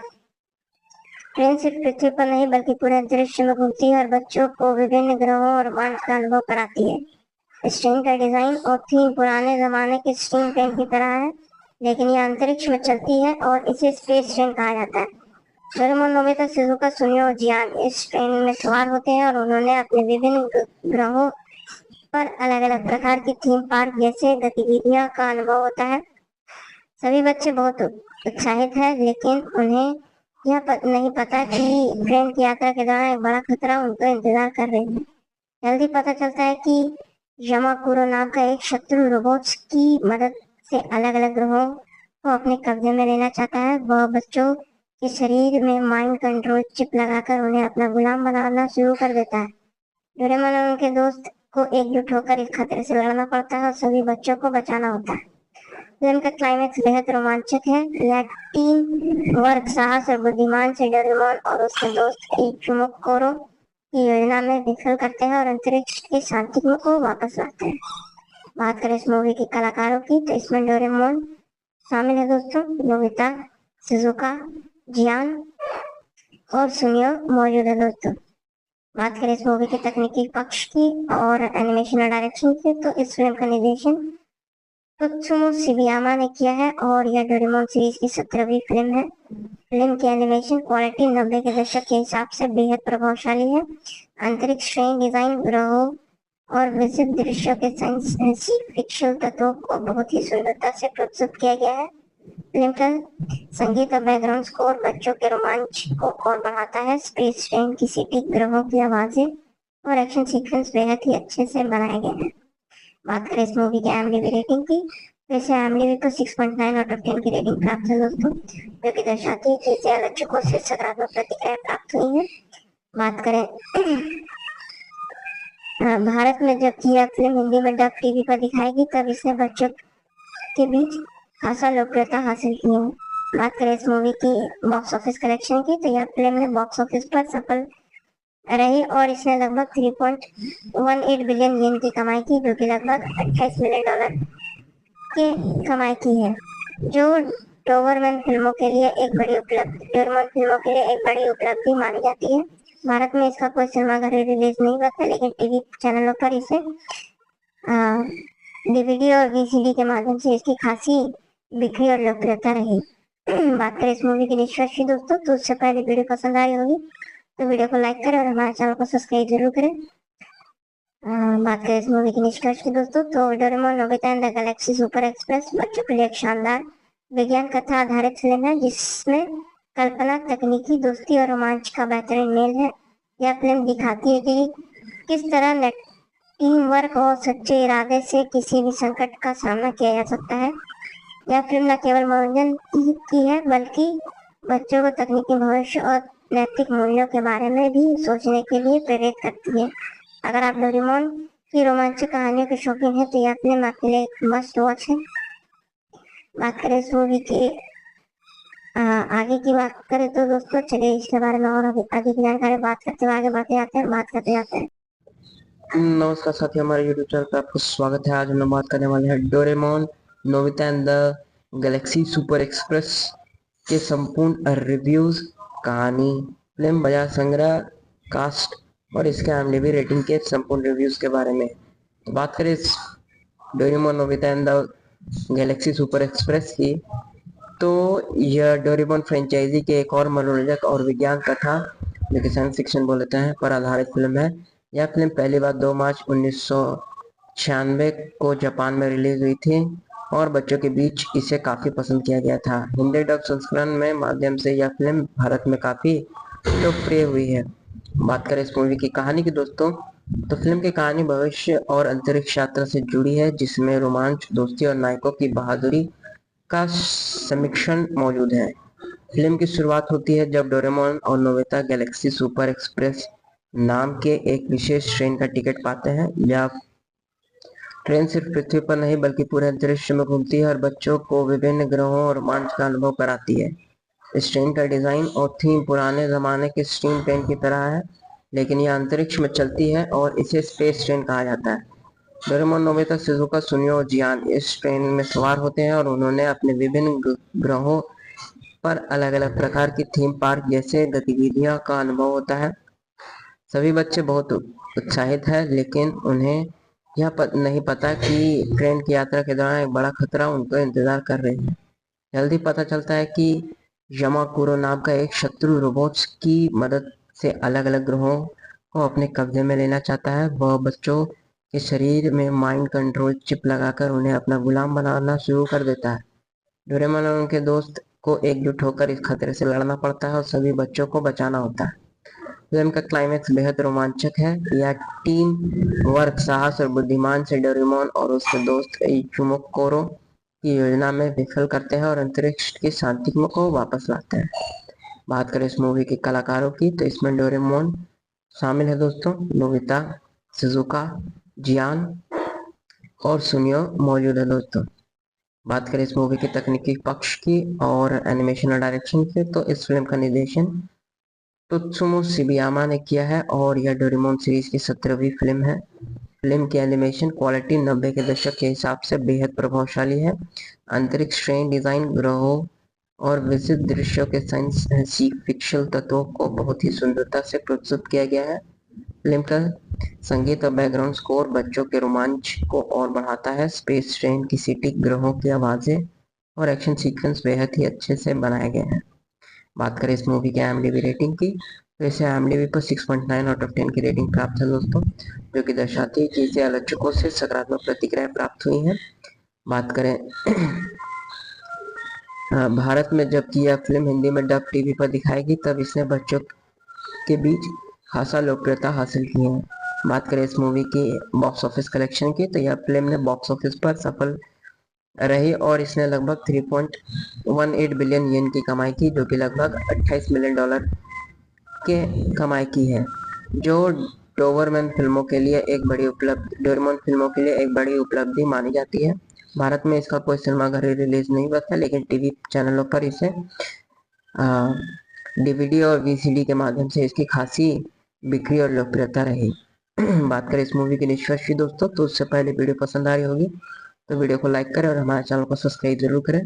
ट्रेन सिर्फ पृथ्वी पर नहीं बल्कि पूरे अंतरिक्ष में घूमती है और बच्चों को विभिन्न ग्रहों और रोमांच का अनुभव कराती है। इस ट्रेन का डिजाइन और थीम पुराने जमाने के स्टीम ट्रेन की तरह है, लेकिन यह अंतरिक्ष में चलती है और इसे स्पेस ट्रेन कहा जाता है। डोरेमोन, नोबिता, शिजुका, सुनियो और जियान इस ट्रेन में सवार होते हैं और उन्होंने अपने विभिन्न ग्रहों पर अलग अलग प्रकार की थीम पार्क जैसे गतिविधियों का अनुभव होता है। सभी बच्चे बहुत उत्साहित हैं, लेकिन उन्हें यह नहीं पता कि ट्रेन की यात्रा के दौरान एक बड़ा खतरा उनको इंतजार कर रही है। जल्दी पता चलता है कि यमाकुरो नाम का एक शत्रु रोबोट्स की मदद से अलग अलग ग्रहों को अपने कब्जे में लेना चाहता है। वह बच्चों के शरीर में माइंड कंट्रोल चिप लगाकर उन्हें अपना गुलाम बनाना शुरू कर देता है। डोरेमोन और उनके दोस्त को एकजुट होकर इस खतरे से लड़ना पड़ता है और सभी बच्चों को बचाना होता है। फिल्म का क्लाइमैक्स बेहद रोमांचक है। यह टीम वर्क, साहस और बुद्धिमान से डोरेमोन और उसके दोस्त इचुमोकोरो की योजना में विफल करते हैं और अंतरिक्ष की शांति को वापस लाते हैं। बात करें इस मूवी के कलाकारों की, तो इसमें डोरेमोन शामिल है दोस्तों, नोबिता, शिजुका, जियान और सुनियो मौजूद है दोस्तों। बात करें इस मूवी के तकनीकी पक्ष की और एनिमेशन और डायरेक्शन की, तो इस फिल्म का निर्देशन त्सुमो शिबयामा ने किया है और यह डोरेमोन सीरीज की 17वीं फिल्म है। फिल्म की एनिमेशन क्वालिटी 90 के दशक के हिसाब से बेहद प्रभावशाली है। अंतरिक्ष ट्रेन डिजाइन, ग्रहों और विशिष्ट दृश्यों के साइंस फिक्शन तत्वों को बहुत ही सुंदरता से प्रस्तुत किया गया है। फिल्म का संगीत और बैकग्राउंड स्कोर बच्चों के रोमांच को और बढ़ाता है। स्पेस ट्रेन की सीटी, ग्रहों की आवाजें और एक्शन सीक्वेंस बेहद ही अच्छे से बनाए गए हैं। बात करें इस मूवी की IMDb रेटिंग की, तो इसे IMDb को 6.9 आउट ऑफ 10 की रेटिंग प्राप्त है दोस्तों, जो कि दर्शाती है कि इसे आलोचकों से सकारात्मक प्रतिक्रिया प्राप्त हुई है। बात करें भारत में जब यह फिल्म हिंदी में डब टीवी पर दिखाएगी, तब इसने बच्चों के बीच खासा लोकप्रियता हासिल की है। बात करें इस मूवी की बॉक्स ऑफिस कलेक्शन की, तो यह फिल्म ने बॉक्स ऑफिस पर सफल रही और इसने लगभग 3.18 बिलियन येन की कमाई की, जो कि लगभग $28 मिलियन की कमाई की है, जो डोबरमैन फिल्मों के लिए एक बड़ी उपलब्धि मानी जाती है। भारत में इसका कोई सिनेमाघर रिलीज नहीं हुआ था, लेकिन टीवी चैनलों पर इसे DVD और VCD के माध्यम से इसकी खासी बिक्री और लोकप्रियता रही। बात करें इस मूवी की निष्कर्ष की दोस्तों, तो उससे पहले वीडियो पसंद आई होगी तो वीडियो को लाइक करें और हमारे चैनल को सब्सक्राइब जरूर करें। बात करें इस मूवी की निष्कर्ष की दोस्तों, तो Doraemon Nobita and the Galaxy super express बच्चों के लिए एक शानदार विज्ञान कथा आधारित फिल्म है, जिसमें कल्पना, तकनीकी, दोस्ती और रोमांच का बेहतरीन मेल है। यह फिल्म दिखाती है कि किस तरह टीम वर्क और सच्चे इरादे से किसी भी संकट का सामना किया जा सकता है। यह फिल्म न केवल मनोरंजन की है, बल्कि बच्चों को तकनीकी भविष्य और नैतिक मूल्यों के बारे में भी सोचने के लिए प्रेरित करती है। अगर आप डोरेमोन की रोमांचक कहानियों के शौकीन हैं, तो यह फिल्म आपके लिए एक मस्ट वॉच है। बात करें इस मूवी की आगे की बात करें, तो दोस्तों चलिए इसके बारे में और आगे की जानकारी बात करते हुए आगे बढ़ते जाते हैं। नमस्कार साथियों, हमारे यूट्यूब चैनल पर आपको स्वागत है। आज हम बात करने वाले हैं Doraemon Nobita and the Galaxy super express के संपूर्ण रिव्यूज, कहानी, फिल्म बाजार संग्रह, कास्ट और इसके IMDb रेटिंग के संपूर्ण रिव्यूज के बारे में। तो बात करें इस Doraemon Nobita and the Galaxy super express की, तो यह डोरेमोन फ्रेंचाइजी के एक और मनोरंजक और विज्ञान कथा, जो कि साइंस फिक्शन बोलते हैं, पर आधारित फिल्म है। यह फिल्म पहली बार 2 मार्च 1996 को जापान में रिलीज हुई थी और बच्चों के बीच इसे काफी पसंद किया गया था। हिंदी डब संस्करण में माध्यम से यह फिल्म भारत में काफी लोकप्रिय हुई है। बात करें इस मूवी की कहानी की दोस्तों, तो फिल्म की कहानी भविष्य और अंतरिक्ष यात्रा से जुड़ी है, जिसमें रोमांच, दोस्ती और नायकों की बहादुरी का समीक्षण मौजूद है। फिल्म की शुरुआत होती है जब डोरेमोन और नोबिता गैलेक्सी सुपर एक्सप्रेस नाम के एक विशेष ट्रेन का टिकट पाते हैं। यह ट्रेन सिर्फ पृथ्वी पर नहीं बल्कि पूरे अंतरिक्ष में घूमती है और बच्चों को विभिन्न ग्रहों और रोमांच का अनुभव कराती है। इस ट्रेन का डिजाइन और थीम पुराने जमाने के स्टीम ट्रेन की तरह है, लेकिन यह अंतरिक्ष में चलती है और इसे स्पेस ट्रेन कहा जाता है। डोरेमोन, नोबिता, शिजुका, सुनियो और जियान इस ट्रेन में सवार होते हैं और उन्होंने अपने विभिन्न ग्रहों पर अलग अलग प्रकार की थीम पार्क जैसे गतिविधियों का अनुभव होता है। सभी बच्चे बहुत उत्साहित हैं, लेकिन उन्हें यह नहीं पता कि ट्रेन की यात्रा के दौरान एक बड़ा खतरा उनको इंतजार कर रही है। जल्दी पता चलता है कि यमाकुरो नाम का एक शत्रु रोबोट्स की मदद से अलग अलग ग्रहों को अपने कब्जे में लेना चाहता है। वह बच्चों के शरीर में माइंड कंट्रोल चिप लगाकर उन्हें अपना गुलाम बनाना शुरू कर देता है। डोरेमोन और उनके दोस्त को एकजुट होकर इस खतरे से लड़ना पड़ता है और सभी बच्चों को बचाना होता है। फिल्म का क्लाइमैक्स बेहद रोमांचक है। यह टीम वर्क, साहस और बुद्धिमान से डोरेमोन और उसके दोस्त इचुमोकोरो की योजना में विफल करते हैं और अंतरिक्ष की शांति को वापस लाते हैं। बात करें इस मूवी के कलाकारों की, तो इसमें डोरेमोन शामिल है दोस्तों, नोबिता, शिजुका, जियान और सुनियो मौजूद है दोस्तों। बात करें इस मूवी के तकनीकी पक्ष की और एनिमेशन और डायरेक्शन की, तो इस फिल्म का निर्देशन त्सुमो शिबयामा ने किया है और यह डोरेमोन सीरीज की 17वीं फिल्म है। फिल्म की एनिमेशन क्वालिटी 90 के दशक के हिसाब से बेहद प्रभावशाली है। अंतरिक्ष ट्रेन डिजाइन, ग्रहों और विशिष्ट दृश्यों के साइंस फिक्शन तत्वों को बहुत ही सुंदरता से प्रस्तुत किया गया है। फिल्म का संगीत और बैकग्राउंड स्कोर बच्चों के रोमांच को और बढ़ाता है। स्पेस ट्रेन की सीटी, ग्रहों की आवाजें और एक्शन सीक्वेंस बेहद ही अच्छे से बनाए गए हैं। बात करें इस मूवी के IMDb रेटिंग की, तो इसे IMDb पर 6.9 आउट ऑफ 10 की रेटिंग प्राप्त है दोस्तों, जो कि दर्शाती है कि इसे आलोचकों से सकारात्मक प्रतिक्रिया प्राप्त हुई है। बात करें भारत में जबकि यह फिल्म हिंदी में डब टीवी पर दिखाएगी, तब इसने बच्चों के बीच खासा लोकप्रियता हासिल की है। बात करें इस मूवी की बॉक्स ऑफिस कलेक्शन की, तो यह फिल्म ने बॉक्स ऑफिस पर सफल रही और इसने लगभग 3.18 बिलियन येन की कमाई की, जो कि लगभग $28 मिलियन के कमाई की है, जो डोबरमैन फिल्मों के लिए एक बड़ी उपलब्धि डोरेमोन फिल्मों के लिए एक बड़ी उपलब्धि मानी जाती है। भारत में इसका कोई सिनेमाघर रिलीज नहीं हुआ था, लेकिन टीवी चैनलों पर इसे DVD और VCD के माध्यम से इसकी खासी बिक्री और लोकप्रियता रही। बात करें इस मूवी के निष्कर्ष की दोस्तों, तो उससे पहले वीडियो पसंद आ रही होगी तो वीडियो को लाइक करें और हमारे चैनल को सब्सक्राइब जरूर करें।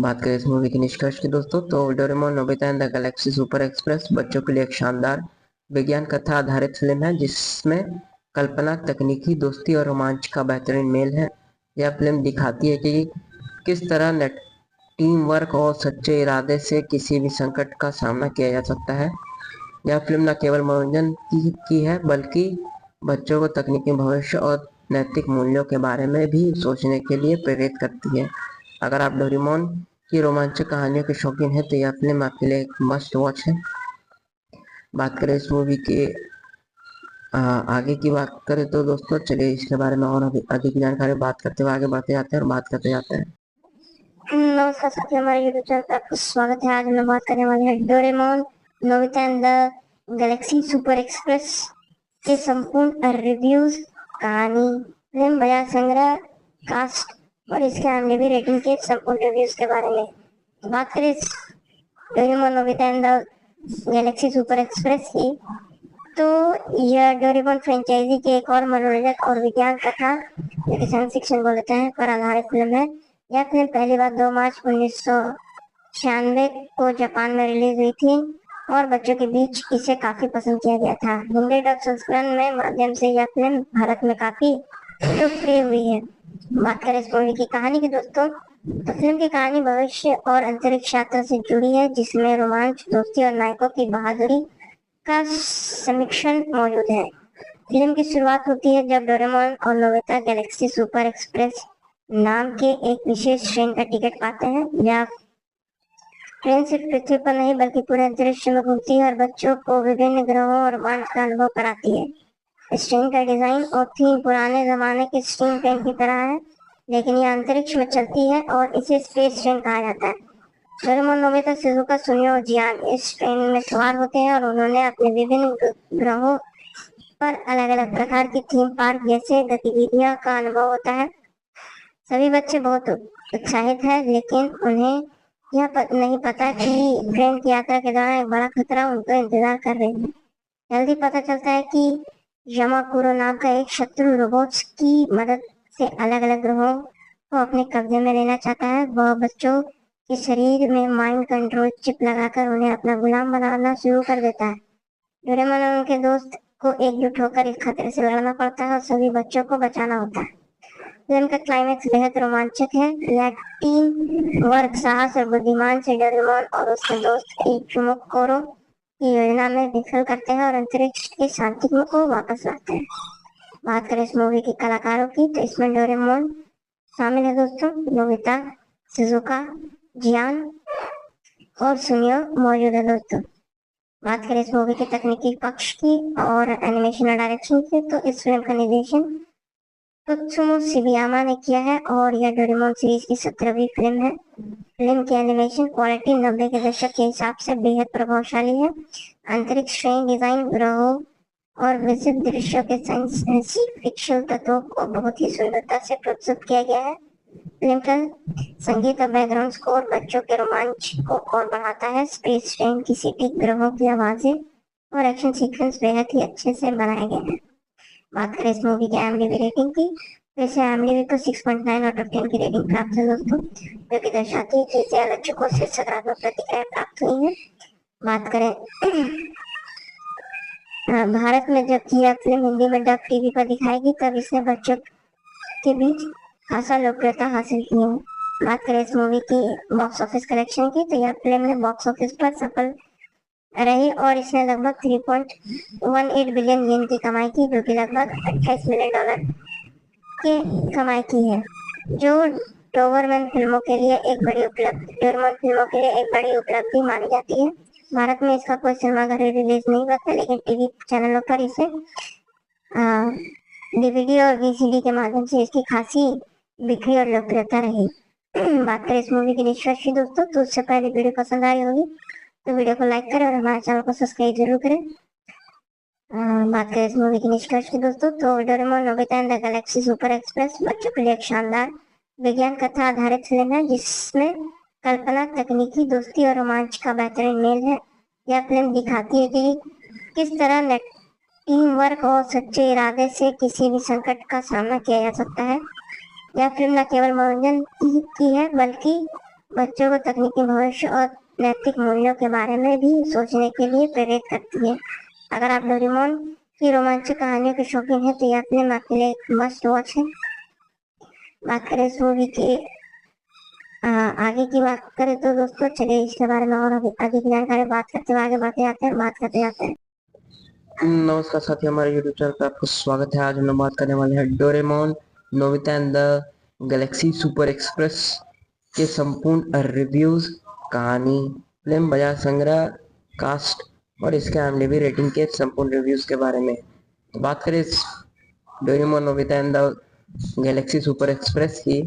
बात करें इस मूवी के निष्कर्ष की दोस्तों, तो Doraemon Nobita and the Galaxy super express बच्चों के लिए एक शानदार विज्ञान कथा आधारित फिल्म है, जिसमें कल्पना, तकनीकी, दोस्ती और रोमांच का बेहतरीन मेल है। यह फिल्म दिखाती है कि किस तरह टीम वर्क और सच्चे इरादे से किसी भी संकट का सामना किया जा सकता है। यह फिल्म न केवल मनोरंजन की है, बल्कि बच्चों को तकनीकी भविष्य और नैतिक मूल्यों के बारे में भी सोचने के लिए प्रेरित करती है। अगर आप डोरेमोन की रोमांचक कहानियों के शौकीन हैं, तो यह फिल्म आपके लिए एक मस्ट वॉच है। बात करें इस मूवी के आगे की बात करें, तो दोस्तों चलिए इसके बारे में और अधिक जानकारी बात करते हुए आगे बढ़ते जाते हैं और बात करते जाते हैं। नमस्कार साथियों, हमारे यूट्यूब चैनल पर आपका स्वागत है। आज हम बात करने वाले हैं Doraemon Nobita and the Galaxy super express के संपूर्ण रिव्यूज, कहानी, फिल्म बाजार संग्रह, कास्ट और इसके IMDb रेटिंग के संपूर्ण रिव्यूज के बारे में। तो बात करें Doraemon Nobita and the Galaxy super express की, तो यह डोरेमोन फ्रेंचाइजी की एक और मनोरंजक और विज्ञान कथा, साइंस फिक्शन बोलते हैं, पर आधारित फिल्म है। यह फिल्म पहली बार 2 मार्च 1996 को जापान में रिलीज हुई थी और बच्चों के बीच इसे काफी पसंद किया गया था। हिंदी डब संस्करण में माध्यम से यह फिल्म भारत में काफी लोकप्रिय हुई है। बात करें इस मूवी की कहानी की दोस्तों, तो फिल्म की कहानी भविष्य और अंतरिक्ष यात्रा से जुड़ी है, जिसमें रोमांच, दोस्ती और नायकों की बहादुरी का समीक्षण मौजूद है। फिल्म की शुरुआत होती है जब डोरेमोन और नोबिता गैलेक्सी सुपर एक्सप्रेस नाम के एक विशेष ट्रेन का टिकट पाते हैं। यह ट्रेन सिर्फ पृथ्वी पर नहीं बल्कि पूरे अंतरिक्ष में घूमती है और बच्चों को विभिन्न ग्रहों और रोमांच का अनुभव कराती है। इस ट्रेन का डिजाइन और थीम पुराने जमाने के स्टीम ट्रेन की तरह है, लेकिन यह अंतरिक्ष में चलती है और इसे स्पेस ट्रेन कहा जाता है। डोरेमोन, नोबिता, शिजुका, सुनियो और जियान इस ट्रेन में सवार होते हैं और उन्होंने अपने विभिन्न ग्रहों पर अलग अलग प्रकार की थीम पार्क जैसे गतिविधियों का अनुभव होता है। सभी बच्चे बहुत उत्साहित हैं, लेकिन उन्हें यह नहीं पता कि ट्रेन की यात्रा के दौरान एक बड़ा खतरा उनको इंतजार कर रही है। जल्दी पता चलता है कि यामाकुरो नाम का एक शत्रु रोबोट्स की मदद से अलग अलग ग्रहों को अपने कब्जे में लेना चाहता है। वह बच्चों के शरीर में माइंड कंट्रोल चिप लगाकर उन्हें अपना गुलाम बनाना शुरू कर देता है। डोरेमोन और उनके दोस्त को एकजुट होकर इस खतरे से लड़ना पड़ता है और सभी बच्चों को बचाना होता है। फिल्म का क्लाइमैक्स बेहद रोमांचक है। यह टीम वर्क, साहस और बुद्धिमान से डोरेमोन और उसके दोस्त इचुमोकोरो की योजना में विफल करते हैं और अंतरिक्ष की शांति को वापस लाते हैं। बात करें इस मूवी के कलाकारों की तो इसमें डोरेमोन शामिल है दोस्तों, नोबिता, शिजुका, जियान और सुनियो मौजूद है दोस्तों। बात करें इस मूवी के तकनीकी पक्ष की और एनिमेशन और डायरेक्शन की तो इस फिल्म का निर्देशन त्सुमो शिबयामा ने किया है और यह डोरेमोन सीरीज की 17वीं फिल्म है। फिल्म की एनिमेशन क्वालिटी 90 के दशक के हिसाब से बेहद प्रभावशाली है। अंतरिक्ष ट्रेन डिजाइन, ग्रहों और विशिष्ट दृश्यों के साइंस फिक्शन तत्वों को बहुत ही सुंदरता से प्रस्तुत किया गया है। फिल्म का संगीत और बैकग्राउंड स्कोर बच्चों के रोमांच को और बढ़ाता है। स्पेस ट्रेन की सीटी, ग्रहों की आवाजें और एक्शन सीक्वेंस बेहद ही अच्छे से बनाए गए हैं। बात करें इस मूवी की IMDb रेटिंग की तो इसे IMDb को 6.9 आउट ऑफ 10 की रेटिंग प्राप्त है दोस्तों, जो कि दर्शाती है कि इसे आलोचकों से सकारात्मक प्रतिक्रिया प्राप्त हुई है। बात करें भारत में जब यह फिल्म हिंदी में डब टीवी पर दिखाएगी तब इसने बच्चों के बीच खासा लोकप्रियता हासिल की है। बात करें इस मूवी की बॉक्स ऑफिस कलेक्शन की तो यह फिल्म ने बॉक्स ऑफिस पर सफल रही और इसने लगभग 3.18 बिलियन येन की कमाई की, जो कि लगभग $28 मिलियन की कमाई की है, जो डोबरमैन फिल्मों के लिए एक बड़ी उपलब्धि मानी जाती है। भारत में इसका कोई सिनेमाघर रिलीज नहीं हुआ था, लेकिन टीवी चैनलों पर इसे DVD और VCD के माध्यम से इसकी खासी बिक्री और लोकप्रियता रही। बात करें इस मूवी की निष्कर्ष की दोस्तों तो उससे पहले वीडियो पसंद आई होगी तो वीडियो को लाइक करें और हमारे चैनल को सब्सक्राइब जरूर करें। बात करें इस मूवी की निष्कर्ष की दोस्तों तो Doraemon Nobita and the Galaxy super express बच्चों के लिए एक शानदार विज्ञान कथा आधारित फिल्म है, जिसमें कल्पना, तकनीकी, दोस्ती और रोमांच का बेहतरीन मेल है। यह फिल्म दिखाती है कि किस तरह टीम वर्क और सच्चे इरादे से किसी भी संकट का सामना किया जा सकता है। यह फिल्म न केवल मनोरंजन की है बल्कि बच्चों को तकनीकी भविष्य और नैतिक मूल्यों के बारे में भी सोचने के लिए प्रेरित करती है। अगर आप डोरेमोन की रोमांचक कहानियों के शौकीन हैं तो यह फिल्म आपके लिए एक मस्ट वॉच है। बात करें इस मूवी की आगे की बात करें तो दोस्तों चलिए इसके बारे में और आगे की जानकारी बात करते हुए आगे बढ़ते जाते हैं। नमस्कार साथियों, हमारे यूट्यूब चैनल पर आपको स्वागत है। आज हम बात करने वाले हैं Doraemon Nobita and the Galaxy super express के संपूर्ण रिव्यूज, कहानी, फिल्म बाजार संग्रह, कास्ट और इसके IMDb रेटिंग के संपूर्ण रिव्यूज के बारे में। तो बात करें इस Doraemon Nobita and the Galaxy super express की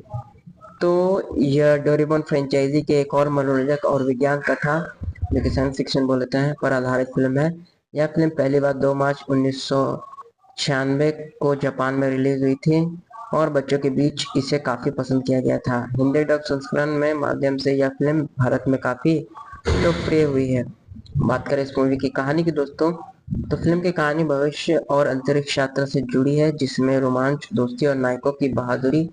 तो यह डोरेमोन फ्रेंचाइजी के एक और मनोरंजक और विज्ञान कथा, जो कि साइंस फिक्शन बोलते हैं, पर आधारित फिल्म है। यह फिल्म पहली बार 2 मार्च 1996 को जापान में रिलीज हुई थी और बच्चों के बीच इसे काफी पसंद किया गया था। हिंदी डब संस्करण में माध्यम से यह फिल्म भारत में काफी लोकप्रिय हुई है। बात करें इस मूवी की कहानी की दोस्तों तो फिल्म की कहानी भविष्य और अंतरिक्ष यात्रा से जुड़ी है, जिसमें रोमांच, दोस्ती और नायकों की बहादुरी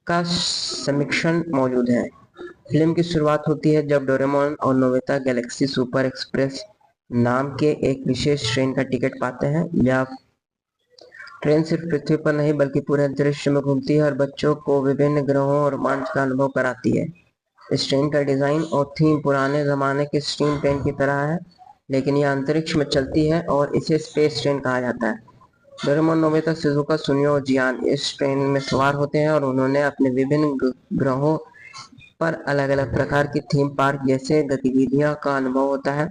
का समीक्षण मौजूद है। फिल्म की शुरुआत होती है जब डोरेमोन और नोबिता गैलेक्सी सुपर एक्सप्रेस नाम के एक विशेष ट्रेन का टिकट पाते हैं। यह ट्रेन सिर्फ पृथ्वी पर नहीं बल्कि पूरे अंतरिक्ष में घूमती है और बच्चों को विभिन्न ग्रहों और रोमांच का अनुभव कराती है। इस ट्रेन का डिजाइन और थीम पुराने जमाने के स्टीम ट्रेन की तरह है, लेकिन यह अंतरिक्ष में चलती है और इसे स्पेस ट्रेन कहा जाता है। डोरेमोन, नोबिता, शिजुका, सुनियो और जियान इस ट्रेन में सवार होते हैं और उन्होंने अपने विभिन्न ग्रहों पर अलग अलग प्रकार की थीम पार्क जैसे गतिविधियों का अनुभव होता है।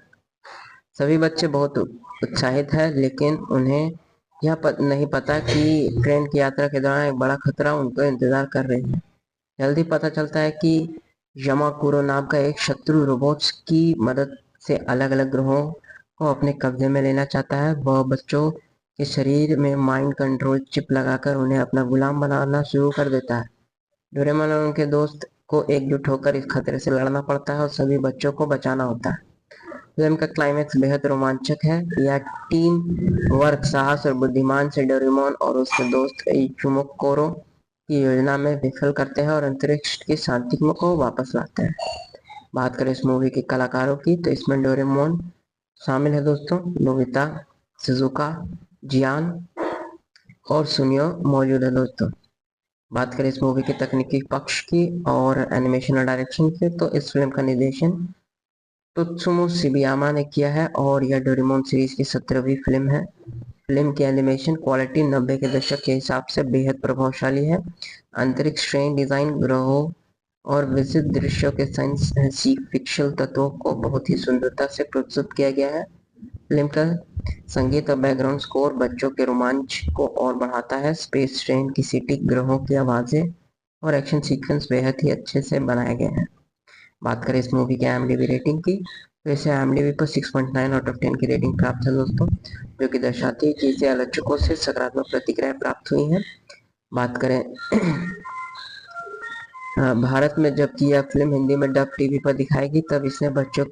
सभी बच्चे बहुत उत्साहित हैं, लेकिन उन्हें यह नहीं पता कि ट्रेन की यात्रा के दौरान एक बड़ा खतरा उनको इंतजार कर रही है। जल्दी पता चलता है कि यमाकुरो नाम का एक शत्रु रोबोट्स की मदद से अलग अलग ग्रहों को अपने कब्जे में लेना चाहता है। वह बच्चों के शरीर में माइंड कंट्रोल चिप लगाकर उन्हें अपना गुलाम बनाना शुरू कर देता है। डोरेमोन और उनके दोस्त को एकजुट होकर इस खतरे से लड़ना पड़ता है और सभी बच्चों को बचाना होता है। फिल्म का क्लाइमैक्स बेहद रोमांचक है। यह टीम वर्क, साहस और बुद्धिमान से डोरेमोन और उसके दोस्त इचुमोकोरो की योजना में विफल करते हैं और अंतरिक्ष की शांति को वापस लाते हैं। बात करें इस मूवी के कलाकारों की तो इसमें डोरेमोन शामिल है दोस्तों, नोबिता, शिजुका, जियान और सुनियो मौजूद है दोस्तों। बात करें इस मूवी के तकनीकी पक्ष की और एनिमेशन और डायरेक्शन की तो इस फिल्म का निर्देशन त्सुमो शिबयामा ने किया है और यह डोरेमोन सीरीज की 17वीं फिल्म है। फिल्म की एनिमेशन क्वालिटी 90 के दशक के हिसाब से बेहद प्रभावशाली है। अंतरिक्ष ट्रेन डिजाइन, ग्रहों और विशिष्ट दृश्यों के साइंस फिक्शन तत्वों को बहुत ही सुंदरता से प्रस्तुत किया गया है। फिल्म का संगीत और बैकग्राउंड स्कोर बच्चों के रोमांच को और बढ़ाता है। स्पेस ट्रेन की सीटी, ग्रहों की आवाजें और एक्शन सीक्वेंस बेहद ही अच्छे से बनाए गए हैं। बात करें इस मूवी की IMDb रेटिंग की, तो इसे IMDb पर 6.9 आउट ऑफ 10 की रेटिंग प्राप्त है दोस्तों, जो कि दर्शाती है कि इसे आलोचकों से सकारात्मक प्रतिक्रिया प्राप्त हुई है। बात करें भारत में जबकि यह फिल्म हिंदी में डब टीवी पर दिखाएगी, तब इसने बच्चों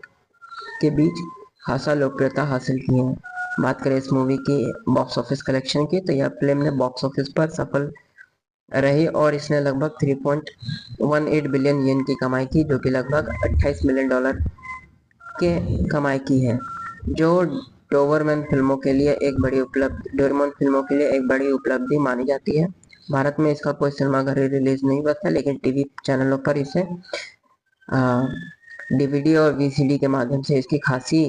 के बीच खासा लोकप्रियता हासिल की है। बात करें इस मूवी की बॉक्स ऑफिस कलेक्शन की, तो यह फिल्म ने बॉक्स ऑफिस पर सफल रही और इसने लगभग 3.18 बिलियन येन की कमाई की, जो कि लगभग $28 मिलियन के कमाई की है, जो डोबरमैन फिल्मों के लिए एक बड़ी उपलब्धि डोरेमोन फिल्मों के लिए एक बड़ी उपलब्धि मानी जाती है। भारत में इसका कोई सिनेमाघर रिलीज नहीं हुआ था, लेकिन टीवी चैनलों पर इसे DVD और VCD के माध्यम से इसकी खासी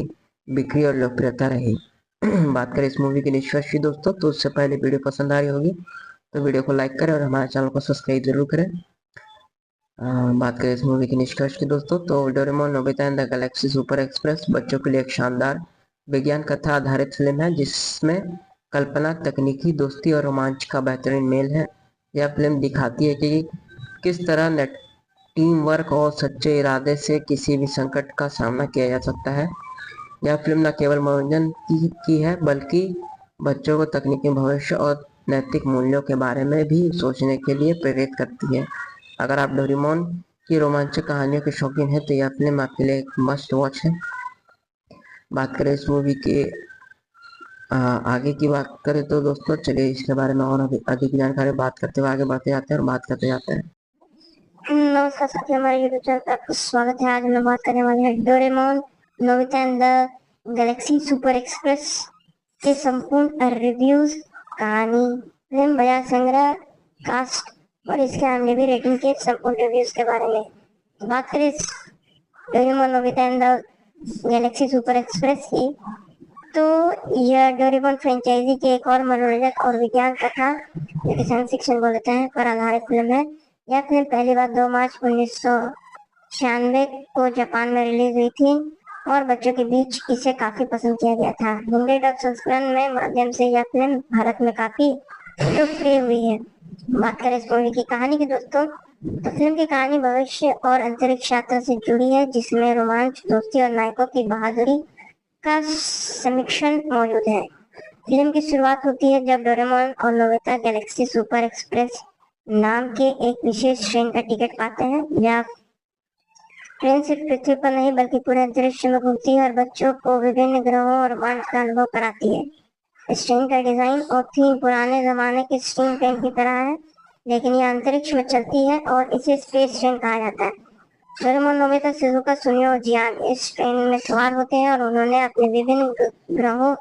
बिक्री और लोकप्रियता रही। बात करें इस मूवी की निष्कर्ष की दोस्तों, तो उससे पहले वीडियो पसंद आ रही होगी तो वीडियो को लाइक करें और हमारे चैनल को सब्सक्राइब जरूर करें। बात करें इस मूवी की निष्कर्ष की दोस्तों, तो Doraemon Nobita and the Galaxy super express बच्चों के लिए एक शानदार विज्ञान कथा आधारित फिल्म है, जिसमें कल्पना, तकनीकी, दोस्ती और रोमांच का बेहतरीन मेल है। यह फिल्म दिखाती है कि किस तरह टीम वर्क और सच्चे इरादे से किसी भी संकट का सामना किया जा सकता है। यह फिल्म न केवल मनोरंजन की है, बल्कि बच्चों को तकनीकी भविष्य और नैतिक मूल्यों के बारे में भी सोचने के लिए प्रेरित करती है। अगर आप डोरेमोन की रोमांचक कहानियों के शौकीन हैं, तो यह फिल्म आपके लिए एक मस्ट वॉच है। बात करें इस मूवी के आगे की बात करें तो दोस्तों, चलिए इसके बारे में और अधिक जानकारी बात करते हुए आगे बढ़ते जाते हैं और बात करते जाते हैं। नमस्कार साथियों, हमारे यूट्यूब चैनल पर आपका स्वागत है। आज हम बात करने वाले हैं Doraemon Nobita and the Galaxy super express के संपूर्ण रिव्यूज, कहानी, फिल्म बाजार संग्रह, कास्ट और इसके IMDb रेटिंग के संपूर्ण रिव्यूज के बारे में। बात करें Doraemon Nobita and the Galaxy super express की, तो यह डोरेमोन फ्रेंचाइजी की एक और मनोरंजक और विज्ञान कथा, साइंस फिक्शन बोलते हैं, पर आधारित फिल्म है। यह फिल्म पहली बार 2 मार्च 1996 को जापान में रिलीज हुई थी और बच्चों के बीच इसे काफी पसंद किया गया था। हिंदी डब संस्करण में माध्यम से यह फिल्म भारत में काफी लोकप्रिय हुई है। बात करें इस मूवी की कहानी की दोस्तों, तो फिल्म की कहानी भविष्य और अंतरिक्ष यात्रा से जुड़ी है, जिसमें रोमांच, दोस्ती और नायकों की बहादुरी का समीक्षण मौजूद है। फिल्म की शुरुआत होती है जब डोरेमोन और नोबिता गैलेक्सी सुपर एक्सप्रेस नाम के एक विशेष ट्रेन का टिकट पाते हैं। यह ट्रेन सिर्फ पृथ्वी पर नहीं बल्कि पूरे अंतरिक्ष में घूमती है और बच्चों को विभिन्न ग्रहों और रोमांच का अनुभव कराती है। इस ट्रेन का डिजाइन और थीम पुराने जमाने के स्टीम ट्रेन की तरह है, लेकिन यह अंतरिक्ष में चलती है और इसे स्पेस ट्रेन कहा जाता है। डोरेमोन, नोबिता, शिजुका, सुनियो और जियान इस ट्रेन में सवार होते हैं और उन्होंने अपने विभिन्न ग्रहों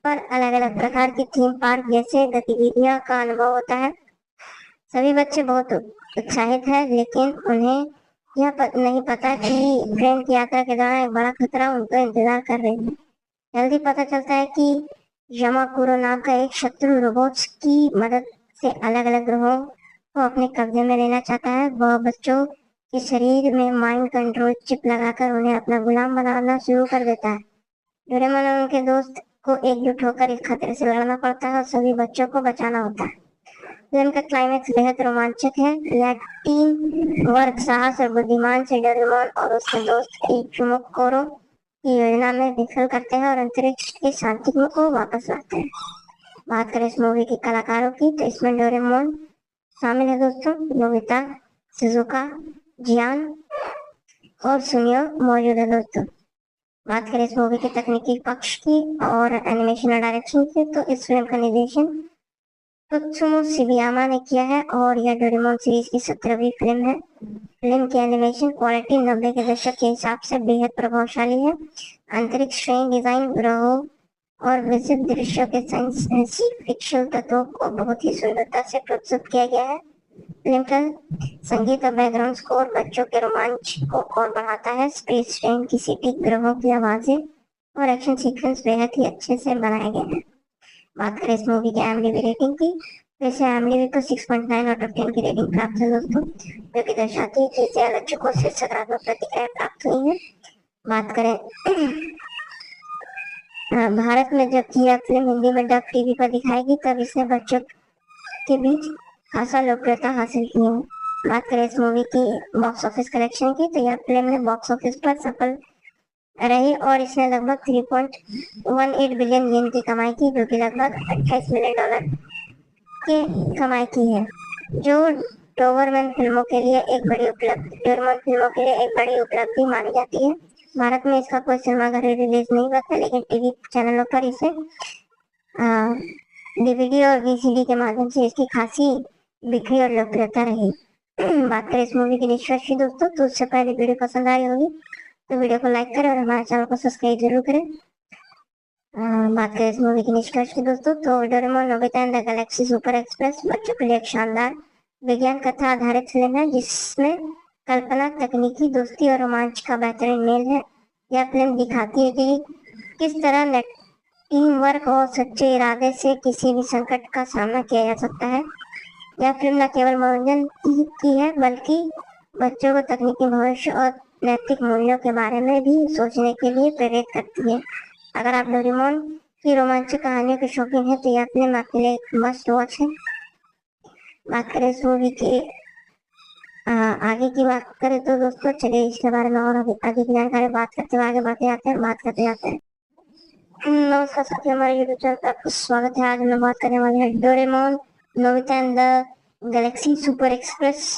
पर अलग अलग प्रकार की थीम पार्क जैसे गतिविधियों का अनुभव होता है। सभी बच्चे बहुत उत्साहित हैं, लेकिन उन्हें यह नहीं पता कि ट्रेन की यात्रा के दौरान एक बड़ा खतरा उनको इंतजार कर रही है। जल्दी पता चलता है कि यामाकुरो नाम का एक शत्रु रोबोट्स की मदद से अलग अलग ग्रहों को अपने कब्जे में लेना चाहता है। वह बच्चों के शरीर में माइंड कंट्रोल चिप लगाकर उन्हें अपना गुलाम बनाना शुरू कर देता है। डोरेमोन और उनके दोस्त को एकजुट होकर इस खतरे से लड़ना पड़ता है और सभी बच्चों को बचाना होता है। फिल्म का क्लाइमैक्स बेहद रोमांचक है। यह टीम वर्क, साहस और बुद्धिमान से डोरेमोन और उसके दोस्त इचुमोकोरो की योजना में विफल करते हैं और अंतरिक्ष के शांति को वापस लाते हैं। बात करें इस मूवी के कलाकारों की, तो इसमें डोरेमोन शामिल है दोस्तों, नोबिता, शिजुका, जियान और सुनियो मौजूद है दोस्तों। बात करें इस मूवी के तकनीकी पक्ष की और एनिमेशन और डायरेक्शन की, तो इस फिल्म का निर्देशन त्सुमो शिबयामा ने किया है और यह डोरेमोन सीरीज की 17वीं फिल्म है। फिल्म की एनिमेशन क्वालिटी 90 के दशक के हिसाब से बेहद प्रभावशाली है। अंतरिक्ष ट्रेन डिजाइन, ग्रहों और विशिष्ट दृश्यों के साइंस फिक्शन तत्वों को बहुत ही सुंदरता से प्रस्तुत किया गया है। फिल्म का संगीत और बैकग्राउंड स्कोर बच्चों के रोमांच को और बढ़ाता है। स्पेस ट्रेन की सीटी, ग्रहों की आवाजें और एक्शन सीक्वेंस बेहद ही अच्छे से बनाए गए हैं। बात करें इस मूवी की IMDb रेटिंग की, वैसे IMDb को 6.9 आउट ऑफ 10 की रेटिंग प्राप्त है दोस्तों, जो कि दर्शाती है कि इसे आलोचकों से सकारात्मक प्रतिक्रिया प्राप्त हुई है। बात करें भारत में जब यह फिल्म हिंदी में डब टीवी पर दिखाएगी तब इसने बच्चों के बीच खासा लोकप्रियता हासिल की है। बात करें इस मूवी की बॉक्स ऑफिस कलेक्शन की, तो यह फिल्म ने बॉक्स ऑफिस पर सफल रही और इसने लगभग 3.18 बिलियन येन की कमाई की, जो कि लगभग $28 मिलियन की कमाई की है, जो डोबरमैन फिल्मों के लिए एक बड़ी उपलब्धि मानी जाती है। भारत में इसका कोई सिनेमाघर रिलीज नहीं हुआ था, लेकिन टीवी चैनलों पर इसे DVD और VCD के माध्यम से इसकी खासी बिक्री और लोकप्रियता रही। बात करें इस मूवी की निष्कर्ष की दोस्तों, तो उससे पहले वीडियो पसंद आई होगी तो वीडियो को लाइक करें और हमारे चैनल को सब्सक्राइब जरूर करें। बात करें इस मूवी की निष्कर्ष की दोस्तों, तो Doraemon Nobita and the Galaxy super express बच्चों के लिए एक शानदार विज्ञान कथा आधारित फिल्म है, जिसमें कल्पना, तकनीकी, दोस्ती और रोमांच का बेहतरीन मेल है। यह फिल्म दिखाती है कि किस तरह टीम वर्क और सच्चे इरादे से किसी भी संकट का सामना किया जा सकता है। यह फिल्म न केवल मनोरंजन की है, बल्कि बच्चों को तकनीकी भविष्य और नैतिक मूल्यों के बारे में भी सोचने के लिए प्रेरित करती है। अगर आप डोरेमोन की रोमांचक कहानियों के शौकीन हैं तो यह फिल्म आपके लिए एक मस्ट वॉच है। बात करें इस मूवी की आगे की बात करें तो दोस्तों चलिए इसके बारे में और अधिक जानकारी बात करते हुए आगे बढ़ते जाते हैं। नमस्कार साथियों, हमारे यूट्यूब चैनल पर आपका स्वागत है। आज हम बात करने वाले हैं Doraemon Nobita and the Galaxy super express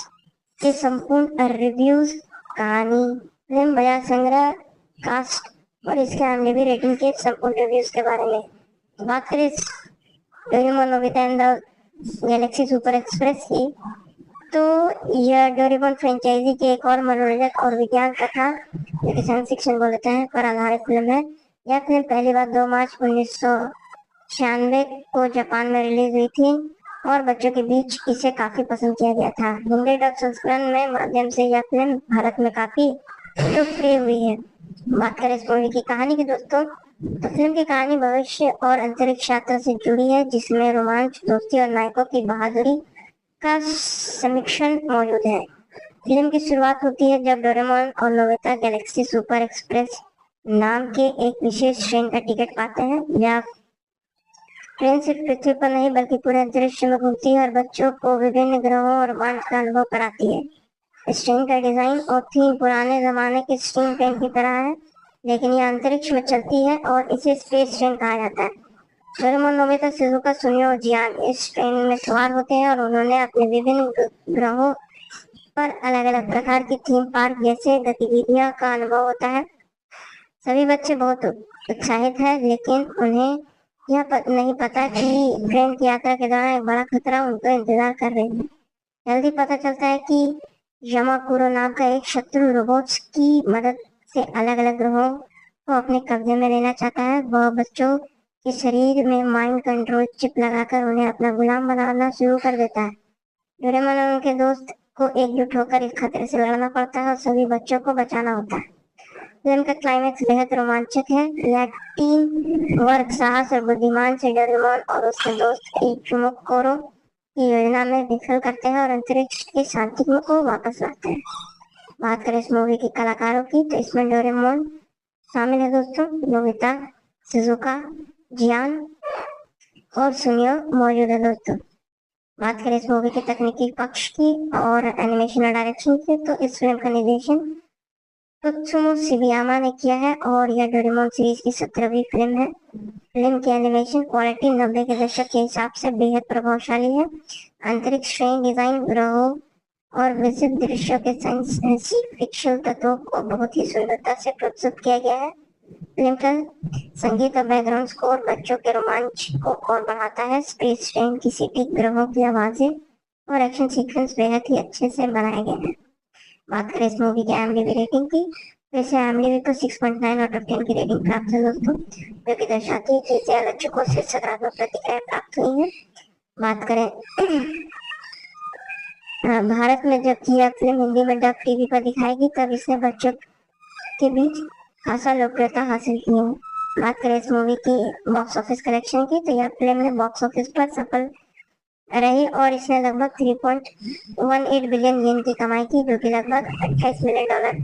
के संपूर्ण रिव्यूज, कहानी, फिल्म बाजार संग्रह, कास्ट और इसके IMDb रेटिंग के संपूर्ण रिव्यूज के बारे में बात करें। Doraemon Nobita and the Galaxy super express की, तो यह डोरेमोन फ्रेंचाइजी की एक और मनोरंजक और विज्ञान कथा, साइंस फिक्शन बोलते हैं, पर आधारित फिल्म है। यह फिल्म पहली बार 2 मार्च 1996 को जापान में रिलीज हुई थी और बच्चों के बीच इसे काफी पसंद किया गया था। हिंदी डब संस्करण में माध्यम से यह फिल्म भारत में काफी लोकप्रिय हुई है। बात करें इस मूवी की कहानी की दोस्तों, तो फिल्म की कहानी भविष्य और अंतरिक्ष यात्रा से जुड़ी है, जिसमें रोमांच, दोस्ती और नायकों की बहादुरी का समीक्षण मौजूद है। फिल्म की शुरुआत होती है जब डोरेमोन और नोबिता गैलेक्सी सुपर एक्सप्रेस नाम के एक विशेष ट्रेन का टिकट पाते हैं। यह ट्रेन सिर्फ पृथ्वी पर नहीं बल्कि पूरे अंतरिक्ष में घूमती है और बच्चों को विभिन्न ग्रहों और रोमांच का अनुभव कराती है। इस ट्रेन का डिजाइन और थीम पुराने जमाने के स्टीम ट्रेन की तरह है, लेकिन यह अंतरिक्ष में चलती है और इसे स्पेस ट्रेन कहा जाता है। डोरेमोन, नोबिता, शिजुका, सुनियो और जियान इस ट्रेन में सवार होते हैं और उन्होंने अपने विभिन्न ग्रहों पर अलग अलग प्रकार की थीम पार्क जैसे गतिविधियों का अनुभव होता है। सभी बच्चे बहुत उत्साहित हैं, लेकिन उन्हें यह नहीं पता कि ट्रेन की यात्रा के दौरान एक बड़ा खतरा उनको इंतजार कर रही है। जल्दी पता चलता है कि यमाकुरो नाम का एक शत्रु रोबोट्स की मदद से अलग अलग ग्रहों को अपने कब्जे में लेना चाहता है। वह बच्चों के शरीर में माइंड कंट्रोल चिप लगाकर उन्हें अपना गुलाम बनाना शुरू कर देता है। डोरेमोन और उनके दोस्त को एकजुट होकर इस खतरे से लड़ना पड़ता है और सभी बच्चों को बचाना होता है। फिल्म का क्लाइमैक्स बेहद रोमांचक है। यह टीम वर्क, साहस और बुद्धिमान से डोरेमोन और उसके दोस्त इचुमोकोरो की योजना में विफल करते हैं और अंतरिक्ष की शांति को वापस लाते हैं। बात करें इस मूवी के कलाकारों की, तो इसमें डोरेमोन शामिल है दोस्तों, नोबिता, शिजुका, जियान और सुनियो मौजूद है दोस्तों। बात करें इस मूवी के तकनीकी पक्ष की और एनिमेशन और डायरेक्शन की, तो इस फिल्म का निर्देशन त्सुमो शिबयामा ने किया है और यह डोरेमोन सीरीज की 17वीं फिल्म है। फिल्म की एनिमेशन क्वालिटी 90 के दशक के हिसाब से बेहद प्रभावशाली है। अंतरिक्ष ट्रेन डिजाइन, ग्रहों और विशिष्ट दृश्यों के साइंस फिक्शन तत्वों को बहुत ही सुंदरता से प्रस्तुत किया गया है। फिल्म का संगीत और बैकग्राउंड स्कोर बच्चों के रोमांच को और बढ़ाता है। स्पेस ट्रेन की सीटी, ग्रहों की आवाजें और एक्शन सीक्वेंस बेहद ही अच्छे से बनाए गए हैं। बात करें इस मूवी की IMDb रेटिंग की, वैसे IMDb को 6.9 आउट ऑफ 10 की रेटिंग प्राप्त है दोस्तों, जो कि दर्शाती है कि इसे आलोचकों से सकारात्मक प्रतिक्रिया प्राप्त हुई है। बात करें भारत में जब यह फिल्म हिंदी में डब टीवी पर दिखाएगी तब इसने बच्चों के बीच खासा लोकप्रियता हासिल की है। बात करें इस मूवी की बॉक्स ऑफिस कलेक्शन की, तो यह फिल्म ने बॉक्स ऑफिस पर सफल रही और इसने लगभग 3.18 बिलियन येन की कमाई की, जो कि लगभग 28 मिलियन डॉलर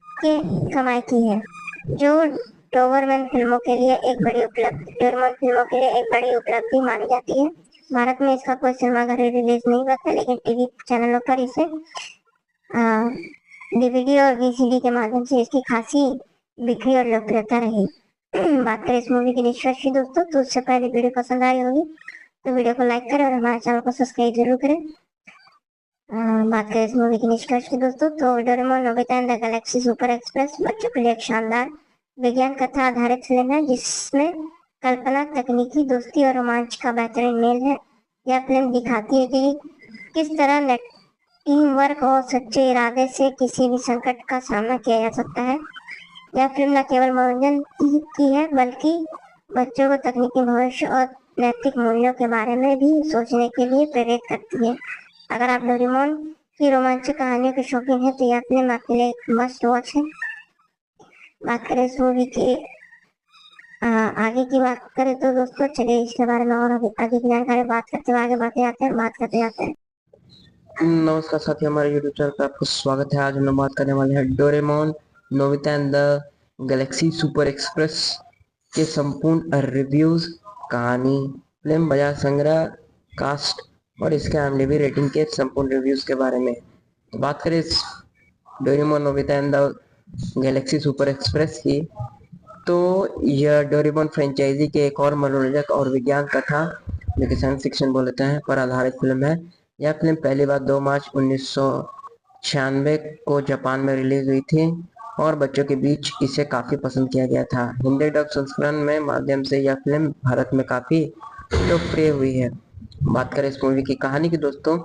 की कमाई की है, जो डोबरमैन फिल्मों के लिए एक बड़ी उपलब्धि डोरेमोन फिल्मों के लिए एक बड़ी उपलब्धि मानी जाती है। भारत में इसका कोई सिनेमाघर रिलीज नहीं हुआ था, लेकिन टीवी चैनलों पर इसे डीवीडी और वीसीडी के माध्यम से इसकी खासी बिक्री और लोकप्रियता रही। बात करें इस मूवी की निष्कर्ष की दोस्तों, तो उससे पहले वीडियो पसंद आई होगी तो वीडियो को लाइक करें और हमारे चैनल को सब्सक्राइब जरूर करें। बात करें इस मूवी की निष्कर्ष की दोस्तों, तो Doraemon Nobita and the Galaxy super express बच्चों के लिए एक शानदार विज्ञान कथा आधारित फिल्म है, जिसमें कल्पना, तकनीकी, दोस्ती और रोमांच का बेहतरीन मेल है। यह फिल्म दिखाती है कि किस तरह टीम वर्क और सच्चे इरादे से किसी भी संकट का सामना किया जा सकता है। यह फिल्म न केवल मनोरंजन की है, बल्कि बच्चों को तकनीकी भविष्य और नैतिक मूल्यों के बारे में भी सोचने के लिए प्रेरित करती है। अगर आप डोरेमोन की रोमांचक कहानियों के शौकीन हैं, तो यह फिल्म आपके लिए एक मस्ट वॉच है। बात करें इस मूवी की आगे की बात करें तो दोस्तों चलिए इसके बारे में और अधिक जानकारी बात करते हुए आगे बढ़ते जाते हैं। नमस्कार साथी, हमारे यूट्यूब चैनल पर आपको स्वागत है। आज हम लोग बात करने वाले हैं Doraemon Nobita and the Galaxy super express के संपूर्ण रिव्यूज, कहानी, फिल्म बाजार संग्रह, कास्ट और इसके IMDb रेटिंग के संपूर्ण रिव्यूज के बारे में। तो बात करें इस Doraemon Nobita and the Galaxy super express की, तो यह डोरेमोन फ्रेंचाइजी के एक और मनोरंजक और विज्ञान कथा, जो कि साइंस फिक्शन बोलते हैं, पर आधारित फिल्म है। यह फिल्म पहली बार 2 मार्च 1996 को जापान में रिलीज हुई थी और बच्चों के बीच इसे काफी पसंद किया गया था। हिंदी डब संस्करण में माध्यम से यह फिल्म भारत में काफी लोकप्रिय हुई है। बात करें इस मूवी की कहानी की दोस्तों,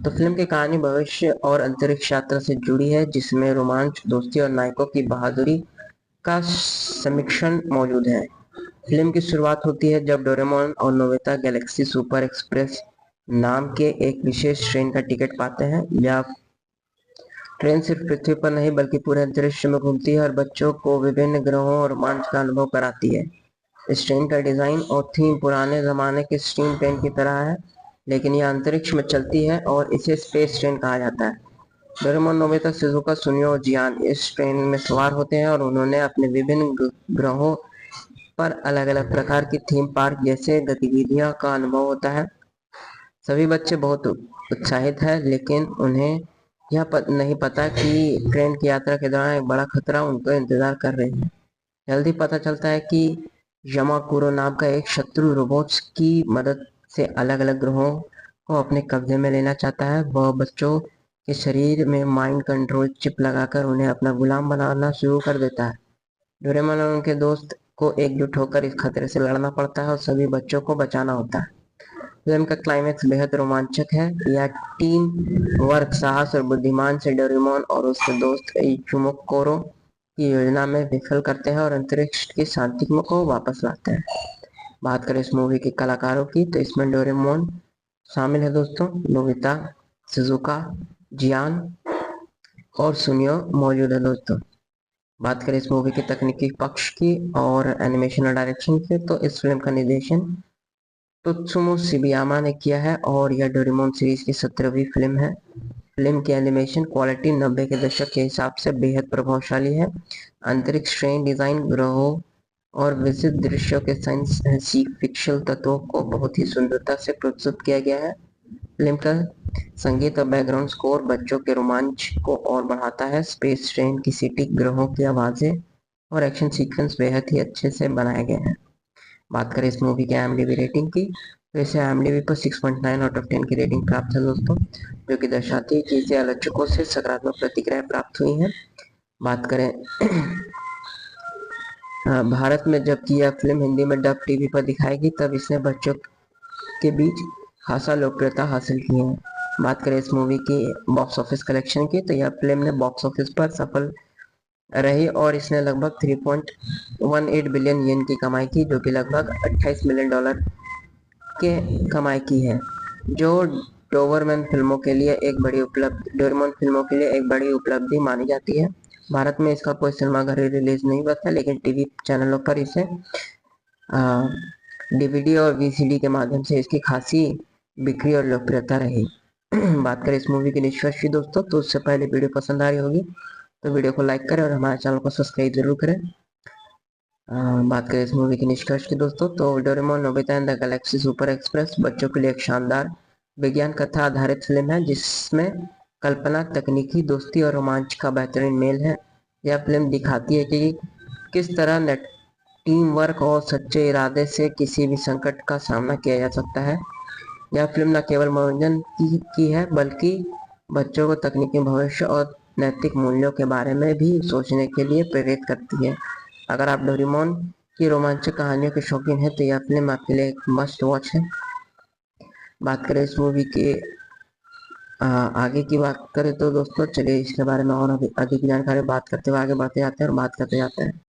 तो फिल्म की कहानी भविष्य और अंतरिक्ष यात्रा से जुड़ी है, जिसमें रोमांच, दोस्ती और नायकों की बहादुरी का समीक्षण मौजूद है। फिल्म की शुरुआत होती है जब डोरेमोन और नोबिता गैलेक्सी सुपर एक्सप्रेस नाम के एक विशेष ट्रेन का टिकट पाते हैं। यह ट्रेन सिर्फ पृथ्वी पर नहीं बल्कि पूरे अंतरिक्ष में घूमती है और बच्चों को विभिन्न ग्रहों और रोमांच का अनुभव कराती है। इस ट्रेन का डिजाइन और थीम पुराने जमाने के स्टीम ट्रेन की तरह है, लेकिन यह अंतरिक्ष में चलती है और इसे स्पेस ट्रेन कहा जाता है। डोरेमोन, नोबिता, शिजुका, सुनियो और जियान इस ट्रेन में सवार होते हैं और उन्होंने अपने विभिन्न ग्रहों पर अलग अलग प्रकार की थीम पार्क जैसे गतिविधियों का अनुभव होता है। सभी बच्चे बहुत उत्साहित हैं, लेकिन उन्हें यह नहीं पता कि ट्रेन की यात्रा के दौरान एक बड़ा खतरा उनको इंतजार कर रहे हैं। जल्दी पता चलता है कि यमाकुरो नाम का एक शत्रु रोबोट्स की मदद से अलग अलग ग्रहों को अपने कब्जे में लेना चाहता है। वह बच्चों के शरीर में माइंड कंट्रोल चिप लगाकर उन्हें अपना गुलाम बनाना शुरू कर देता है। डोरेमोन और उनके दोस्त को एकजुट होकर इस खतरे से लड़ना पड़ता है और सभी बच्चों को बचाना होता है। फिल्म का क्लाइमैक्स बेहद रोमांचक है। यह टीम वर्क, साहस और बुद्धिमान से डोरेमोन और उसके दोस्त इचुमोकोरो की योजना में विफल करते हैं और अंतरिक्ष की शांति को वापस लाते हैं। बात करें इस मूवी के कलाकारों की, तो इसमें डोरेमोन शामिल है दोस्तों, नोबिता, शिजुका, जियान और सुनियो मौजूद है दोस्तों। बात करें इस मूवी के तकनीकी पक्ष की और एनिमेशन और डायरेक्शन की, तो इस फिल्म का निर्देशन त्सुमो शिबयामा ने किया है और यह डोरेमोन सीरीज की 17वीं फिल्म है। फिल्म की एनिमेशन क्वालिटी 90 के दशक के हिसाब से बेहद प्रभावशाली है। अंतरिक्ष ट्रेन डिजाइन, ग्रहों और विशिष्ट दृश्यों के साइंस फिक्शन तत्वों को बहुत ही सुंदरता से प्रस्तुत किया गया है। फिल्म का संगीत और बैकग्राउंड स्कोर बच्चों के रोमांच को और बढ़ाता है। स्पेस ट्रेन की सीटी, ग्रहों की आवाजें और एक्शन सीक्वेंस बेहद ही अच्छे से बनाए गए हैं। बात करें इस मूवी के IMDb रेटिंग की, तो इसे IMDb पर 6.9 आउट ऑफ 10 की रेटिंग प्राप्त है दोस्तों, जो कि दर्शाती है कि इसे आलोचकों से सकारात्मक प्रतिक्रिया प्राप्त हुई है। बात करें भारत में जबकि यह फिल्म हिंदी में डब टीवी पर दिखाई गई, तब इसने बच्चों के बीच खासा लोकप्रियता हासिल की है। बात करें इस मूवी की बॉक्स ऑफिस कलेक्शन की, तो यह फिल्म ने बॉक्स ऑफिस पर सफल रही और इसने लगभग 3.18 बिलियन येन की कमाई की, जो कि लगभग 28 मिलियन डॉलर के कमाई की है, जो डोरेमोन फिल्मों के लिए एक बड़ी उपलब्धि मानी जाती है। भारत में इसका कोई सिनेमाघर रिलीज नहीं हुआ था, लेकिन टीवी चैनलों पर इसे डीवीडी और वीसीडी के माध्यम से इसकी खासी बिक्री और लोकप्रियता रही। बात करें इस मूवी की निष्कर्ष की दोस्तों, तो उससे पहले वीडियो पसंद आ रही होगी तो वीडियो को लाइक करें और हमारे चैनल को सब्सक्राइब जरूर करें। बात करें इस मूवी की निष्कर्ष की दोस्तों, तो Doraemon Nobita and the Galaxy super express बच्चों के लिए एक शानदार विज्ञान कथा आधारित फिल्म है, जिसमें कल्पना, तकनीकी, दोस्ती और रोमांच का बेहतरीन मेल है। यह फिल्म दिखाती है कि किस तरह टीम वर्क और सच्चे इरादे से किसी भी संकट का सामना किया जा सकता है। यह फिल्म न केवल मनोरंजन की है, बल्कि बच्चों को तकनीकी भविष्य और नैतिक मूल्यों के बारे में भी सोचने के लिए प्रेरित करती है। अगर आप डोरेमोन की रोमांचक कहानियों के शौकीन हैं तो यह फिल्म आपके लिए एक मस्ट वॉच है। बात करें इस मूवी के आगे की बात करें तो दोस्तों चलिए इसके बारे में और अधिक जानकारी बात करते हुए आगे बढ़ते जाते हैं और बात करते जाते हैं।